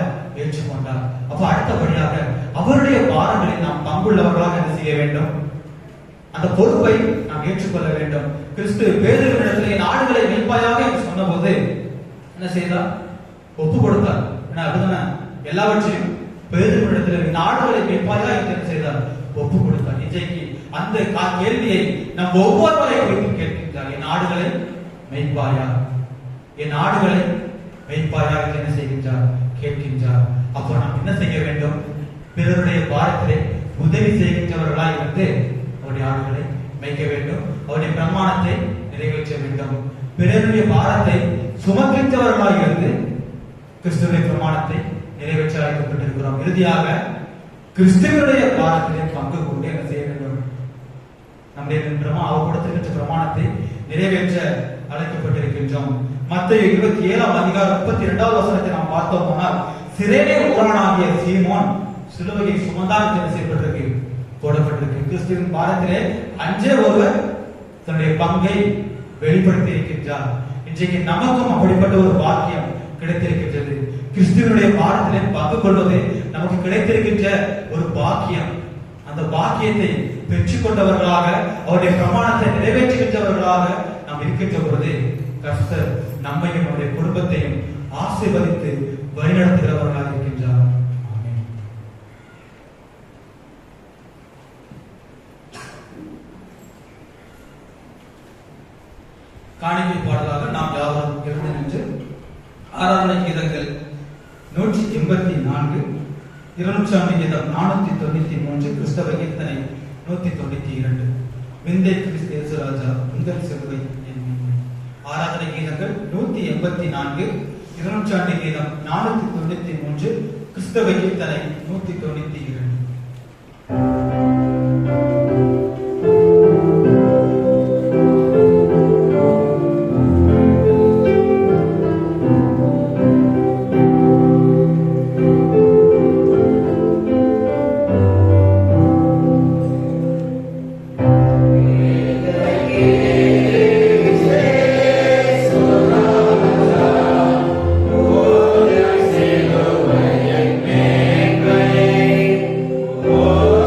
ஏற்றுக்கொண்டார். அப்ப அடுத்தபடியாக அவருடைய பாரங்களில் நாம் பங்குள்ளவர்களாக என்ன செய்ய வேண்டும்? அந்த பொறுப்பை நாம் ஏற்றுக்கொள்ள வேண்டும். கிறிஸ்து பேதுருவினிடத்திலே நாடுகளை மீட்பாயாக என்று சொன்ன போது என்ன செய்தார்? ஒப்பு கொடுத்தார். அப்படிதானே? எல்லாவற்றையும் பேதுருவினிடத்திலே நாடுகளை மீட்பாயா என்று என்ன செய்தார்? ஒப்பு கொடுத்தார். இன்றைக்கு அந்த கேள்வியை நம் ஒவ்வொருவரை குறித்து கேட்கின்றார். என் நாடுகளை மெய்ப்பாயா, என் நாடுகளை மெய்ப்பாயா என்று என்ன செய்கின்றார்? கேட்கின்றார். அப்போ நாம் என்ன செய்ய வேண்டும்? பிறருடைய பாரத்திலே உதவி செய்கின்றவர்களாய் இருந்து அவருடைய ஆடுகளை மேய்க்க வேண்டும், அவருடைய பிரமாணத்தை நிறைவேற்ற வேண்டும். பிறருடைய பாரத்தை சுமக்கின்றவர்களாக இருந்து கிறிஸ்துவின் பிரமாணத்தை நிறைவேற்ற அழைக்கப்பட்டிருக்கிறோம். இறுதியாக கிறிஸ்துவனுடைய பாரத்திலே பங்கு கொண்டு என்ன செய்ய வேண்டும்? நம்முடைய அவர் கொடுத்திருக்கின்ற பிரமாணத்தை நிறைவேற்ற அழைக்கப்பட்டிருக்கின்றோம். மத்தேயு 27:32 நாம் பார்த்தோம்னால், சிரேனே ஊரானாகிய சீமோன் சிலுவையை சுமந்தார் என்று செய்யப்பட்டிருக்கு, போடப்பட்டிருக்கு. கிறிஸ்துவின் பாரத்திலே அன்றே ஒருவர் தன்னுடைய பங்கை வெளிப்படுத்தி இருக்கின்றார். இன்றைக்கு நமக்கும் அப்படிப்பட்ட ஒரு பாக்கியம் கிடைத்திருக்கின்றது. கிறிஸ்துவனுடைய பாரத்திலே பங்கு கொள்வது நமக்கு கிடைத்திருக்கின்ற ஒரு பாக்கியம். அந்த பாக்கியத்தை பெற்றுக் கொண்டவர்களாக, அவருடைய பிரமாணத்தை நிறைவேற்றுகின்றவர்களாக நாம் இருக்கின்ற பொழுது கர்த்தர் நம்மையும் நம்முடைய குடும்பத்தையும் ஆசீர்வதித்து வழிநடத்துகிறவர்களாக இருக்கின்றார். ஆமென். காணிக்கை பாடலாக நாம் யாவரும் எழுந்து நின்று ஆராதனை கீதங்கள் 184, 200 கீதம் 493, கிறிஸ்தவ கீர்த்தனை 192, விந்தை கிறிஸ்து இயேசுராஜா உங்கள் செல்வை என்மீன். ஆராதனை கீதங்கள் 184, 200 கீதம் 493, கிறிஸ்தவ கீர்த்தனை 192. Lord,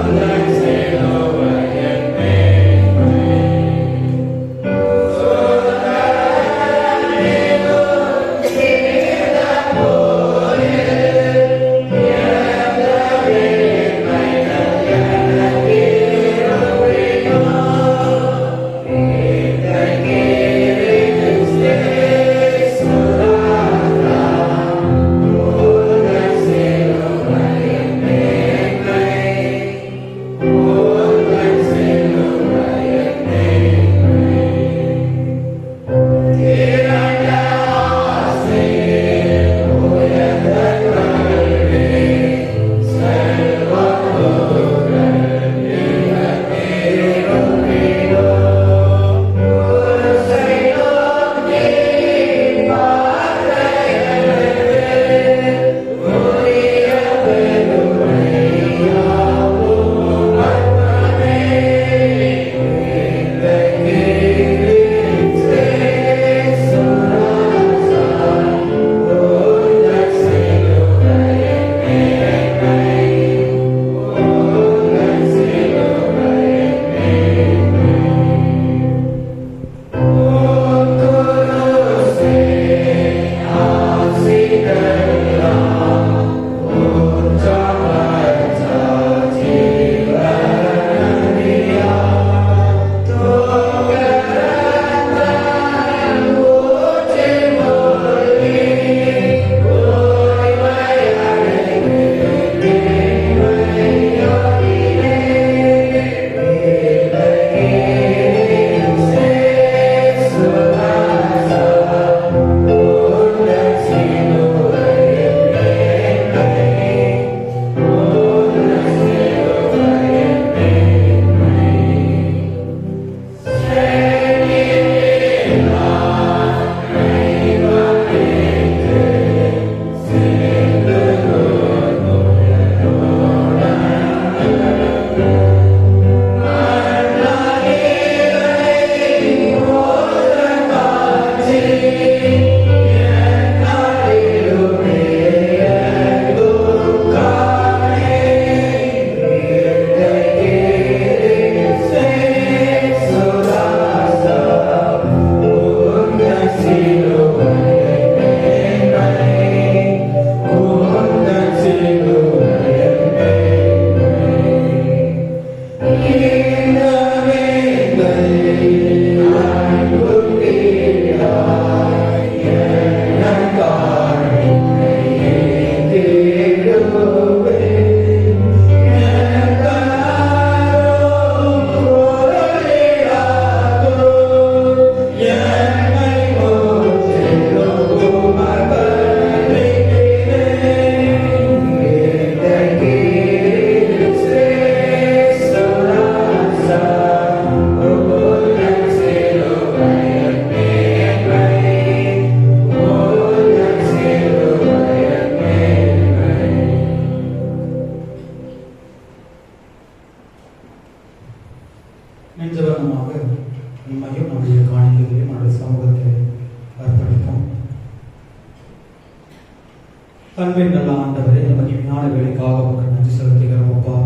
அன்பின் நல்ல ஆண்டவரே, இந்த மகிமையான வேலைக்காக உமக்கு நன்றி செலுத்துகிறோம் அப்பா.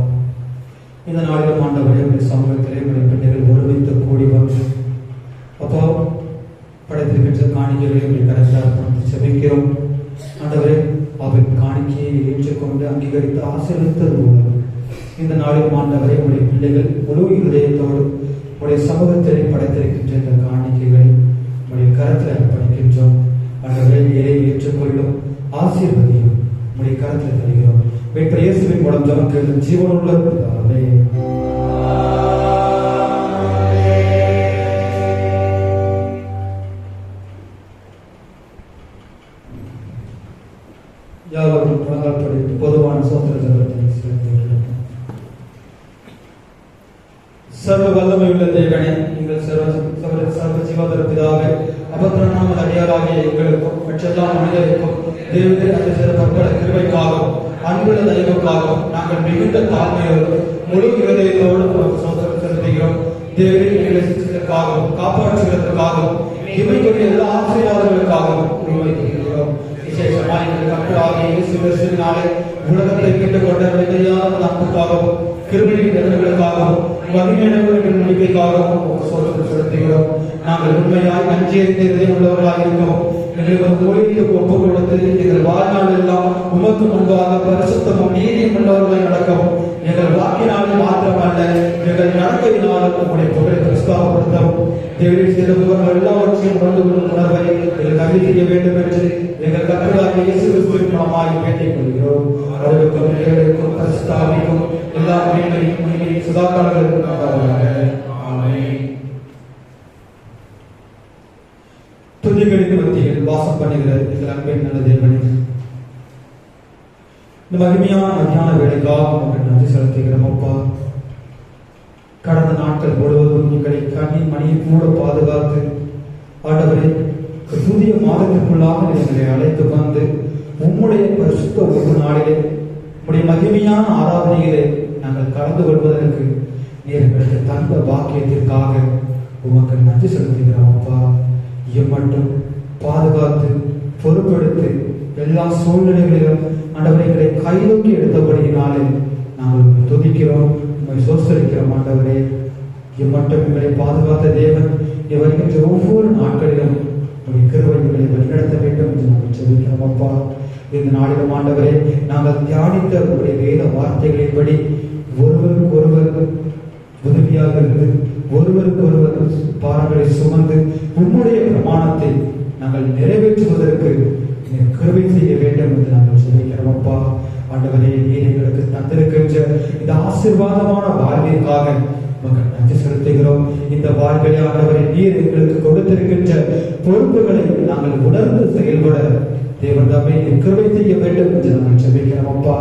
இந்த நாளிலும் ஆண்டவரே, உடைய சமூகத்திலே உடைய பிள்ளைகள் ஒருமித்து கூடி வந்து அப்பா படைத்திருக்கின்ற காணிக்கைகளை உடைய கருத்தில் அர்ப்பணித்து செபிக்கிறோம். ஆண்டவரே, அவரின் காணிக்கையை ஏற்றுக்கொண்டு அங்கீகரித்து ஆசீர்வதித்தது போல இந்த நாளிலும் ஆண்டவரே, உடைய பிள்ளைகள் முழு இதயத்தோடு உடைய சமூகத்திலே படைத்திருக்கின்ற இந்த காணிக்கைகளை உடைய கருத்தில் அர்ப்பணிக்கின்றோம். ஆண்டவரே, இதை ஏற்றுக்கொள்ளும் ஆசீர்வதியும் உடைய கருத்தில் தருகிறோம். மீட்பர் இயேசுவின் மூலம் ஜெபம் கேளும் ஜீவனுள்ள பிதாவே. யாவரும் முழங்கால் படித்து பொதுவான சோதர ஜெபத்தை செலுத்துகிறோம். சர்வ வல்லமையுள்ள தேவனே, எங்கள் சர்வ ஜீவாதார பிதாவே, அபத்திரநாம அடியாராகிய எங்களுக்கும் மற்றெல்லா மனிதருக்கும் தேவரே அந்த சிறப்பற்ற கிருபைக்காகவும் அன்புள்ள தயவுக்காகவும் நாங்கள் மிகுந்த தாழ்மையோடு முழு இருதயத்தோடு சோதரம் செலுத்துகிறோம். தேவரே, எங்களை சித்தத்திற்காகவும் காப்பாற்றுகிறதுக்காகவும் இவைக்குரிய எல்லா ஆசீர்வாதங்களுக்காகவும் உருவாக்குகிறோம். விசேஷமாக எங்கள் கர்த்தராகிய இயேசு கிறிஸ்துவினாலே உலகத்தை கேட்டுக் கொண்ட விதையான அன்புக்காகவும் கிருபையின் நிலவுகளுக்காகவும் மகிமையான நம்பிக்கைக்காகவும் சோதரம் செலுத்துகிறோம். நாங்கள் உண்மையாய் நன்றியறிந்த உள்ளவர்களாக இருக்கிறோம். எங்களுக்கு ஊழியருக்கு ஒப்புக் கொடுத்து எங்கள் வாழ்நாள் எல்லாம் உமக்கு முன்பாக பரிசுத்தமும் நீதியும் உள்ளவர்களை நடக்கவும் எங்கள் வாக்கினாலும் மாத்திரமல்ல எங்கள் நடக்கையினாலும் உங்களுடைய புகழை பிரஸ்தாபப்படுத்தவும் தேவரின் செய்தவர்கள் எல்லாவற்றையும் உணர்ந்து கொள்ளும் உணர்வை எங்கள் அறிவு செய்ய வேண்டும் என்று எங்கள் கர்த்தராகிய இயேசு கிறிஸ்துவின் மூலமாய் வேண்டிக் கொள்கிறோம். அவர்களுக்கும் எங்களுக்கும் பிரஸ்தாபிக்கும் எல்லா மகிமையும் சதாகாலங்களுக்கும் ஆமென். துதிகளின் மத்தியில் வாசம் பண்ணுகிற எங்கள் அன்பின் நல்ல தேவனே, இந்த மகிமையான மத்தியான வேலைக்காக உங்கள் நன்றி செலுத்துகிறோம் அப்பா. கடந்த நாட்கள் முழுவதும் எங்களை கண்ணி மணியை கூட பாதுகாத்து ஆண்டவரே, புதிய மாதத்திற்குள்ளாக எங்களை அழைத்து வந்து உம்முடைய பரிசுத்த ஒரு நாளிலே உடைய மகிமையான ஆராதனையிலே நாங்கள் கலந்து கொள்வதற்கு நீர் எங்களுக்கு தந்த பாக்கியத்திற்காக உமக்கு நன்றி செலுத்துகிறோம் அப்பா. மட்டும் பாதுகாத்து பொறுப்பெடுத்து எல்லா சூழ்நிலைகளிலும் ஆண்டவரை கைதூக்கி எடுத்தபடியினாலே நாங்கள் துதிக்கிறோம், உண்மை சோசரிக்கிறோம். ஆண்டவரே, மட்டும் எங்களை பாதுகாத்த தேவன் வருகின்ற ஒவ்வொரு நாட்களிலும் உடைய கிருபை எங்களை வழிநடத்த வேண்டும் என்று நாங்கள் செபிக்கிறோம் அப்பா. இந்த நாளிலும் ஆண்டவரே, நாங்கள் தியானித்த உடைய வேத வார்த்தைகளின்படி ஒருவருக்கு ஒருவர் உதவியாக இருந்து ஒருவருக்கு ஒருவர் பாரங்களை சுமந்து உம்முடைய பிரமாணத்தை நாங்கள் நிறைவேற்றுவதற்கு கிருபை செய்ய வேண்டும் என்று நாங்கள் சொல்லிக்கிறோம் அப்பா. ஆண்டவரே, நீர் எங்களுக்கு தந்திருக்கின்ற இந்த ஆசீர்வாதமான வாழ்விற்காக மக்கள் நன்றி செலுத்துகிறோம். இந்த வாழ்விலே ஆண்டவரை நீர் எங்களுக்கு கொடுத்திருக்கின்ற பொறுப்புகளை நாங்கள் உணர்ந்து செயல்பட தேவதாமே கிருபை செய்ய வேண்டும் என்று நாங்கள் செபிக்கிறோம் அப்பா.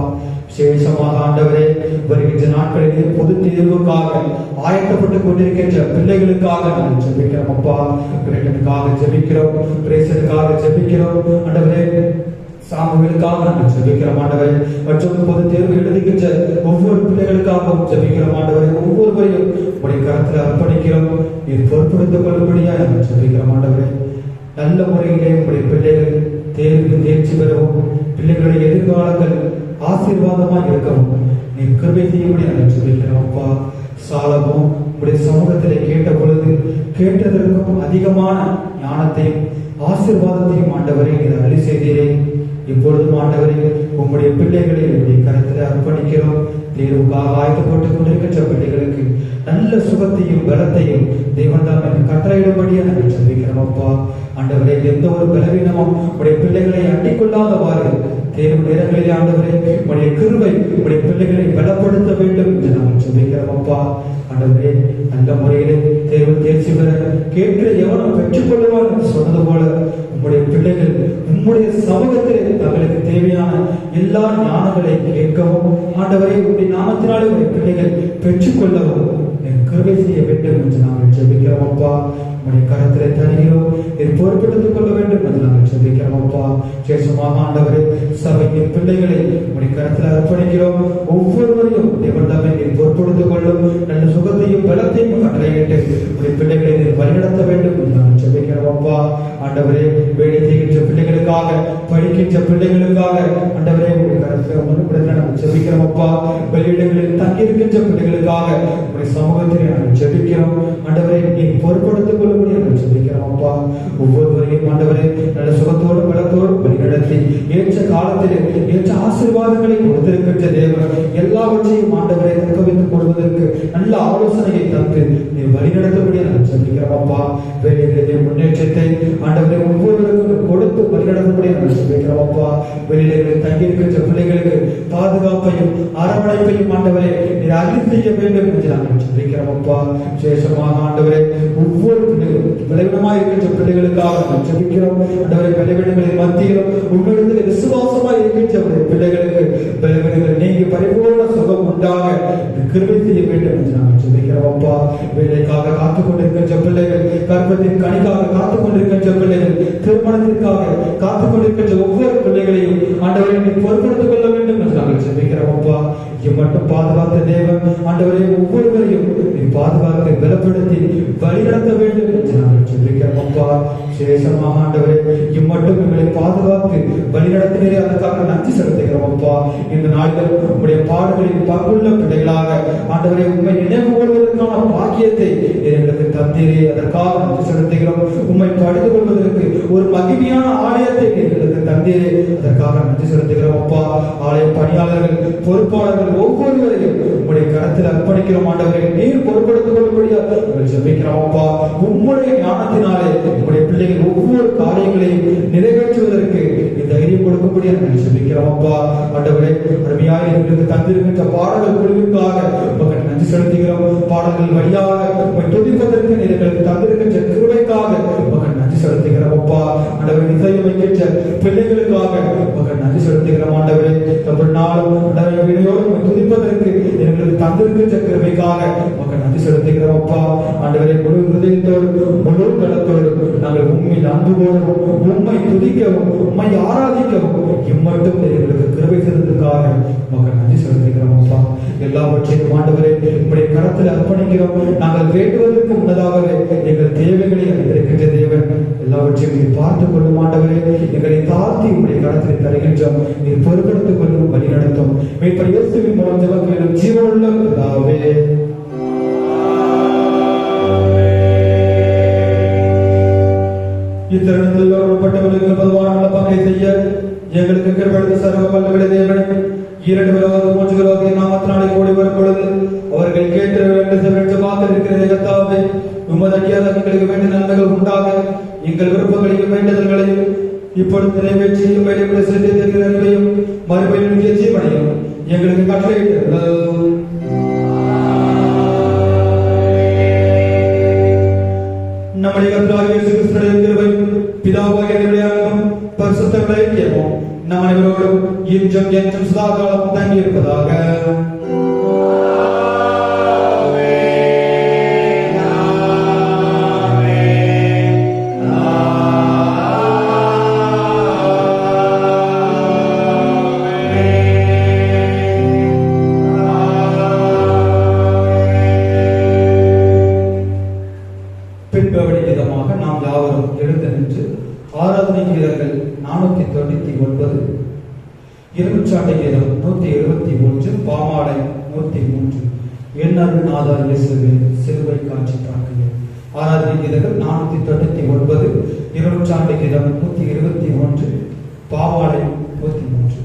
விசேஷமாக ஆண்டவரே, வருகின்ற நாட்களிலே பொது தேர்வுக்காக ஆயத்தப்பட்டுக் கொண்டிருக்கின்ற பிள்ளைகளுக்காக நாங்கள் ஜெபிக்கிறோம் அப்பா. பிள்ளைகளுக்காக ஜெபிக்கிறோம், பிரேசலுக்காக ஜெபிக்கிறோம் ஆண்டவரே, சாமுவேலுக்காக நாங்கள் ஜெபிக்கிறோம் ஆண்டவரே, மற்றும் பொது தேர்வு எழுதுகின்ற ஒவ்வொரு பிள்ளைகளுக்காகவும் ஜெபிக்கிறோம் ஆண்டவரே. ஒவ்வொருவரையும் உடைய கரத்தில் அர்ப்பணிக்கிறோம். நீர் பொறுப்படுத்திக் கொள்ளும்படியாக நாங்கள் ஜெபிக்கிறோம் ஆண்டவரே. நல்ல முறையிலே உடைய பிள்ளைகள் தேர்வில் தேர்ச்சி பெறவும் பிள்ளைகளுடைய எதிர்காலங்கள் ஆசீர்வாதமாக இருக்கவும் நீர் கிருபை செய்யும்படி நாங்கள் ஜெபிக்கிறோம் அப்பா. சாலமோன் உடைய சமூகத்திலே கேட்ட பொழுது கேட்டதற்கும் அதிகமான ஞானத்தையும் ஆசீர்வாதத்தையும் ஆண்டவரை நீர் அருளி செய்தீரே. இப்பொழுதும் ஆண்டவரை உம்முடைய பிள்ளைகளை உடைய கரத்தில் அர்ப்பணிக்கிறோம். தேர்வுக்காக ஆயத்தப்பட்டுக் கொண்டிருக்கின்ற பிள்ளைகளுக்கு நல்ல சுகத்தையும் பலத்தையும் தேவன் தாம் கட்டளையிடும்படியா நாங்கள் ஜெபிக்கிறோம் அப்பா. ஆண்டவரே, எந்த ஒரு பலவீனமும் உடைய பிள்ளைகளை அண்டிக்கொள்ளாதவாறு தேர்வு நேரங்களிலே ஆண்டவரே உடைய கிருபை உடைய பிள்ளைகளை பலப்படுத்த வேண்டும் என்று நாங்கள் ஜெபிக்கிறோம் அப்பா. ஆண்டவரே, நல்ல முறையிலே தேர்வு தேர்ச்சி பெற கேட்டு எவனும் பெற்றுக்கொள்வான் என்று சொன்னது போல உம்முடைய பிள்ளைகள் உம்முடைய சமூகத்திலே தங்களுக்கு தேவையான எல்லா ஞானங்களை கேட்கவும் ஆண்டவரே உடைய நாமத்தினாலே உடைய பிள்ளைகள் பெற்றுக்கொள்ளவும் கிருபை செய்ய வேண்டும் என்று நாங்கள் ஜெபிக்கிறோம் அப்பா. உடைய கரத்திலே தருகிறோம், நீர் பொறுப்பெடுத்துக் கொள்ள வேண்டும் என்று நாங்கள் ஜெபிக்கிறோம் அப்பா. விசேஷமாக ஆண்டவரே, சபையின் பிள்ளைகளை உடைய கரத்தில் அர்ப்பணிக்கிறோம். ஒவ்வொருவரையும் தேவன் நீர் பொறுப்பெடுத்துக் கொள்ளும். நல்ல சுகத்தையும் பலத்தையும் கட்டளையிட்டு உடைய பிள்ளைகளை நீர் வழிநடத்த வேண்டும் என்று நாங்கள் ஜெபிக்கிறோம் அப்பா. ஆண்டவரே, வேலை செய்கின்ற பிள்ளைகளுக்காக படிக்கின்ற பிள்ளைகளுக்காக அப்பா. வெளியிடங்களில் தங்கியிருக்கின்ற பிள்ளைகளுக்காக உங்களுடைய சமூகத்தில் நாங்கள் ஜெபிக்கிறோம் ஆண்டவரே. நீ பொறுப்படுத்திக் கொள்ளும்படி நாங்கள் ஜெபிக்கிறோம் அப்பா. ஒவ்வொருவரையும் ஆண்டவரே நல்ல சுகத்தோடு பலத்தோடு வழிநடத்தி ஏற்ற காலத்தில் ஏற்ற ஆசீர்வாதங்களை கொடுத்திருக்கின்ற தேவன் எல்லாவற்றையும் ஆண்டவரை தக்க வைத்துக் கொள்வதற்கு நல்ல ஆலோசனையை தந்து நீ வழிநடத்தபடியே நாங்கள் ஜெபிக்கிறோம் அப்பா. வேலைகளிலே முன்னேற்றத்தை ஆண்டவரை ஒவ்வொருவருக்கும் கொடுத்து வழிநடத்தபடியே நாங்கள் ஜெபிக்கிறோம் அப்பா. வெளியிடங்களில் தங்கியிருக்கின்ற பிள்ளைகளுக்கு பாதுகாப்பையும் அரவணைப்பையும் ஆண்டவரை நீர் அருள் செய்ய வேண்டும் என்று நாங்கள் ஜெபிக்கிறோம் அப்பா. விசேஷமாக ஆண்டவரை ஒவ்வொரு விளைவிடமாய் இருக்கின்ற பிள்ளைகளுக்காக நாங்கள் ஜெபிக்கிறோம் ஆண்டவரை. விளைவிடங்களின் மத்தியிலும் உங்களிடத்தில் விசுவாசமாய் இருக்கின்ற பிள்ளைகளுக்கு விளைவிடங்கள் நீங்கி பரிபூர்ண சுகம் உண்டாக கிருபை செய்ய வேண்டும் என்று நாங்கள் ஜெபிக்கிறோம் அப்பா. வேலைக்காக காத்துக் கொண்டிருக்கின்ற பிள்ளைகள், கர்ப்பத்தின் கனிக்காக காத்துக் கொண்டிருக்கின்ற பிள்ளைகள், திருமணத்திற்காக காத்துக் கொண்டிருக்கின்ற ஒவ்வொரு பிள்ளைகளையும் ஆண்டவரை நீ பொறுப்படுத்திக் கொள்ள வேண்டும் என்று நாங்கள் ஜெபிக்கிறோம் அப்பா. மட்டும் பாதுகாத்த தேவன் ஆண்டவரை ஒவ்வொருவரையும் நீ பாதுகாத்து பலப்படுத்தி வழிநடத்த வேண்டும் என்று நாங்கள் ஜெபிக்கிறோம் அப்பா. விசேஷமாக ஆண்டவரை இம்மட்டும் எங்களை பாதுகாத்து வழிநடத்தினரே அதற்காக நன்றி செலுத்துகிறோம் அப்பா. இந்த நாளில் உங்களுடைய பாடுகளில் பங்குள்ள பிள்ளைகளாக ஆண்டவரை உண்மை நினைவு கொள்வதற்கான பாக்கியத்தை எங்களுக்கு தந்தீரே, அதற்காக நன்றி செலுத்துகிறோம். உண்மை படித்துக் கொள்வதற்கு ஒரு மகிமையான ஆலயத்தை எங்களுக்கு தந்தீரே, அதற்காக நன்றி செலுத்துகிறோம் அப்பா. ஆலய பணியாளர்கள், பொறுப்பாளர்கள் ஒவ்வொருவரையும் உங்களுடைய கரத்தில் அர்ப்பணிக்கிறோம் ஆண்டவரை. நீர் பொறுப்படுத்திக் கொள்ளும்படியாக ஜெபிக்கிறோம் அப்பா. உம்முடைய ஞானத்தினாலே உங்களுடைய பிள்ளைகள் ஒவ்வொரு காரியங்களையும் நிறைவேற்றுவதற்கு தைரியம் கொடுக்கும்படி நாங்கள் ஜெபிக்கிறோம் அப்பா. ஆண்டவரே அருமையாக எங்களுக்கு தந்திருக்கின்ற பாடல்கள் குழுவிற்காக உமக்கு நன்றி செலுத்துகிறோம். பாடல்கள் வழியாக துதிப்பதற்கு எங்களுக்கு தந்திருக்கின்ற கிருபைக்காக உமக்கு நன்றி செலுத்துகிறோம் அப்பா. ஆண்டவரை இசையமைக்கின்ற பிள்ளைகளுக்காக உமக்கு நன்றி செலுத்துகிறோம் ஆண்டவரே. ஒவ்வொரு நாளும் ஆண்டவரை வினையோடு துதிப்பதற்கு எங்களுக்கு தந்திருக்கின்ற கிருபைக்காக உமக்கு நன்றி செலுத்துகிறோம் அப்பா. ஆண்டவரை முழு ஹிருதயத்தோடு முழு கலத்தோடு நாங்கள் உண்மை அன்பு போடவும் உண்மை துதிக்கவும் உண்மை ஆராதிக்கவும் இம்மட்டும் எங்களுக்கு கிருபை செய்ததற்காக உமக்கு நன்றி செலுத்துகிறோம் அப்பா. எல்லாவற்றையும் ஆண்டவரை உங்களுடைய கரத்தில் அர்ப்பணிக்கிறோம். நாங்கள் வேண்டுவதற்கு முன்னதாகவே எங்கள் தேவைகளை அறிந்திருக்கின்ற தேவன் எல்லாவற்றையும் நீர் பார்த்துக் கொள்ளும் ஆண்டவரே. எங்களை தாழ்த்தி உங்களுடைய கரத்தில் தருகின்றோம். நீர் பொறுப்படுத்திக் கொள்ளும், வழி நடத்தும். மீட்பர் இயேசுவின் மூலம் ஜெபம் ஜீவனுள்ள பிதாவே. இத்தருணத்தில் ஒருப்பட்டவர்களுக்கு பொதுவான பங்கை செய்ய எங்களுக்கு கிருபை சர்வ வல்லவரே தேவனே. 2 பேராவது 3 பேராவது நாமத்தினாலே கூடி வரும் பொழுது அவர்கள் கேட்டு காத்திருக்கிற கர்த்தாவே, உமது அடியார் எங்களுக்கு வேண்டிய நன்மைகள் உண்டாக எங்கள் விருப்பங்களையும் வேண்டுதல்களையும் இப்பொழுது நிறைவேற்றி வெளிப்பட சென்று தெரிகிற அறிவையும் மறுபடியும் ஜீவனையும் எங்களுக்கு கட்டளையிட்டீர்கள். நம்முடைய கர்த்தராகிய இயேசு கிறிஸ்துவின் கிருபையும் பிதாவாகிய தேவனுடைய அன்பும் பரிசுத்த ஐக்கியமும் நம் அனைவரோடும் இன்றும் என்றும் சதாகாலம் தங்கி இருப்பதாக. பின்பவழி விதமாக நாம் யாவரும் எழுந்து நின்று ஆராதனை கீதங்கள் 499, இருமுச்சாட்டை கீதம் 171, பாமாலை 103, எண்ணறு நாதா இயேசுவே சிலுவை காட்சி பார்க்கிறேன். ஆராதனை கீதங்கள் 499, இருமுச்சாட்டை கீதம் 121, பாமாலை 103.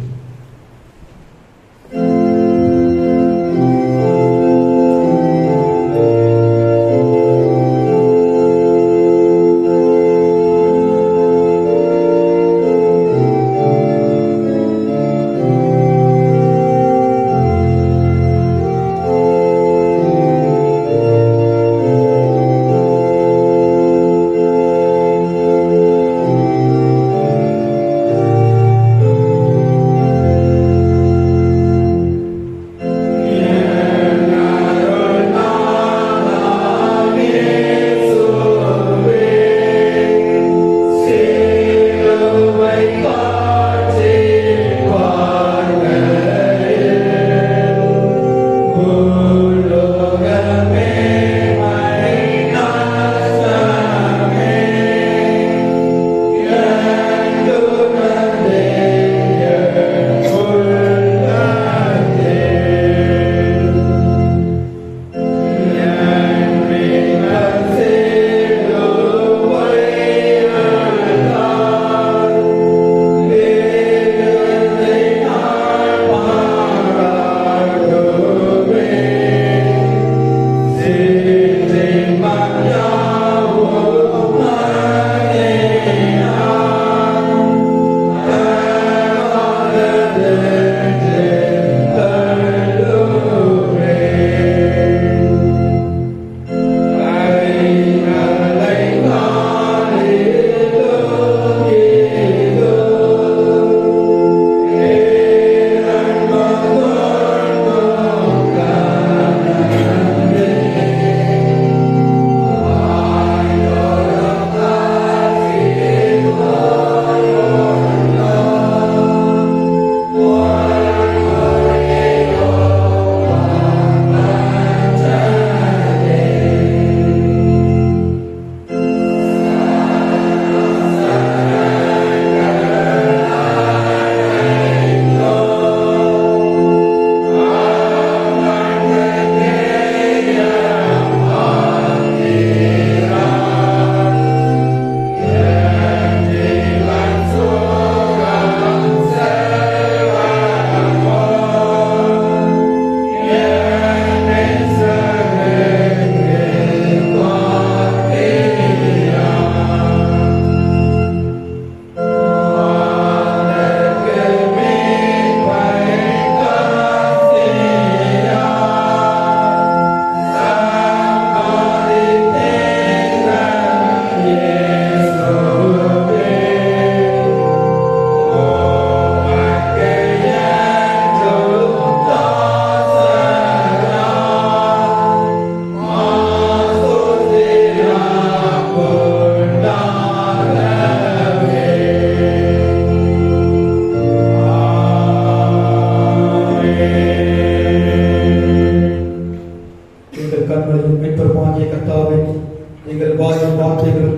எங்கள் வாயின் வார்த்தைகள்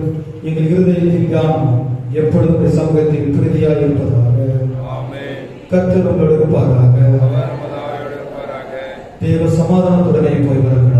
எங்கள் இருதயத்தின் தியானம் எப்பொழுதும் இந்த சமூகத்தில் பிரதியாக இருப்பதாக. கர்த்தர் உங்களோடு இருப்பாராக. தேவ சமாதானத்துடனே போய் வர